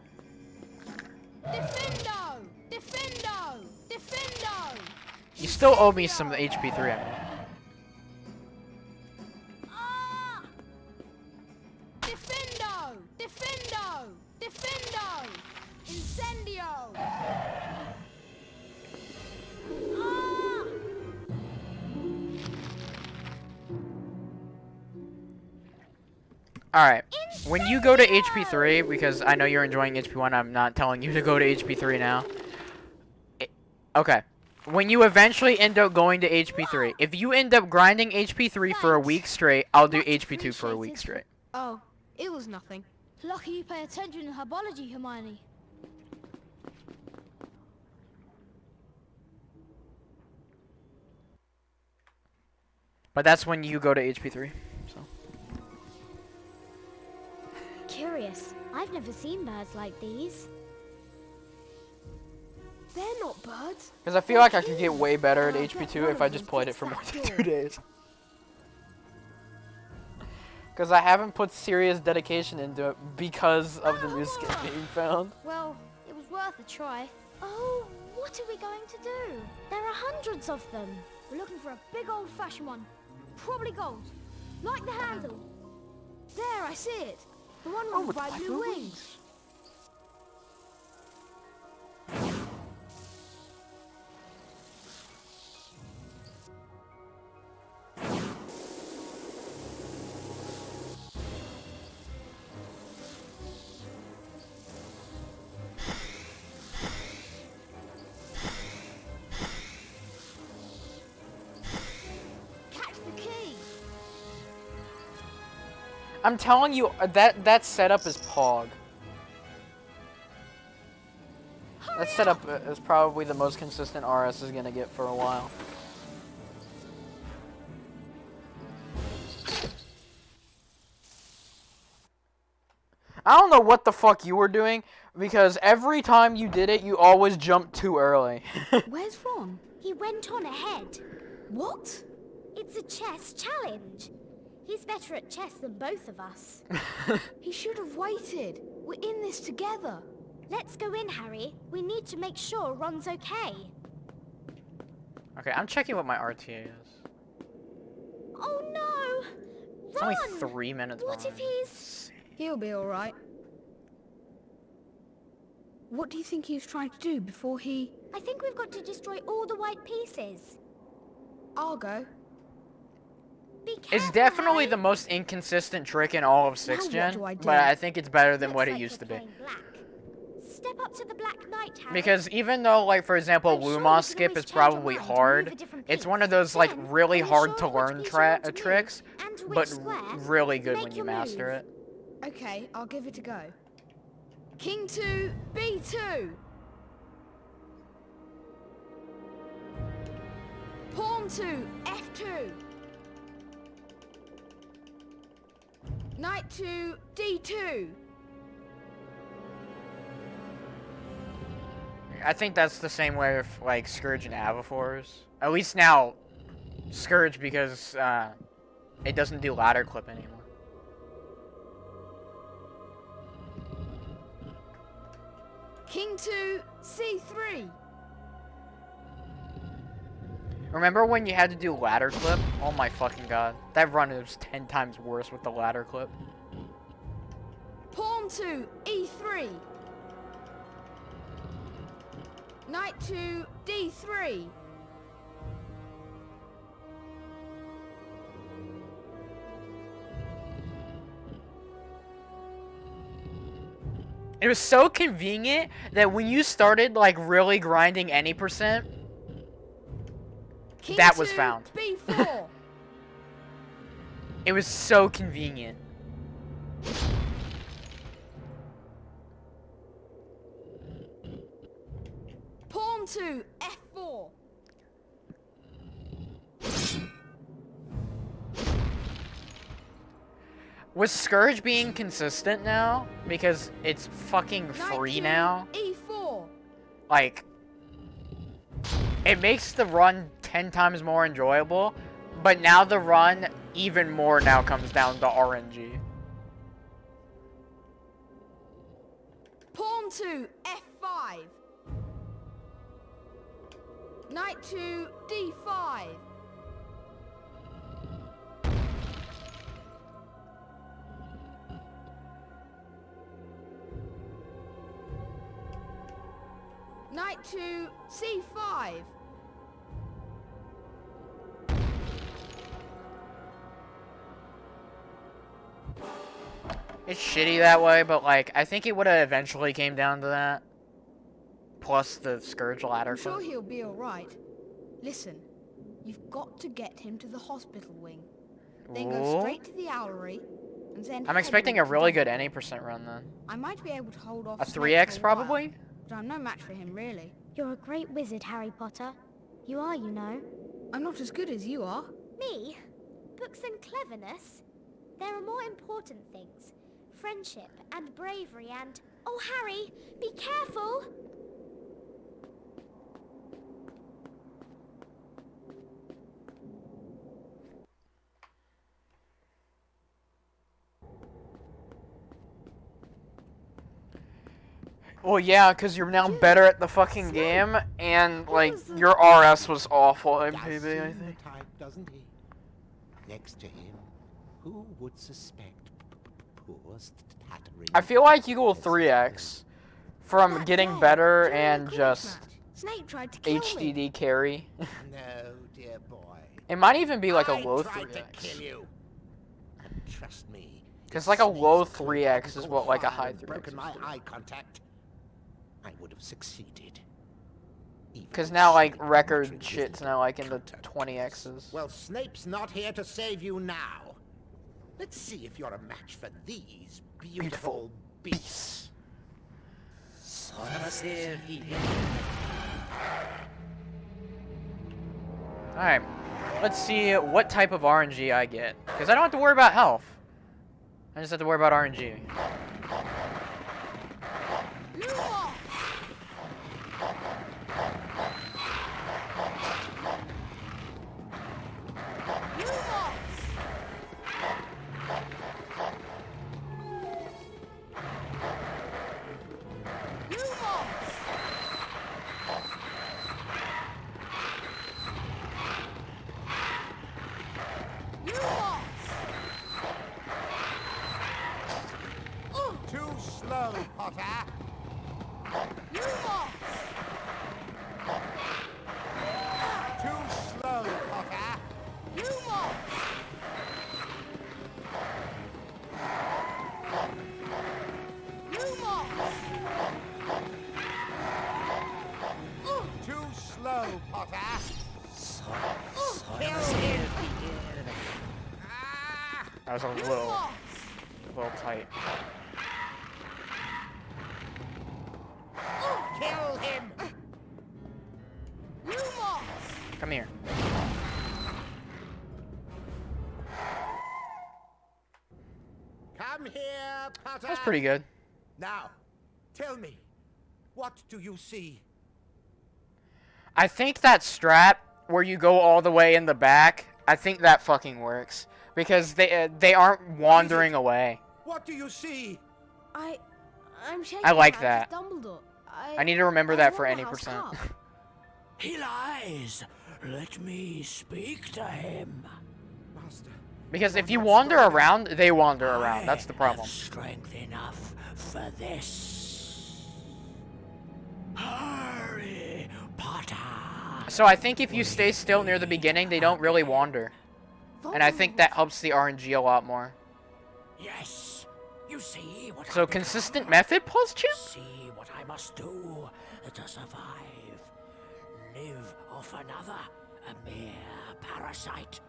Defendo! Defendo! Defendo! You still owe me some HP3, I mean. Defendo! Defendo! Defendo! Incendio! Alright, when you go to HP3, because I know you're enjoying HP1, I'm not telling you to go to HP3 now. Okay, when you eventually end up going to HP3, if you end up grinding HP3 for a week straight, I'll do HP2 for a week straight. Oh, it was nothing. Lucky you pay attention in herbology, Hermione. But that's when you go to HP3, so. Curious. I've never seen birds like these. They're not birds. Because I feel like I could get way better at HP2 if I just played it for more than 2 days. Because I haven't put serious dedication into it because of the new skin being found. Well, it was worth a try. Oh, what are we going to do? There are hundreds of them. We're looking for a big old-fashioned one. Probably gold. Like the handle. There, I see it. The one with bright blue wings. I'm telling you, that setup is Pog. That setup is probably the most consistent RS is gonna get for a while. I don't know what the fuck you were doing, because every time you did it, you always jumped too early. Where's Ron? He went on ahead. What? It's a chess challenge. He's better at chess than both of us. He should have waited. We're in this together. Let's go in, Harry. We need to make sure Ron's okay. Okay, I'm checking what my RTA is. Oh no! It's Ron! only 3 minutes What if behind. he's... He'll be alright. What do you think he was trying to do before he... I think we've got to destroy all the white pieces. I'll go. It's definitely the most inconsistent trick in all of 6th Gen, but I think it's better than what it used to be. Step up to the Black Knight, Harry. Because even though, like, for example, Lumos skip is probably hard, it's one of those, like, really hard to learn tricks, but really good when you master it. Okay, I'll give it a go. King to B2. Pawn to F2. Knight to D2. I think that's the same way with like Scourge and Avifors. At least now, Scourge, because it doesn't do ladder clip anymore. King to C3. Remember when you had to do ladder clip? Oh my fucking god. That run was 10 times worse with the ladder clip. Pawn to E3. Knight to D3. It was so convenient that when you started like really grinding any percent, King that was found. B4. It was so convenient. Pawn to F4. Was Scourge being consistent now? Because it's fucking free now. E4. Like, it makes the run 10 times more enjoyable, but now the run even more now comes down to RNG. Pawn to F5. Knight to D5. Knight to C5. It's shitty that way, but like, I think it would have eventually came down to that. Plus the Scourge ladder. I'm sure he'll be alright. Listen, you've got to get him to the hospital wing. Then go straight to the owlery, and then I'm expecting a really good any percent run then. I might be able to hold off A Snape 3x for a while, probably? but I'm no match for him, really. You're a great wizard, Harry Potter. You are, you know. I'm not as good as you are. Me? Books and cleverness? There are more important things. Friendship and bravery and... Oh, Harry, be careful! Well, yeah, because you're now better at the fucking game, and, like, your RS was awful, MPB, I think. Type, doesn't he? Next to him, who would suspect poor Tattery? I feel like you go 3x from getting better and just Snape tried to kill HDD me. carry. No, dear boy. It might even be like a low tried to 3x. kill you. And trust me, Because like a low 3x is what like a high 3x broken is. my eye contact, I would have succeeded. Because now like record shit's now like in the 20x's. Well, Snape's not here to save you now. Let's see if you're a match for these beautiful beasts. Alright, let's see what type of RNG I get. Because I don't have to worry about health. I just have to worry about RNG. Too slow, Potter. Too slow, Potter. Too slow, Potter. That was a little tight. Kill him! Lumos! Come here. Come here, Potter! That's pretty good. Now, tell me, what do you see? I think that strap where you go all the way in the back, I think that fucking works. Because they aren't wandering away. What do you see? I'm shaking. I like hands that. with Dumbledore. I need to remember that for won any the House percent. Cup. He lies. Let me speak to him. Master. Because if you wander around, they wander around. That's the problem. Strength enough for this. Harry Potter. So I think if you stay still near the beginning, they don't really wander. And I think that helps the RNG a lot more. Yes. You see what So consistent method plus chip? See what I must do to survive. Live off another, a mere parasite.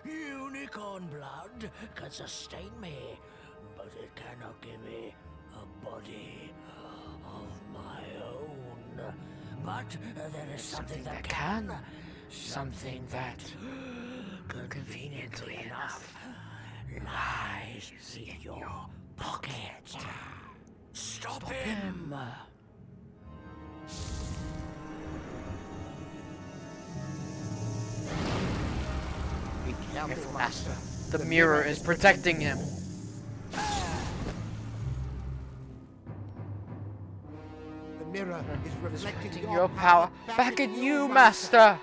Unicorn blood can sustain me, but it cannot give me a body of my own. But there is something that can. Something that, conveniently enough, lies in your pocket. Stop him! Be careful, Master. The mirror is protecting him. The mirror is reflecting Your power back at you, Master.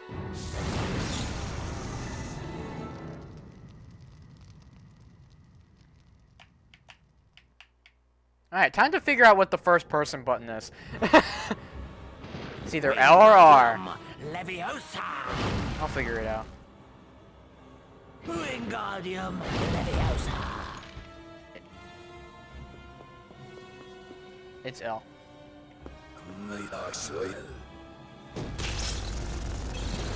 Alright, time to figure out what the first person button is. It's either L or R. Leviosa! I'll figure it out. Wingardium Leviosa! It's L. May thy soul.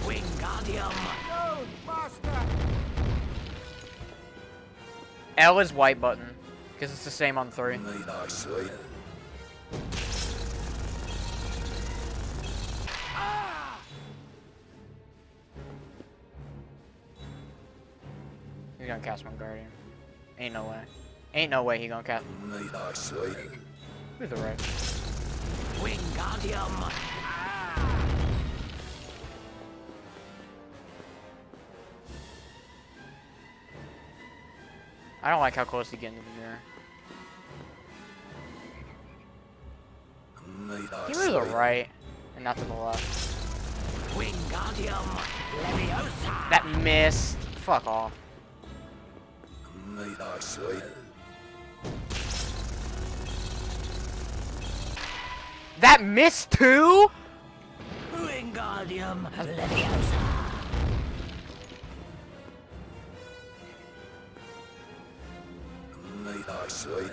Wingardium! No, Master! L is white button, because it's the same on 3. May thy soul. He's gonna cast one Guardian. Ain't no way. Ain't no way he gonna cast. May thy soul. Who's the right? Wingardium! I don't like how close you get into the mirror. Give me to the right, and not to the left. Wingardium Leviosa! That missed. Fuck off. May thy soul. That missed too? Wingardium Leviosa! May thy soul.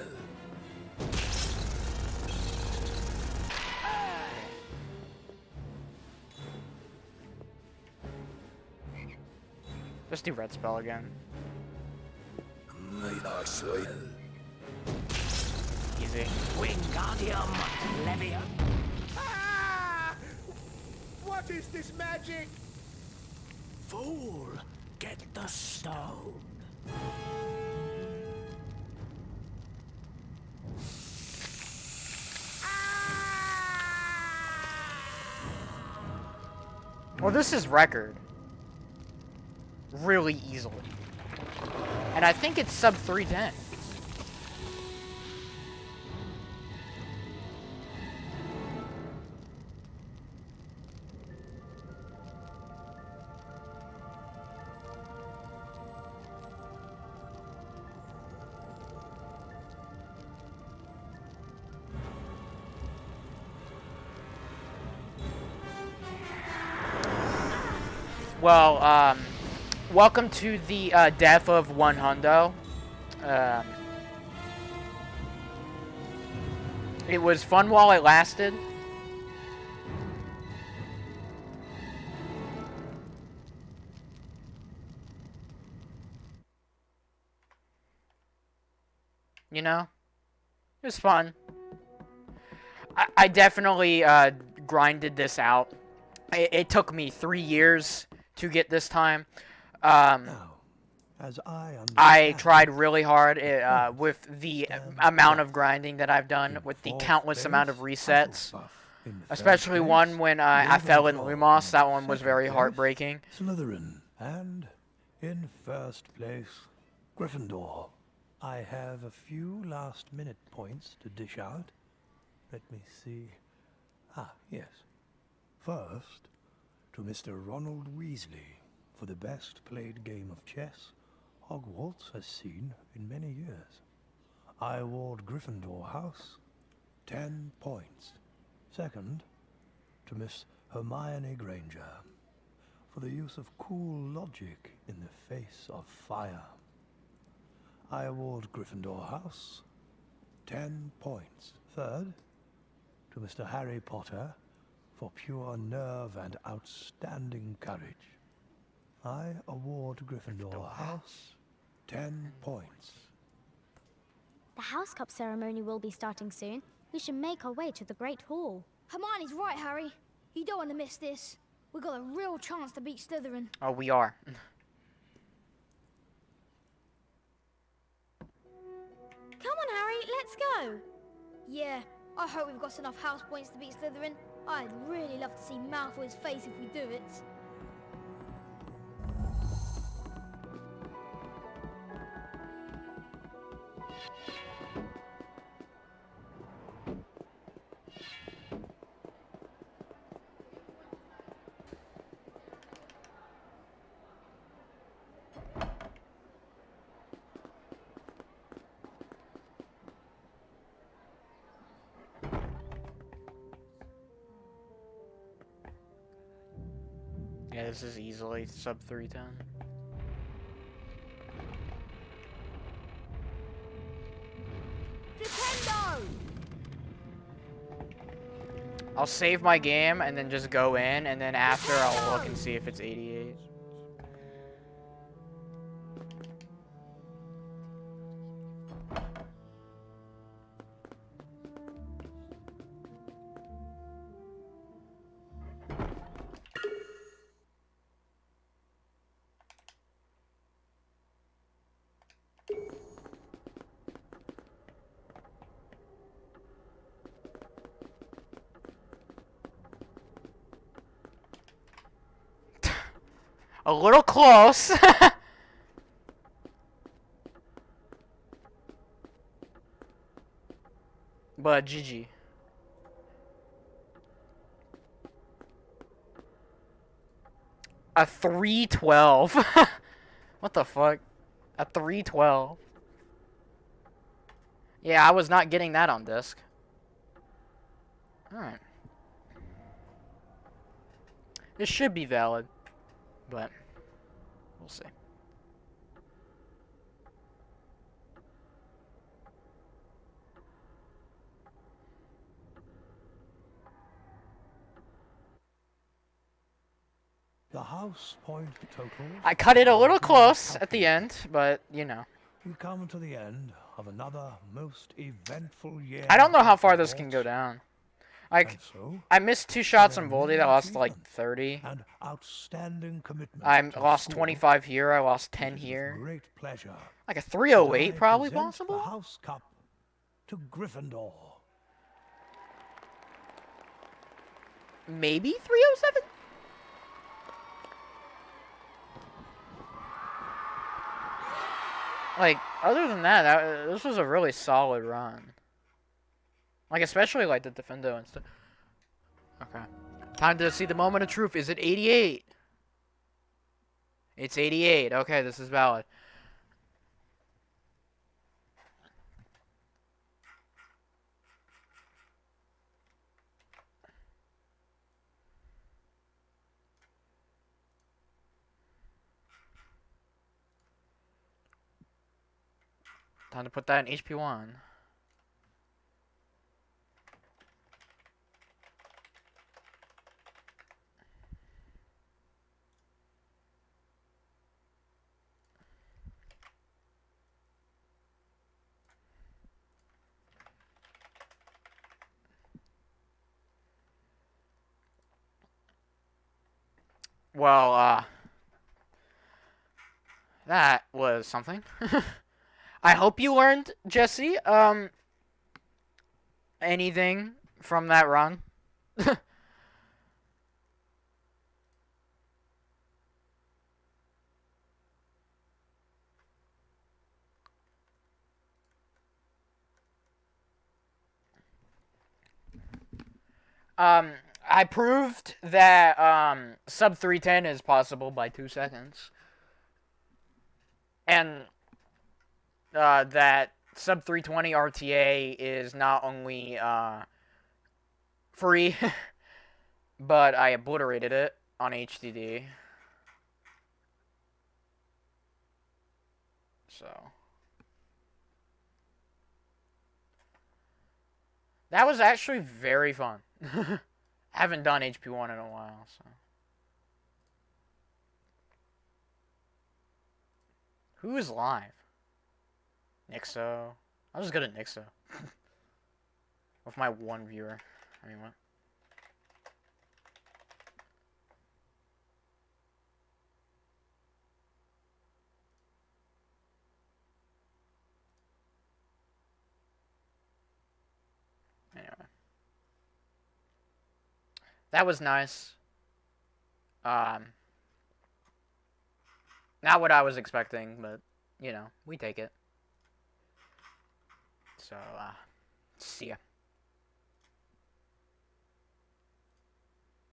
Just do red spell again. May thy soul. Easy. Wingardium Leviosa! Ah! What is this magic? Fool, get the stone. Well, this is record. Really easily. And I think it's sub 310. Well, welcome to the death of one hundo. It was fun while it lasted. You know? It was fun. I definitely grinded this out. It took me 3 years to get this time. As I tried really hard with the amount of grinding that I've done, with the countless amount of resets. Especially one when I fell in Lumos. That one was very heartbreaking. Slytherin. And in first place, Gryffindor. I have a few last-minute points to dish out. Let me see. Ah, yes. First, to Mr. Ronald Weasley for the best played game of chess Hogwarts has seen in many years. I award Gryffindor House 10 points. Second, to Miss Hermione Granger for the use of cool logic in the face of fire. I award Gryffindor House 10 points. Third, to Mr. Harry Potter for pure nerve and outstanding courage. I award Gryffindor House 10 points. The House Cup ceremony will be starting soon. We should make our way to the Great Hall. Hermione's right, Harry. You don't want to miss this. We've got a real chance to beat Slytherin. Oh, we are. Come on, Harry, let's go. Yeah, I hope we've got enough house points to beat Slytherin. I'd really love to see Malfoy's face if we do it. Yeah, this is easily sub 310. Nintendo! I'll save my game and then just go in, and then after I'll look and see if it's 88. A little close. But GG. A 312. What the fuck? A 312. Yeah, I was not getting that on disc. Alright. This should be valid. But we'll see. The house point total. I cut it a little close at the end, but you know. We come to the end of another most eventful year. I don't know how far this can go down. Like, I missed 2 shots on Voldy. I lost like 30. And outstanding commitment. I lost 25 here. I lost 10 here. Great pleasure. Like a 308 probably possible. The House Cup to Gryffindor. Maybe 307. Like, other than that, this was a really solid run. Like, especially, like, the Defendo and stuff. Okay. Time to see the moment of truth. Is it 88? It's 88. Okay, this is valid. Time to put that in HP1. Well, that was something. I hope you learned, Jesse, anything from that run. I proved that, sub 310 is possible by 2 seconds. And, that sub 320 RTA is not only, free, but I obliterated it on HDD. So. That was actually very fun. Haven't done HP1 in a while, so. Who is live? Nixo. I'll just go to Nixo. With my one viewer. I mean, what? Anyway. That was nice. Not what I was expecting, but, you know, we take it. So, see ya.